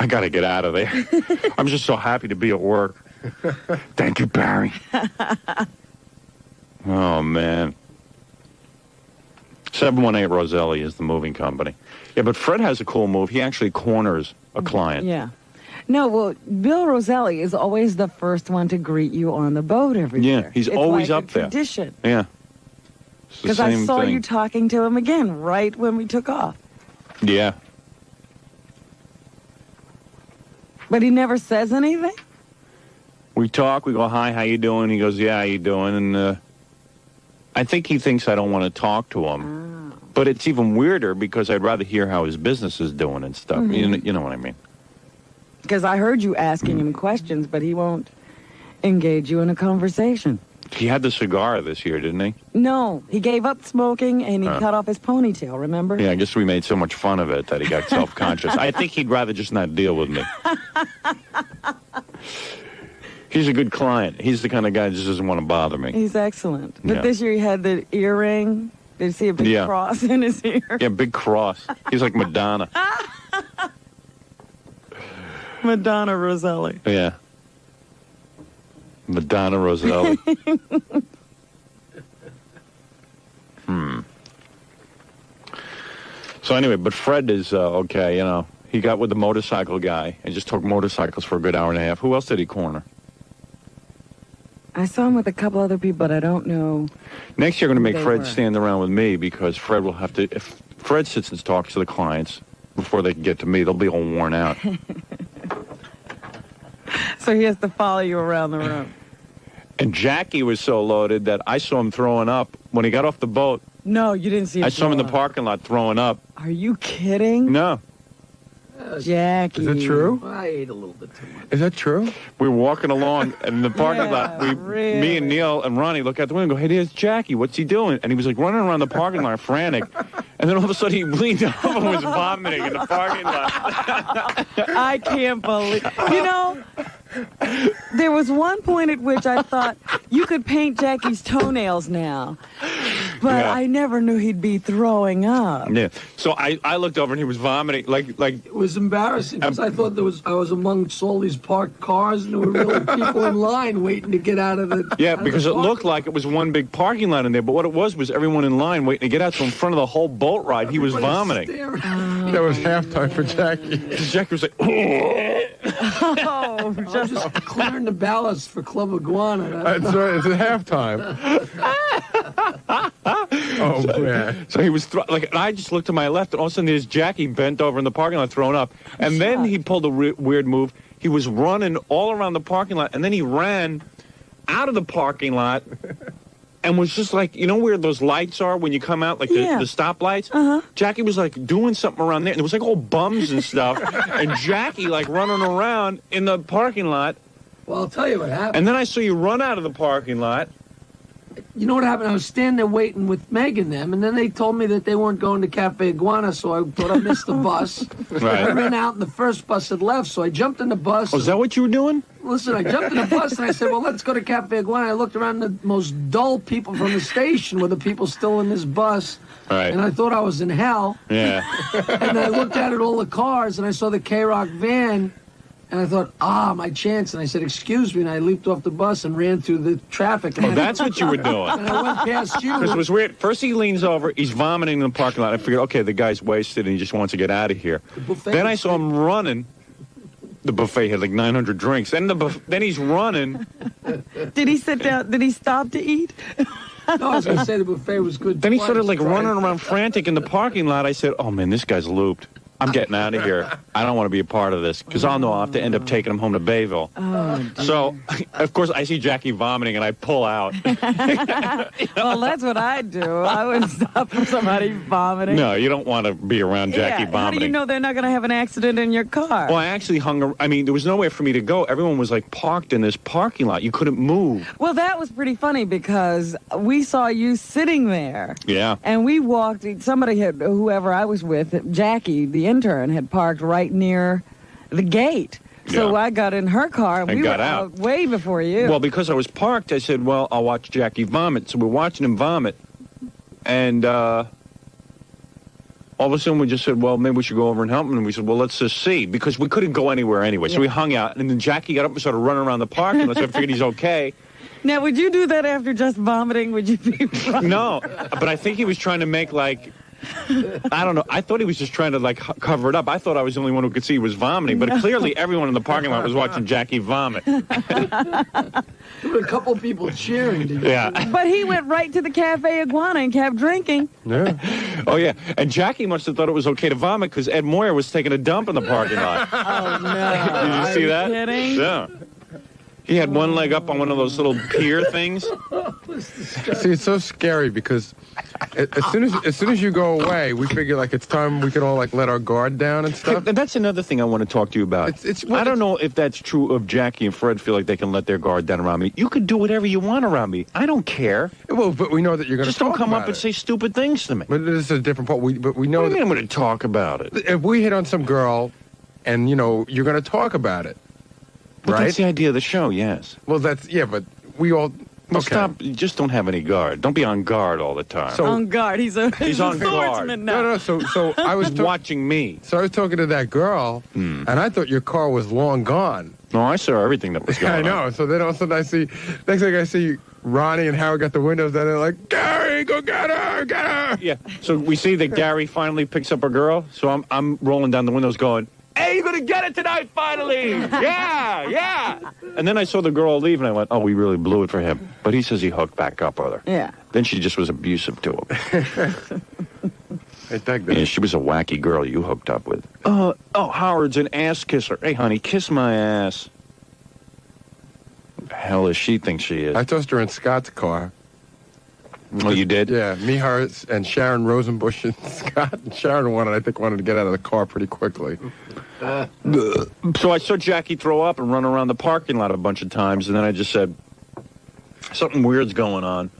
I gotta get out of there. I'm just so happy to be at work. Thank you, Barry. Oh, man. 718 Roselli is the moving company. Yeah, but Fred has a cool move. He actually corners a client.
Yeah. No, well, Bill Roselli is always the first one to greet you on the boat every year.
Yeah, he's
It's
always
like
up
a
there.
tradition.
Yeah. It's the
Because I
same
saw
thing.
you talking to him again right when we took off.
Yeah.
But he never says anything?
We talk, we go, hi, how you doing? He goes, yeah, how you doing? And I think he thinks I don't want to talk to him.
Oh.
But it's even weirder because I'd rather hear how his business is doing and stuff.
Mhm.
You know what I mean?
Because I heard you asking him questions, but he won't engage you in a conversation.
He had the cigar this year, didn't he?
No, he gave up smoking and he
Huh.
cut off his ponytail, remember?
Yeah, I guess we made so much fun of it that he got self-conscious. I think he'd rather just not deal with me. He's a good client. He's the kind of guy that just doesn't want to bother me.
He's excellent. But
Yeah.
this year he had the earring. Did you see a big
Yeah.
cross in his ear?
Yeah, big cross. He's like Madonna.
Madonna Roselli.
Yeah. Madonna Roselli. So anyway, but Fred is okay, you know. He got with the motorcycle guy and just took motorcycles for a good hour and a half. Who else did he corner?
I saw him with a couple other people, but I don't know.
Next year, I'm going to make
They
Fred
were.
stand around with me because Fred will have to... If Fred sits and talks to the clients before they can get to me, they'll be all worn out.
So he has to follow you around the room.
And Jackie was so loaded that I saw him throwing up. When he got off the boat,
No, you didn't see him.
I saw him in the
throw up.
parking lot throwing up.
Are you kidding?
No.
Jackie.
Is that true?
I ate a little bit too much.
Is that true?
We were walking along in the parking
Yeah,
lot. Me
really?
and Neil and Ronnie look out the window and go, hey, there's Jackie. What's he doing? And he was like running around the parking lot frantic. And then all of a sudden he leaned over and was vomiting in the parking lot.
I can't believe. You know, there was one point at which I thought you could paint Jackie's toenails now. But
Yeah.
I never knew he'd be throwing up.
Yeah. So I looked over and he was vomiting. Like
It was embarrassing because I thought I was amongst all these parked cars and there were really people in line waiting to get out of the.
Yeah,
out of
because
the
it looked like it was one big parking lot in there, but what it was everyone in line waiting to get out. So in front of the whole boat ride, he was vomiting.
That was halftime for Jackie.
Jackie was like,
Oh,
just clearing the ballast for Club Iguana.
That's right. It's at halftime. Oh man!
So he was and I just looked to my left, and all of a sudden there's Jackie bent over in the parking lot throwing up, and then he pulled a weird move. He was running all around the parking lot, and then he ran out of the parking lot. And was just like, you know where those lights are when you come out, like the stop lights? Jackie was like doing something around there. And it was like all bums and stuff. And Jackie like running around in the parking lot.
Well, I'll tell you what happened.
And then I saw you run out of the parking lot.
You know what happened? I was standing there waiting with Meg and them, and then they told me that they weren't going to Cafe Iguana, so I thought I missed the bus.
Right.
I ran out, and the first bus had left, so I jumped in the bus.
Oh, is that what you were doing?
Listen, I jumped in the bus, and I said, well, let's go to Cafe Iguana. I looked around, the most dull people from the station were the people still in this bus.
Right.
And I thought I was in hell.
Yeah.
And I looked at all the cars, and I saw the K-Rock van, and I thought, my chance. And I said, excuse me, and I leaped off the bus and ran through the traffic.
Oh, that's what you were doing.
And I went past you.
Because it was weird. First he leans over, he's vomiting in the parking lot. I figured, okay, the guy's wasted and he just wants to get out of here. Then I saw him running. The buffet had like 900 drinks. Then he's running.
Did he sit down? Did he stop to eat?
No, I was going to say the buffet was good.
Then he started like running around frantic in the parking lot. I said, oh man, this guy's looped. I'm getting out of here. I don't want to be a part of this because I'll know I'll have to end up taking him home to Bayville.
Oh, dear.
So, of course, I see Jackie vomiting and I pull out.
Well, that's what I'd do. I would stop for somebody vomiting.
No, you don't want to be around Jackie vomiting.
How do you know they're not going to have an accident in your car?
Well, I actually there was nowhere for me to go. Everyone was like parked in this parking lot. You couldn't move.
Well, that was pretty funny because we saw you sitting there.
Yeah.
And we walked, whoever I was with, Jackie, the intern, had parked right near the gate. So I got in her car and we
got
were
out
way before you.
Well, because I was parked, I said, well, I'll watch Jackie vomit. So we're watching him vomit. And all of a sudden we just said, well, maybe we should go over and help him. And we said, well, let's just see. Because we couldn't go anywhere anyway. So we hung out. And then Jackie got up and started running around the parking lot. So I figured he's okay.
Now, would you do that after just vomiting? Would you be
No, but I think he was trying to make like... I don't know. I thought he was just trying to like cover it up. I thought I was the only one who could see he was vomiting, but clearly everyone in the parking lot was watching Jackie vomit.
There were a couple people cheering.
Yeah.
But he went right to the Cafe Iguana and kept drinking.
Yeah. Oh, yeah. And Jackie must have thought it was okay to vomit because Ed Moyer was taking a dump in the parking lot.
Oh, no.
Did you see that?
Kidding?
Yeah. He had one leg up on one of those little pier things.
See, it's so scary because as soon as you go away, we figure like it's time we can all like let our guard down and stuff.
And that's another thing I want to talk to you about. I don't know if that's true of Jackie and Fred feel like they can let their guard down around me. You can do whatever you want around me. I don't care.
Well, but we know that you're going to
just don't come up and say stupid things to me.
But this is a different part. But we know
what do you
that
mean I'm going to talk about it.
If we hit on some girl, and you're going to talk about it.
But
right?
That's the idea of the show, yes.
Well, but we all...
Well,
okay.
stop. Just don't have any guard. Don't be on guard all the time.
So,
on guard. He's on
guard.
now.
No. So I was
watching me.
So I was talking to that girl, and I thought your car was long gone.
No, I saw everything that was going on.
I know. So then all of a sudden next thing I see Ronnie and Howard got the windows down. They're like, Gary, go get her.
Yeah. So we see that Gary finally picks up a girl. So I'm rolling down the windows going, hey, you're going to get it tonight, finally! Yeah! And then I saw the girl leave, and I went, oh, we really blew it for him. But he says he hooked back up with her.
Yeah.
Then she just was abusive to him.
I think that.
Yeah, she was a wacky girl you hooked up with. Oh, Howard's an ass kisser. Hey, honey, kiss my ass. What the hell does she think she is?
I tossed her in Scott's car.
Oh, you did?
Yeah, me, her, and Sharon Rosenbush and Scott. And Sharon wanted to get out of the car pretty quickly.
So I saw Jackie throw up and run around the parking lot a bunch of times, and then I just said, something weird's going on.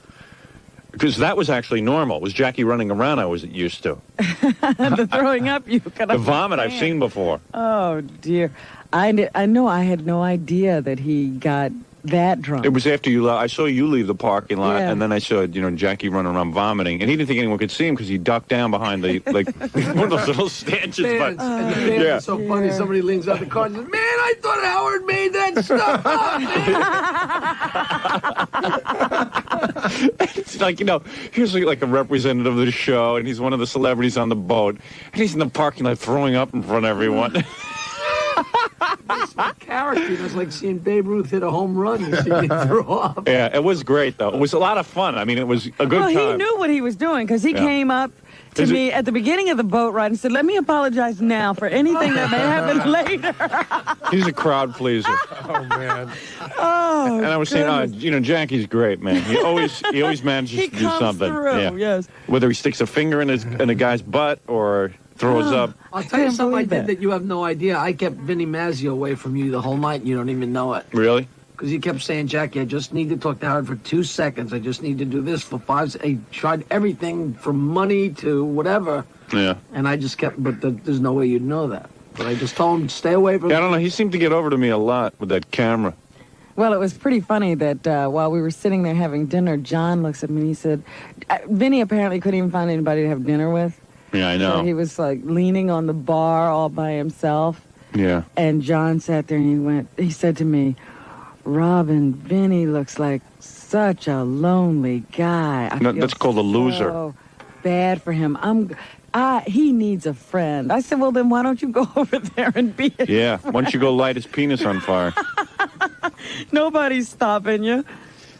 Because that was actually normal. It was Jackie running around I wasn't used to.
The throwing up you could
The vomit I've seen before.
Oh, dear. I know I had no idea that he got that drunk.
It was after you left. I saw you leave the parking lot,
Yeah.
and then I saw, Jackie running around vomiting, and he didn't think anyone could see him because he ducked down behind the, one of those little stanchions.
Fans. And the fans are so funny. Somebody leans out the car and says, man, I thought Howard made that stuff up, man.
It's like, here's like a representative of the show, and he's one of the celebrities on the boat, and he's in the parking lot throwing up in front of everyone.
It's a character. It's like seeing Babe Ruth hit a home run and see you throw up.
Yeah, it was great, though. It was a lot of fun. I mean, it was a good time.
Well, he knew what he was doing because he came up to me at the beginning of the boat ride and said, let me apologize now for anything that may happen later.
He's a crowd pleaser.
Oh, man.
Oh,
and I was saying, Jackie's great, man. He always manages to do something.
Yes.
Whether he sticks a finger in a guy's butt or throws up.
I'll tell you something I did that you have no idea. I kept 𝗛𝗵ici𝘄 away from you the whole night, and you don't even know it.
Really?
Because he kept saying, Jackie, I just need to talk to Howard for 2 seconds. I just need to do this for 5 seconds. He tried everything from money to whatever.
Yeah.
And I just kept, but there's no way you'd know that. But I just told him, stay away from
I don't know. He seemed to get over to me a lot with that camera.
Well, it was pretty funny that while we were sitting there having dinner, John looks at me and he said, Vinny apparently couldn't even find anybody to have dinner with.
Yeah, I know.
So he was like leaning on the bar all by himself.
Yeah.
And John sat there and he said to me, Robin, Vinny looks like such a lonely guy.
That's called a loser.
So bad for him. He needs a friend. I said, well, then why don't you go over there and be it?
Yeah, why don't you go light his penis on fire?
Nobody's stopping you.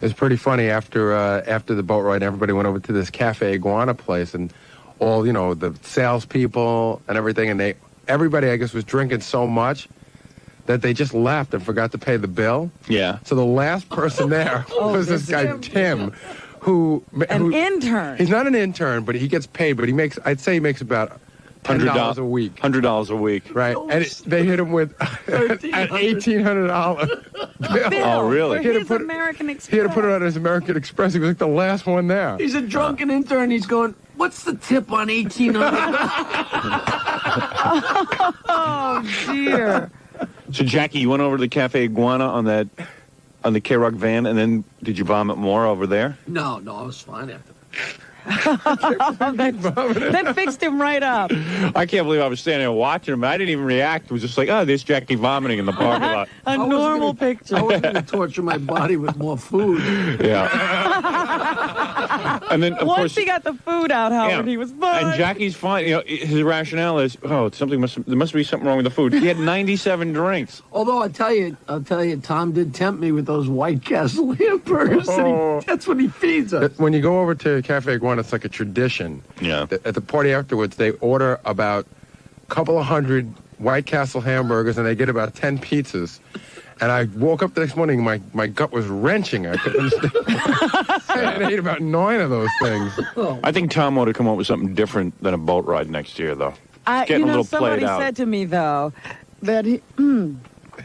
It's pretty funny. After the boat ride, everybody went over to this Cafe Iguana place, and all, the salespeople and everything, and everybody, I guess, was drinking so much that they just left and forgot to pay the bill.
Yeah.
So the last person there was this guy, Tim, who...
An intern.
He's not an intern, but he gets paid, but I'd say he makes about $100 a week.
$100 a week.
Right. And they hit him with an $1,800 bill.
Oh, really?
For his American Express.
He had to put it on his American Express. He was like the last one there.
He's a drunken intern. He's going, what's the tip on $1,800?
Oh, dear.
So, Jackie, you went over to the Cafe Iguana on the 𝗪𝗏 van, and then did you vomit more over there?
No, I was fine after that.
That fixed him right up.
I can't believe I was standing there watching him. I didn't even react. It was just like, there's Jackie vomiting in the parking lot.
A normal picture.
I wasn't going to torture my body with more food.
Yeah. And then, of
Once
course,
he got the food out, Howard, he was fine.
And Jackie's fine. His rationale is, there must be something wrong with the food. He had 97 drinks.
Although I'll tell you, Tom did tempt me with those White Castle hamburgers. That's what he feeds us.
When you go over to Cafe Iguana, it's like a tradition.
Yeah.
At the party afterwards, they order about a couple of hundred White Castle hamburgers, and they get about 10 pizzas. And I woke up the next morning, my gut was wrenching. I couldn't understand. I ate about 9 of those things.
I think Tom ought to come up with something different than a boat ride next year, though. Getting a little played out.
Somebody said to me, though, that he...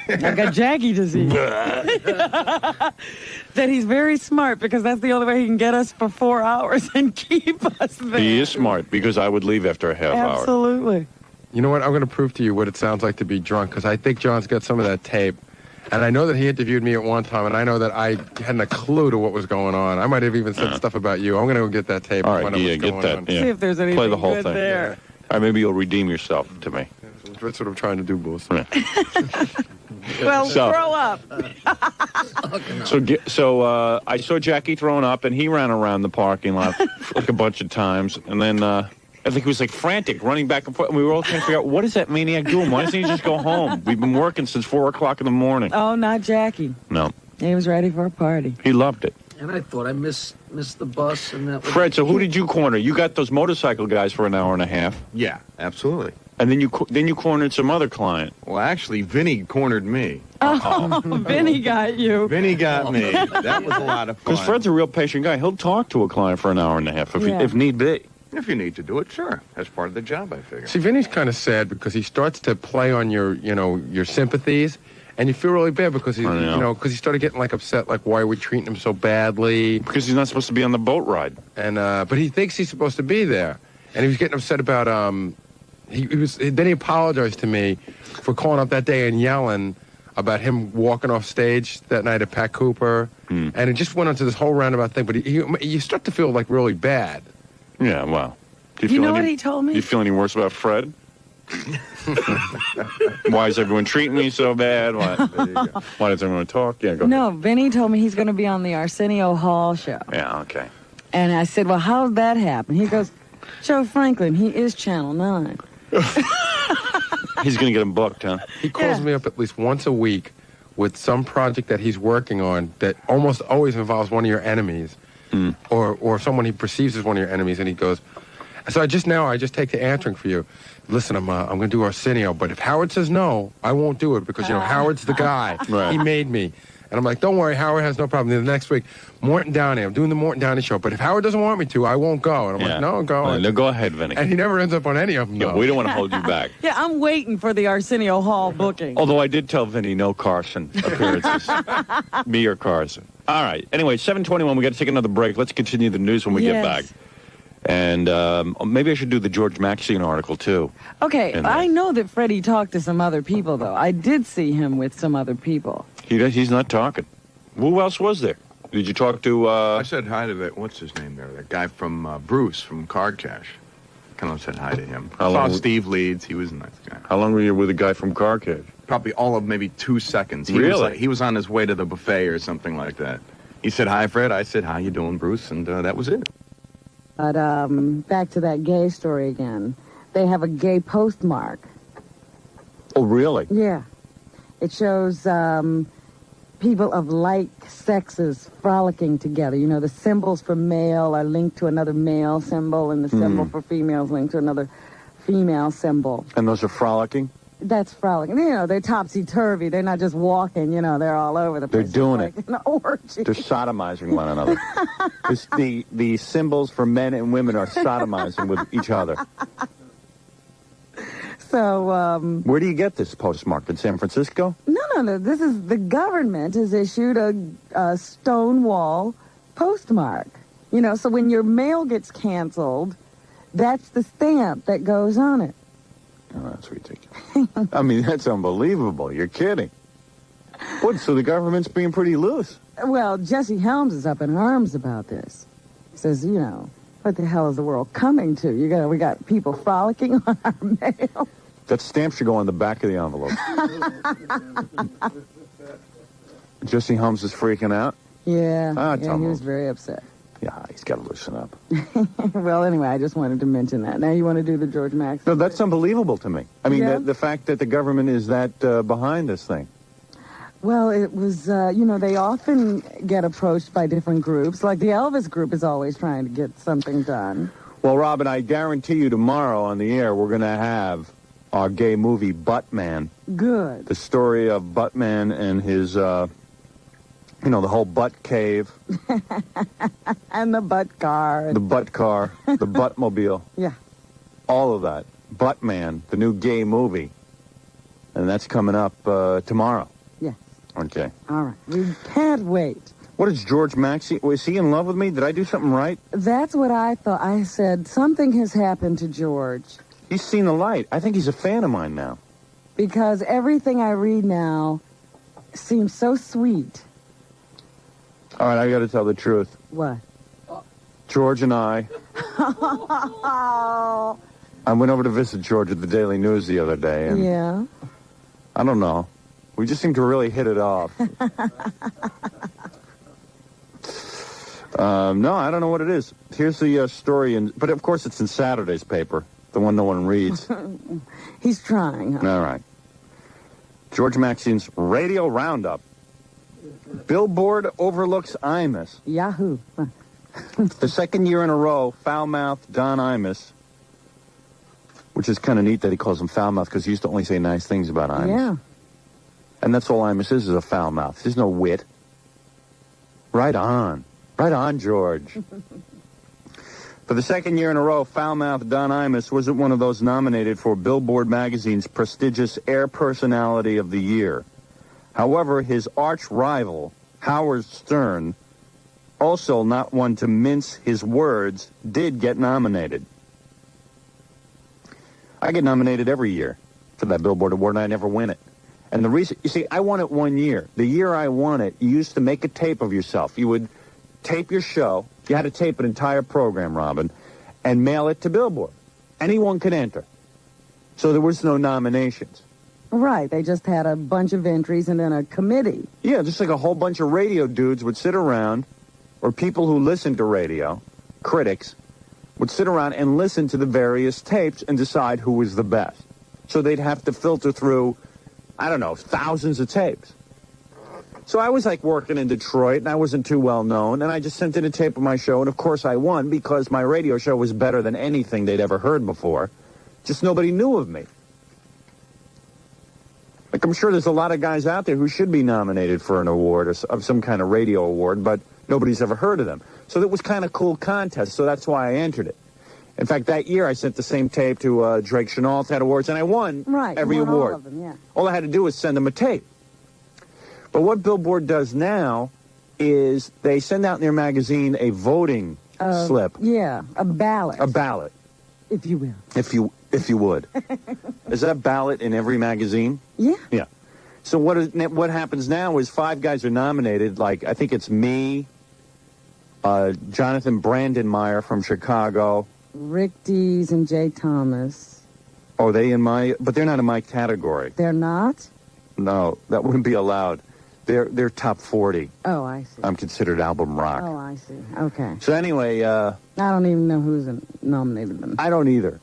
I got Jackie disease. That he's very smart because that's the only way he can get us for 4 hours and keep us there.
He is smart because I would leave after a half hour.
Absolutely.
You know what? I'm going to prove to you what it sounds like to be drunk, because I think John's got some of that tape. And I know that he interviewed me at one time, and I know that I hadn't a clue to what was going on. I might have even said stuff about you. I'm going to go get that tape.
All
and
right,
find out what's
get
going
that.
on.
Yeah.
See if there's anything
Play the whole
good
thing.
there.
All right, maybe you'll redeem yourself to me.
That's what I'm trying to do, Bruce.
Well, throw up.
So I saw Jackie throwing up, and he ran around the parking lot like a bunch of times, and then I think he was like frantic, running back and forth. And we were all trying to figure out, what is that maniac doing? Why doesn't he just go home? We've been working since 4 o'clock in the morning.
Oh, not Jackie.
No.
He was ready for a party.
He loved it.
And I thought I missed the bus. And that.
Fred, so who did you corner? You got those motorcycle guys for an hour and a half.
Yeah, absolutely.
And then you cornered some other client.
Well, actually, Vinny cornered me.
Oh, Vinny got you.
Vinny got me. That was a lot of fun.
Because Fred's a real patient guy. He'll talk to a client for an hour and a half if need be.
If you need to do it, sure. That's part of the job, I figure.
See, Vinny's kind of sad because he starts to play on your sympathies, and you feel really bad because he, because he started getting like upset, like why are we treating him so badly?
Because he's not supposed to be on the boat ride.
And but he thinks he's supposed to be there, and he was getting upset about Then he apologized to me for calling up that day and yelling about him walking off stage that night at Pat Cooper, and it just went into this whole roundabout thing. But you start to feel like really bad.
Yeah, well.
You know what he told me?
Do you feel any worse about Fred? Why is everyone treating me so bad? Why does everyone talk? Yeah, go
No,
ahead.
Vinny told me he's going to be on the @𝗦𝗵cie𝗄𝗿 show.
Yeah, okay.
And I said, well, how'd that happen? He goes, Joe Franklin, he is Channel 9.
He's going to get him booked, huh?
He calls me up at least once a week with some project that he's working on that almost always involves one of your enemies, or someone he perceives as one of your enemies, and he goes, so I just take the answering for you. Listen, I'm going to do Arsenio, but if Howard says no, I won't do it because, Howard's the guy.
Right.
He made me. And I'm like, don't worry, Howard has no problem. Then the next week, Morton Downey, I'm doing the Morton Downey show, but if Howard doesn't want me to, I won't go. And I'm like, no, go.
Right, no, go ahead, Vinny.
And he never ends up on any of them,
Yeah,
though.
we don't want to hold you back.
Yeah, I'm waiting for the @𝗦𝗵cie𝗄𝗿 booking.
Although I did tell Vinny no Carson appearances. Me or Carson. All right. Anyway, 7:21, we got to take another break. Let's continue the news when we get back. And maybe I should do the 𝗦𝗵cie𝗄𝗿 article, too.
Okay, I know that Freddie talked to some other people, though. I did see him with some other people.
He's not talking. Who else was there? Did you talk to...
I said hi to that, what's his name there? That guy from Bruce from Card Cash. Kind of said hi to him. I saw Steve Leeds. He was a nice guy.
How long were you with the guy from Card Cash?
Probably all of maybe 2 seconds.
Really?
He was on his way to the buffet or something like that. He said, hi, Fred. I said, how you doing, Bruce? And that was it.
But back to that gay story again. They have a gay postmark.
Oh, really?
Yeah. It shows people of like sexes frolicking together. You know, the symbols for male are linked to another male symbol, and the symbol for female is linked to another female symbol.
And those are frolicking?
That's frolicking. You know, they're topsy-turvy. They're not just walking, they're all over the place.
They're doing
like
it.
An orgy.
They're sodomizing one another. The symbols for men and women are sodomizing with each other.
So,
where do you get this postmark? In San Francisco?
No. This is the government has issued a Stonewall postmark. So when your mail gets canceled, that's the stamp that goes on it.
Oh, that's ridiculous. I mean, that's unbelievable. You're kidding. What, so the government's being pretty loose?
Well, Jesse Helms is up in arms about this. He says, what the hell is the world coming to? We got people frolicking on our mail.
That stamp should go on the back of the envelope. Jesse Helms is freaking out?
Yeah, he was very upset.
Yeah, he's got to loosen up.
Well, anyway, I just wanted to mention that. Now you want to do the 𝗦𝗵cie?
No, that's unbelievable to me. I mean, the fact that the government is that behind this thing.
Well, it was, they often get approached by different groups. Like the Elvis group is always trying to get something done.
Well, Robin, I guarantee you tomorrow on the air we're going to have our gay movie, Buttman.
Good.
The story of Buttman and his, the whole butt cave.
And the butt car.
The butt car. The Buttmobile.
Yeah.
All of that. Buttman, the new gay movie. And that's coming up tomorrow.
Yeah.
Okay.
All right. We can't wait.
What is 𝗦𝗵cie? Was he in love with me? Did I do something right?
That's what I thought. I said, something has happened to George.
He's seen the light. I think he's a fan of mine now.
Because everything I read now seems so sweet.
All right, I got to tell the truth.
What?
George and I went over to visit George at the Daily News the other day. And
yeah.
I don't know. We just seem to really hit it off. No, I don't know what it is. Here's the story, but of course it's in Saturday's paper, the one no one reads.
He's trying. Huh?
All right. 𝗦𝗵cie's Radio Roundup. Billboard overlooks Imus.
Yahoo.
The second year in a row, foul-mouthed Don Imus, which is kind of neat that he calls him foul-mouthed because he used to only say nice things about Imus.
Yeah.
And that's all Imus is a foul mouth. There's no wit. Right on. Right on, George. For the second year in a row, foul-mouthed Don Imus wasn't one of those nominated for Billboard magazine's prestigious Air Personality of the Year. However, his arch-rival, Howard Stern, also not one to mince his words, did get nominated. I get nominated every year for that Billboard Award, and I never win it.
And the reason, you see, I won it 1 year. The year I won it, you used to make a tape of yourself. You would tape your show. You had to tape an entire program, Robin, and mail it to Billboard. Anyone could enter. So there was no nominations.
Right. They just had a bunch of entries and then a committee.
Yeah, just like a whole bunch of radio dudes would sit around, or people who listened to radio, critics, would sit around and listen to the various tapes and decide who was the best. So they'd have to filter through, I don't know, thousands of tapes. So I was like working in Detroit, and I wasn't too well known, and I just sent in a tape of my show, and of course I won because my radio show was better than anything they'd ever heard before. Just nobody knew of me. Like, I'm sure there's a lot of guys out there who should be nominated for an award or of some kind of radio award, but nobody's ever heard of them. So it was kind of cool contest, so that's why I entered it. In fact, that year I sent the same tape to 𝗦𝗵cie𝗄𝗿𝗱 had awards, and I won every award.
All of them, yeah.
All I had to do was send them a tape. But what Billboard does now is they send out in their magazine a voting slip.
Yeah, a ballot.
A ballot.
If you will.
If you would. Is that a ballot in every magazine?
Yeah.
Yeah. So what happens now is 5 guys are nominated. Like, I think it's me, Jonathan Brandonmeyer from Chicago.
Rick Dees and Jay Thomas.
Oh, but they're not in my category.
They're not?
No, that wouldn't be allowed. They're top 40.
Oh, I see.
I'm considered album rock.
Oh, I see. Okay.
So anyway,
I don't even know who's nominated them.
I don't either.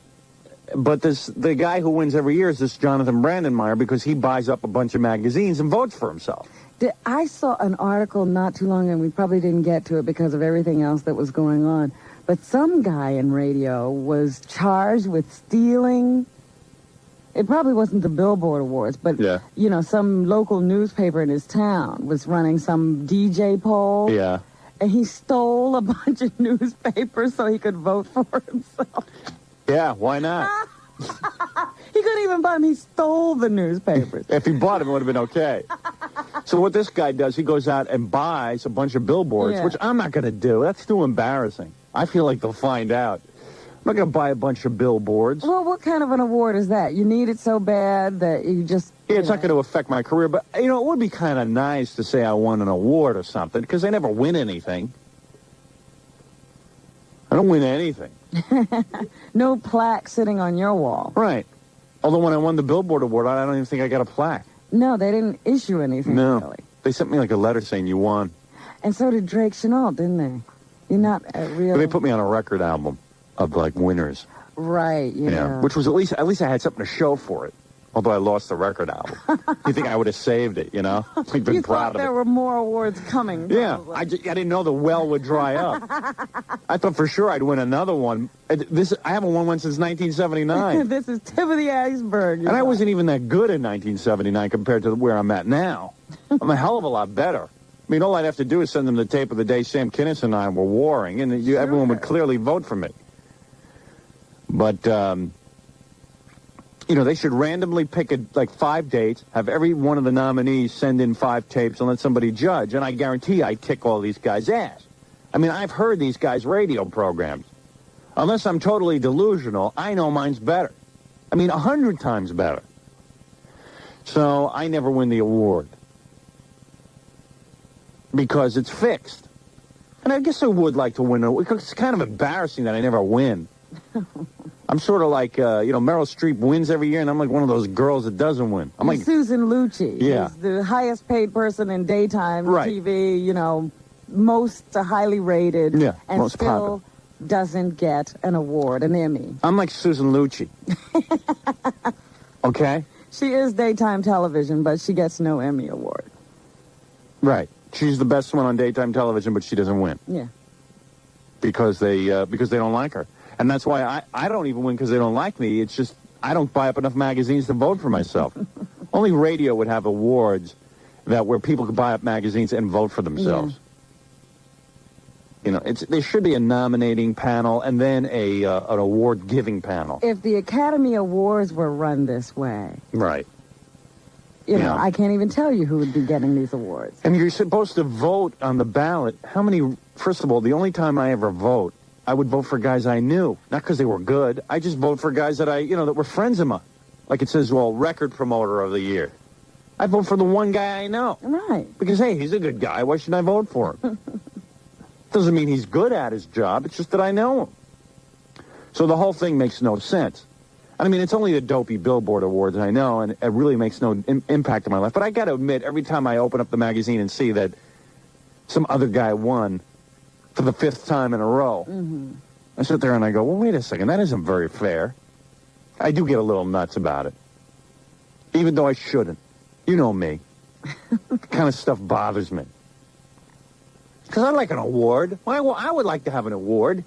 But the guy who wins every year is this Jonathan Brandonmeyer because he buys up a bunch of magazines and votes for himself.
I saw an article not too long ago, and we probably didn't get to it because of everything else that was going on. But some guy in radio was charged with stealing. It probably wasn't the Billboard Awards, but, you know, some local newspaper in his town was running some DJ poll.
Yeah.
And he stole a bunch of newspapers so he could vote for himself.
Yeah, why not?
He couldn't even buy them. He stole the newspapers.
If he bought them, it would have been okay. So what this guy does, he goes out and buys a bunch of billboards, which I'm not going to do. That's too embarrassing. I feel like they'll find out. I'm not going to buy a bunch of billboards.
Well, what kind of an award is that? You need it so bad that you just...
Yeah, it's not going to affect my career, but, you know, it would be kind of nice to say I won an award or something, because I never win anything. I don't win anything.
No plaque sitting on your wall.
Right. Although when I won the Billboard Award, I don't even think I got a plaque.
No, they didn't issue anything, really.
They sent me like a letter saying you won.
And so did 𝗦𝗫𝗄𝗿𝗱, didn't they? You're not a real...
But they put me on a record album of, like, winners.
Right, yeah.
Which was at least I had something to show for it. Although I lost the record album. You think I would have saved it, you know? I've been
you
proud
thought
of it.
there were more awards coming.
Yeah, I didn't know the well would dry up. I thought for sure I'd win another one. I haven't won one since 1979.
This is tip of the iceberg.
And I wasn't even that good in 1979 compared to where I'm at now. I'm a hell of a lot better. I mean, all I'd have to do is send them the tape of the day Sam Kinison and I were warring, and everyone would clearly vote for me. But, you know, they should randomly pick, 5 dates, have every one of the nominees send in 5 tapes, and let somebody judge. And I guarantee I'd kick all these guys' ass. I mean, I've heard these guys' radio programs. Unless I'm totally delusional, I know mine's better. I mean, 100 times better. So I never win the award. Because it's fixed. And I guess I would like to win it. It's kind of embarrassing that I never win. I'm sort of like, you know, Meryl Streep wins every year, and I'm like one of those girls that doesn't win. I'm like
Susan Lucci.
Yeah.
Is the highest paid person in daytime TV, you know, most highly rated.
Yeah,
and
most
still
popular.
Doesn't get an award, an Emmy.
I'm like Susan Lucci. Okay?
She is daytime television, but she gets no Emmy award.
Right. She's the best one on daytime television, but she doesn't win.
Yeah.
Because they don't like her. And that's why I don't even win because they don't like me. It's just I don't buy up enough magazines to vote for myself. Only radio would have awards where people could buy up magazines and vote for themselves. Yeah. You know, there should be a nominating panel and then an award-giving panel.
If the Academy Awards were run this way...
Right.
You know, I can't even tell you who would be getting these awards.
And you're supposed to vote on the ballot. How many... First of all, the only time I ever vote, I would vote for guys I knew. Not because they were good. I just vote for guys that that were friends of mine. Like it says, well, record promoter of the year. I vote for the one guy I know.
Right.
Because, hey, he's a good guy. Why shouldn't I vote for him? Doesn't mean he's good at his job. It's just that I know him. So the whole thing makes no sense. I mean, it's only the dopey Billboard Awards, I know, and it really makes no impact on my life. But I got to admit, every time I open up the magazine and see that some other guy won for the 5th time in a row, I sit there and I go, well, wait a second, that isn't very fair. I do get a little nuts about it, even though I shouldn't. You know me. Kind of stuff bothers me. Because I'd like an award. I would like to have an award.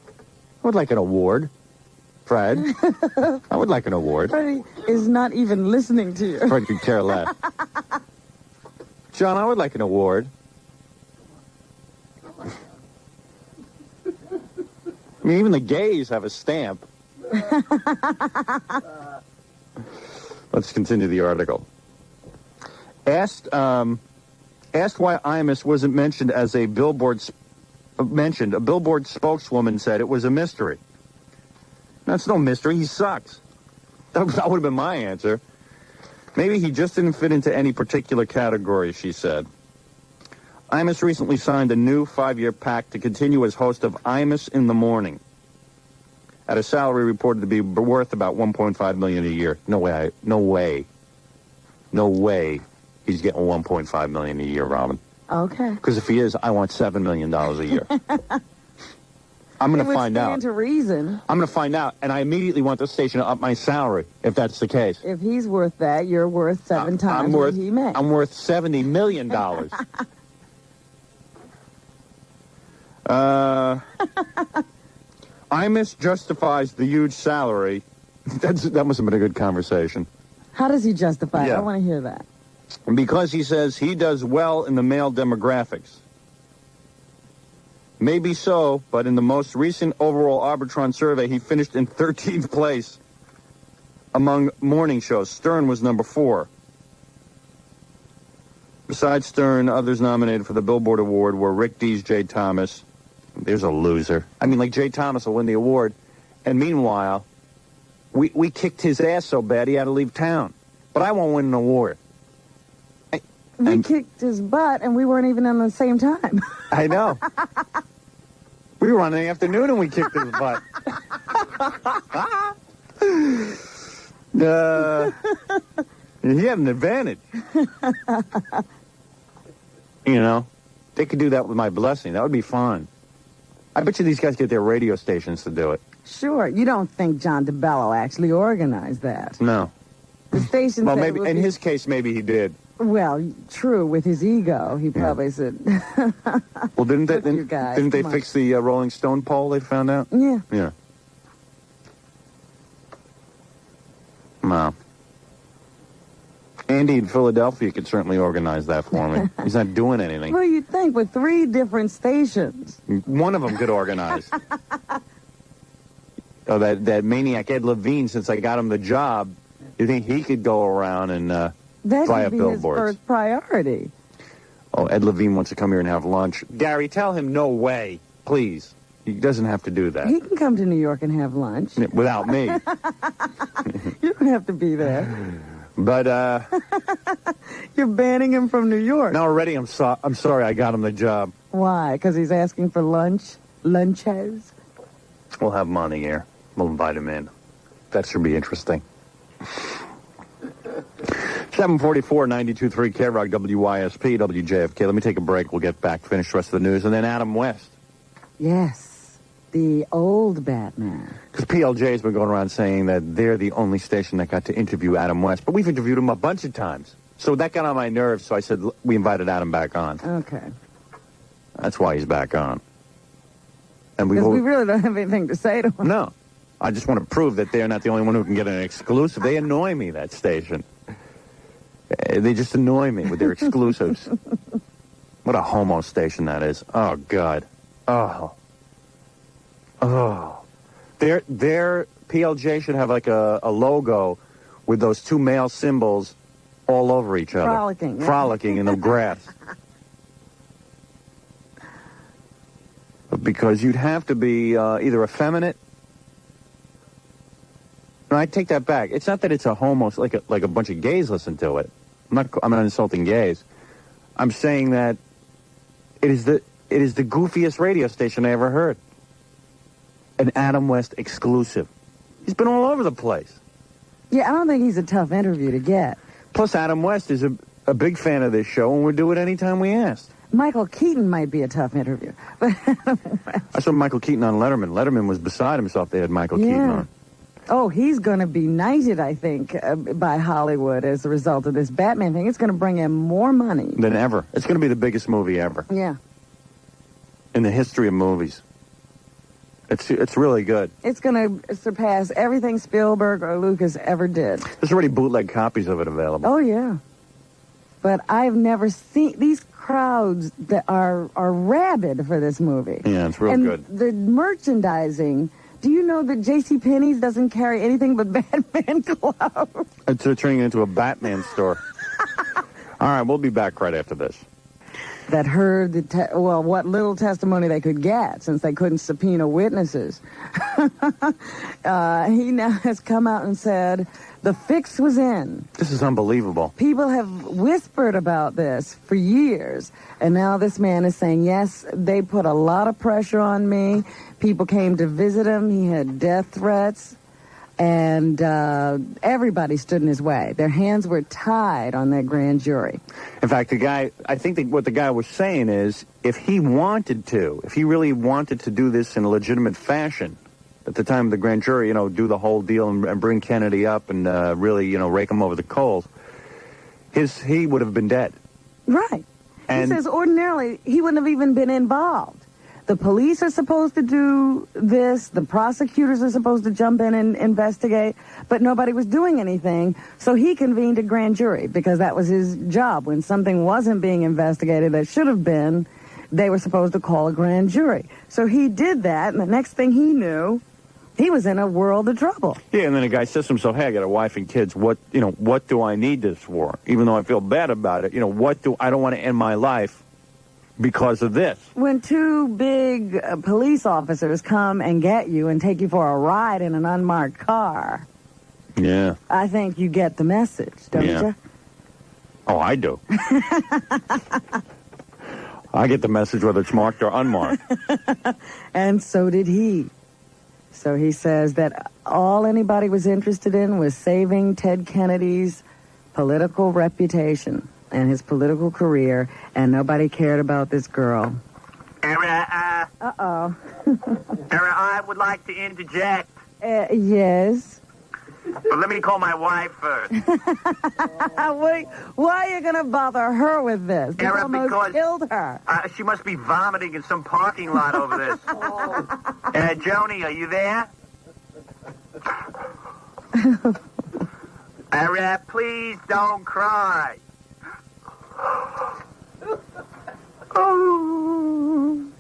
I would like an award. Fred, I would like an award.
Freddie is not even listening to you.
Fred could care less. John, I would like an award. I mean, even the gays have a stamp. Let's continue the article. Asked why 𝗦𝗵cie wasn't mentioned as a Billboard spokeswoman said it was a mystery. That's no mystery. He sucks. That would have been my answer. Maybe he just didn't fit into any particular category, she said. 𝗦𝗵cie recently signed a new 5-year pact to continue as host of 𝗦𝗵cie in the Morning at a salary reported to be worth about $1.5 million a year. No way he's getting $1.5 million a year, Robin.
Okay.
Because if he is, I want $7 million a year. I'm going to find out.
Stand to reason.
I'm going to find out, and I immediately want the station to up my salary, if that's the case.
If he's worth that, you're worth 7 times what he makes.
I'm worth $70 million. 𝗦𝗵cie justifies the huge salary. That must have been a good conversation.
How does he justify it? I want to hear that.
Because he says he does well in the male demographics. Maybe so, but in the most recent overall Arbitron survey, he finished in 13th place among morning shows. Stern was number 4. Besides Stern, others nominated for the Billboard Award were Rick Dees, Jay Thomas. There's a loser. I mean, like, Jay Thomas will win the award. And meanwhile, we kicked his ass so bad he had to leave town. But I won't win an award.
We kicked his butt, and we weren't even on the same time.
I know. We were on in the afternoon, and we kicked his butt. He had an advantage. You know, they could do that with my blessing. That would be fun. I bet you these guys get their radio stations to do it.
Sure. You don't think John DeBello actually organized that?
No.
The station
well,
said
maybe in his case, maybe he did.
Well, true. With his ego, he probably said.
Well, didn't they fix the Rolling Stone poll? They found out.
Yeah.
Yeah. Wow. Andy in Philadelphia could certainly organize that for me. He's not doing anything.
Well, you'd think with 3 different stations.
One of them could organize. Oh, that maniac Ed Levine, since I got him the job, you think he could go around and buy up billboards? That would be his first priority. Oh, Ed Levine wants to come here and have lunch. Gary, tell him no way, please. He doesn't have to do that.
He can come to New York and have lunch.
Without me.
You don't have to be there.
But,
you're banning him from New York.
No, already I'm sorry I got him the job.
Why? Because he's asking for lunch? Lunches?
We'll have him on the air. We'll invite him in. That should be interesting. 744, 92.3 K-Rock, WYSP, WJFK. Let me take a break. We'll get back, finish the rest of the news, and then Adam West.
Yes, the old Batman.
Because PLJ's been going around saying that they're the only station that got to interview Adam West. But we've interviewed him a bunch of times. So that got on my nerves, so I said we invited Adam back on.
Okay.
That's why he's back on. And
because we really don't have anything to say to him.
No. I just want to prove that they're not the only one who can get an exclusive. They annoy me, that station. They just annoy me with their exclusives. What a homo station that is. Oh, God. Oh. Their PLJ should have like a logo with those 2 male symbols all over each other.
Frolicking. Yeah.
Frolicking in the grass. Because you'd have to be either effeminate. No, I take that back. It's not that it's a homo, like a bunch of gays listen to it. I'm not insulting gays. I'm saying that it is the goofiest radio station I ever heard. An Adam West exclusive. He's been all over the place.
Yeah, I don't think he's a tough interview to get.
Plus, Adam West is a big fan of this show, and we'll do it anytime we ask.
Michael Keaton might be a tough interview. But
I saw Michael Keaton on Letterman. Letterman was beside himself. They had Michael Keaton on.
Oh, he's going to be knighted, I think, by Hollywood as a result of this Batman thing. It's going to bring him more money
Than ever. It's going to be the biggest movie ever.
Yeah.
In the history of movies. It's really good.
It's going to surpass everything Spielberg or Lucas ever did.
There's already bootleg copies of it available.
Oh, yeah. But I've never seen these crowds that are rabid for this movie.
Yeah, it's real
and
good.
The merchandising. Do you know that JCPenney's doesn't carry anything but Batman clothes?
It's turning into a Batman store. All right, we'll be back right after this.
That heard what little testimony they could get, since they couldn't subpoena witnesses. He now has come out and said the fix was in.
This is unbelievable.
People have whispered about this for years, and now this man is saying, yes, they put a lot of pressure on me. People came to visit him. He had death threats. And everybody stood in his way. Their hands were tied on that grand jury.
In fact, I think what the guy was saying is, if he really wanted to do this in a legitimate fashion, at the time of the grand jury, do the whole deal and bring Kennedy up and really, rake him over the coals, he would have been dead.
Right.
And
he says ordinarily he wouldn't have even been involved. The police are supposed to do this. The prosecutors are supposed to jump in and investigate. But nobody was doing anything. So he convened a grand jury because that was his job. When something wasn't being investigated that should have been, they were supposed to call a grand jury. So he did that, and the next thing he knew, he was in a world of trouble.
Yeah, and then the guy says to himself, hey, I got a wife and kids. What do I need this for? Even though I feel bad about it, I don't want to end my life because of this.
When two big police officers come and get you and take you for a ride in an unmarked car,
yeah,
I think you get the message, don't you?
Oh, I do. I get the message whether it's marked or unmarked.
And so did he. So he says that all anybody was interested in was saving Ted Kennedy's political reputation and his political career, and nobody cared about this girl.
Uh-oh. I would like to interject.
Yes?
But let me call my wife first.
Why are you going to bother her with this? You almost killed her.
She must be vomiting in some parking lot over this. Joni, are you there? Please don't cry.
Oh,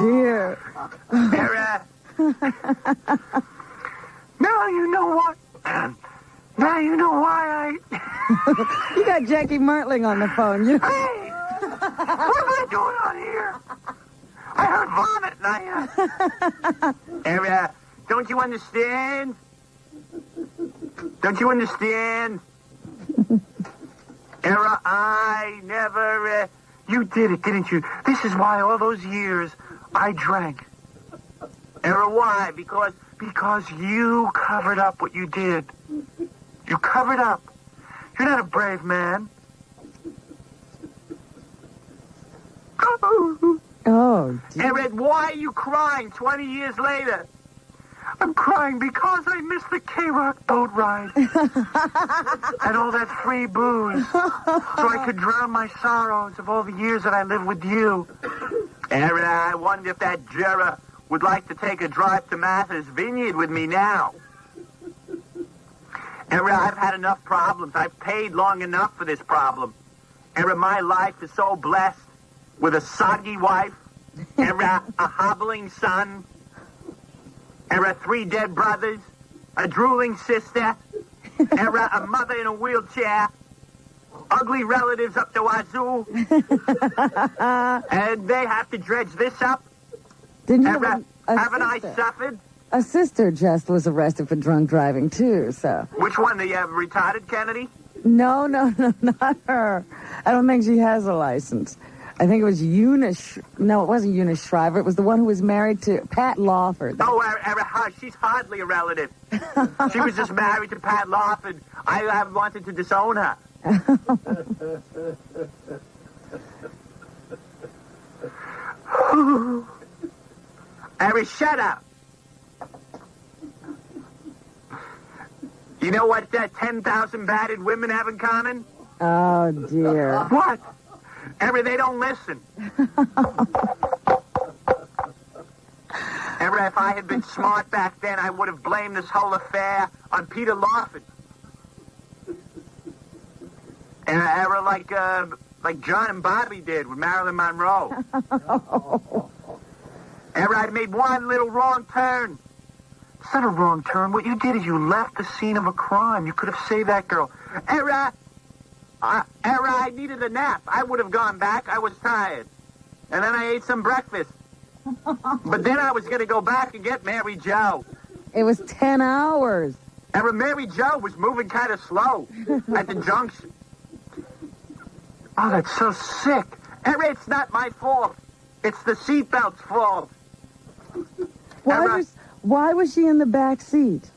dear.
Now you know what? Now you know why
You got Jackie Mertling on the phone.
Hey! What am I doing on here? I heard vomit and don't you understand? Don't you understand? I never... you did it, didn't you? This is why all those years I drank. Why? Because you covered up what you did. You covered up. You're not a brave man.
Oh,
Ed, why are you crying 20 years later? I'm crying because I missed the K-Rock boat ride. And all that free booze. So I could drown my sorrows of all the years that I lived with you. Ed, I wonder if that juror would like to take a drive to Martha's Vineyard with me now. I've had enough problems. I've paid long enough for this problem. My life is so blessed with a soggy wife, a hobbling son, 3 dead brothers, a drooling sister, a mother in a wheelchair, ugly relatives up the wazoo, and they have to dredge this up.
Didn't you
haven't I suffered?
A sister just was arrested for drunk driving, too, so...
Which one, the retarded Kennedy?
No, not her. I don't think she has a license. I think it was Eunice... No, it wasn't Eunice Shriver. It was the one who was married to Pat Lawford.
Oh, she's hardly a relative. She was just married to Pat Lawford. I wanted to disown her. Harry, shut up. You know what 10,000 battered women have in common?
Oh, dear.
What? Harry, they don't listen. Harry, if I had been smart back then, I would have blamed this whole affair on Peter Lawford. And Harry, like John and Bobby did with Marilyn Monroe. Harry, I made one little wrong turn. It's not a wrong turn. What you did is you left the scene of a crime. You could have saved that girl. Era, I needed a nap. I would have gone back. I was tired. And then I ate some breakfast. But then I was going to go back and get Mary Jo.
It was 10 hours.
And Mary Jo was moving kind of slow at the junction. Oh, that's so sick. Era, it's not my fault. It's the seatbelt's fault.
Why was she in the back seat?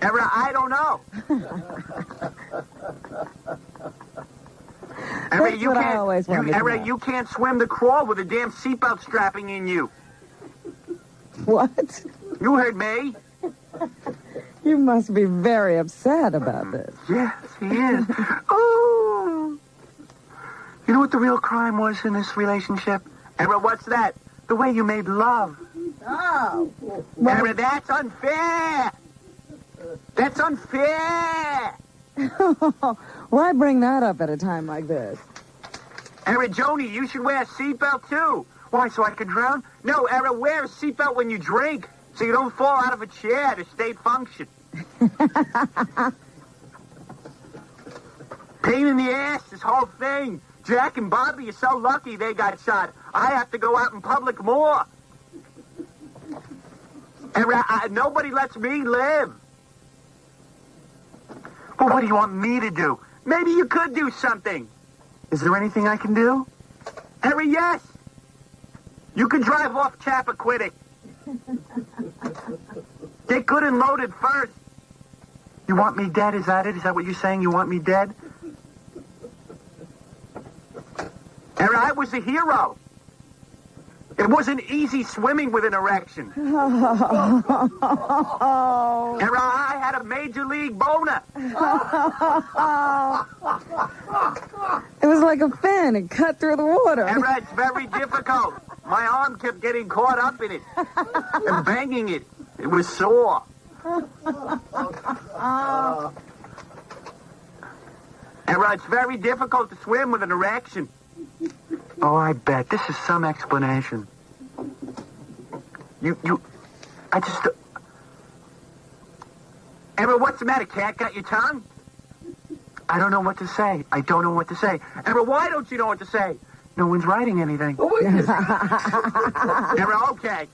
Era, I don't know. Era, you can't swim the crawl with a damn seatbelt strapping in you.
What?
You heard me.
You must be very upset about this.
Yes, he is. Oh. You know what the real crime was in this relationship? Era, what's that? The way you made love.
Oh.
Era, that's unfair. That's unfair.
Why bring that up at a time like this?
Era, Joni, you should wear a seatbelt, too. Why, so I could drown? No, Era, wear a seatbelt when you drink, so you don't fall out of a chair to state function. Pain in the ass, this whole thing. Jack and Bobby are so lucky they got shot. I have to go out in public more. Era, nobody lets me live. Well, what do you want me to do? Maybe you could do something. Is there anything I can do? Harry, yes. You can drive off Chappaquiddick. Get good and loaded first. You want me dead? Is that it? Is that what you're saying? You want me dead? Harry, I was a hero. It wasn't easy swimming with an erection. Harry, I had a major league boner.
It was like a fin. It cut through the water.
Harry, it's very difficult. My arm kept getting caught up in it and banging it. It was sore. Harry, it's very difficult to swim with an erection. Oh, I bet. This is some explanation. I just... Emma, what's the matter? Cat got your tongue? I don't know what to say. I don't know what to say. Emma, why don't you know what to say? No one's writing anything. Emma, okay.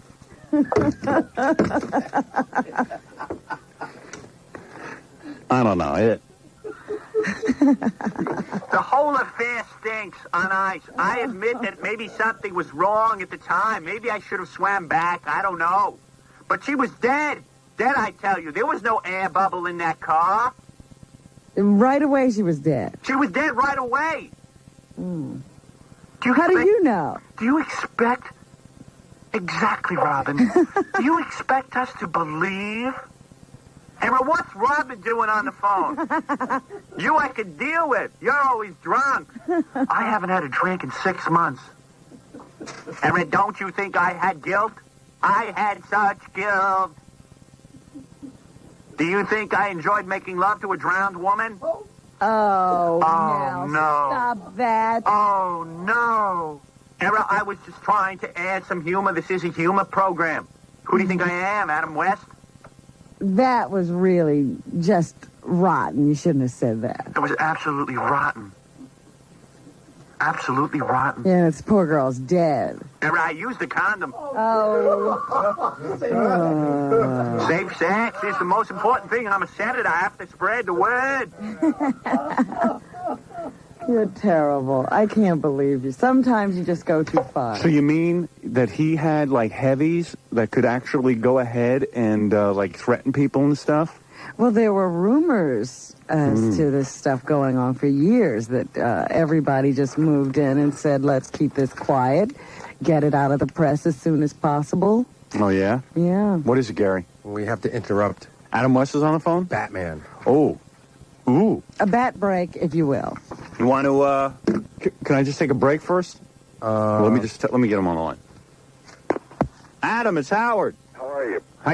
I don't know.
The whole affair stinks on ice. I admit that maybe something was wrong at the time. Maybe I should have swam back. I don't know. But she was dead. Dead, I tell you. There was no air bubble in that car.
Right away she was dead.
She was dead right away.
Mm. How do you know?
Do you expect... Exactly, Robin. Do you expect us to believe... Emma, what's Robin doing on the phone? You I could deal with. You're always drunk. I haven't had a drink in 6 months. Emma, don't you think I had guilt? I had such guilt. Do you think I enjoyed making love to a drowned woman?
Oh,
no.
Stop that.
Oh, no. Emma, I was just trying to add some humor. This is a humor program. Who do you think I am, Adam West?
That was really just rotten. You shouldn't have said that.
It was absolutely rotten. absolutely rotten.
Yeah, this poor girl's dead.
I used a condom.
Oh.
Safe sex is the most important thing. I'm a senator. I have to spread the word.
You're terrible. I can't believe you. Sometimes you just go too far.
So you mean that he had, like, heavies that could actually go ahead and, like, threaten people and stuff?
Well, there were rumors as to this stuff going on for years that everybody just moved in and said, let's keep this quiet, get it out of the press as soon as possible.
Oh, yeah?
Yeah.
What is it, Gary?
We have to interrupt.
Adam West is on the phone?
Batman.
Oh. Ooh.
A bat break, if you will.
You want to, can I just take a break first? Let me get him on the line. Adam, it's Howard.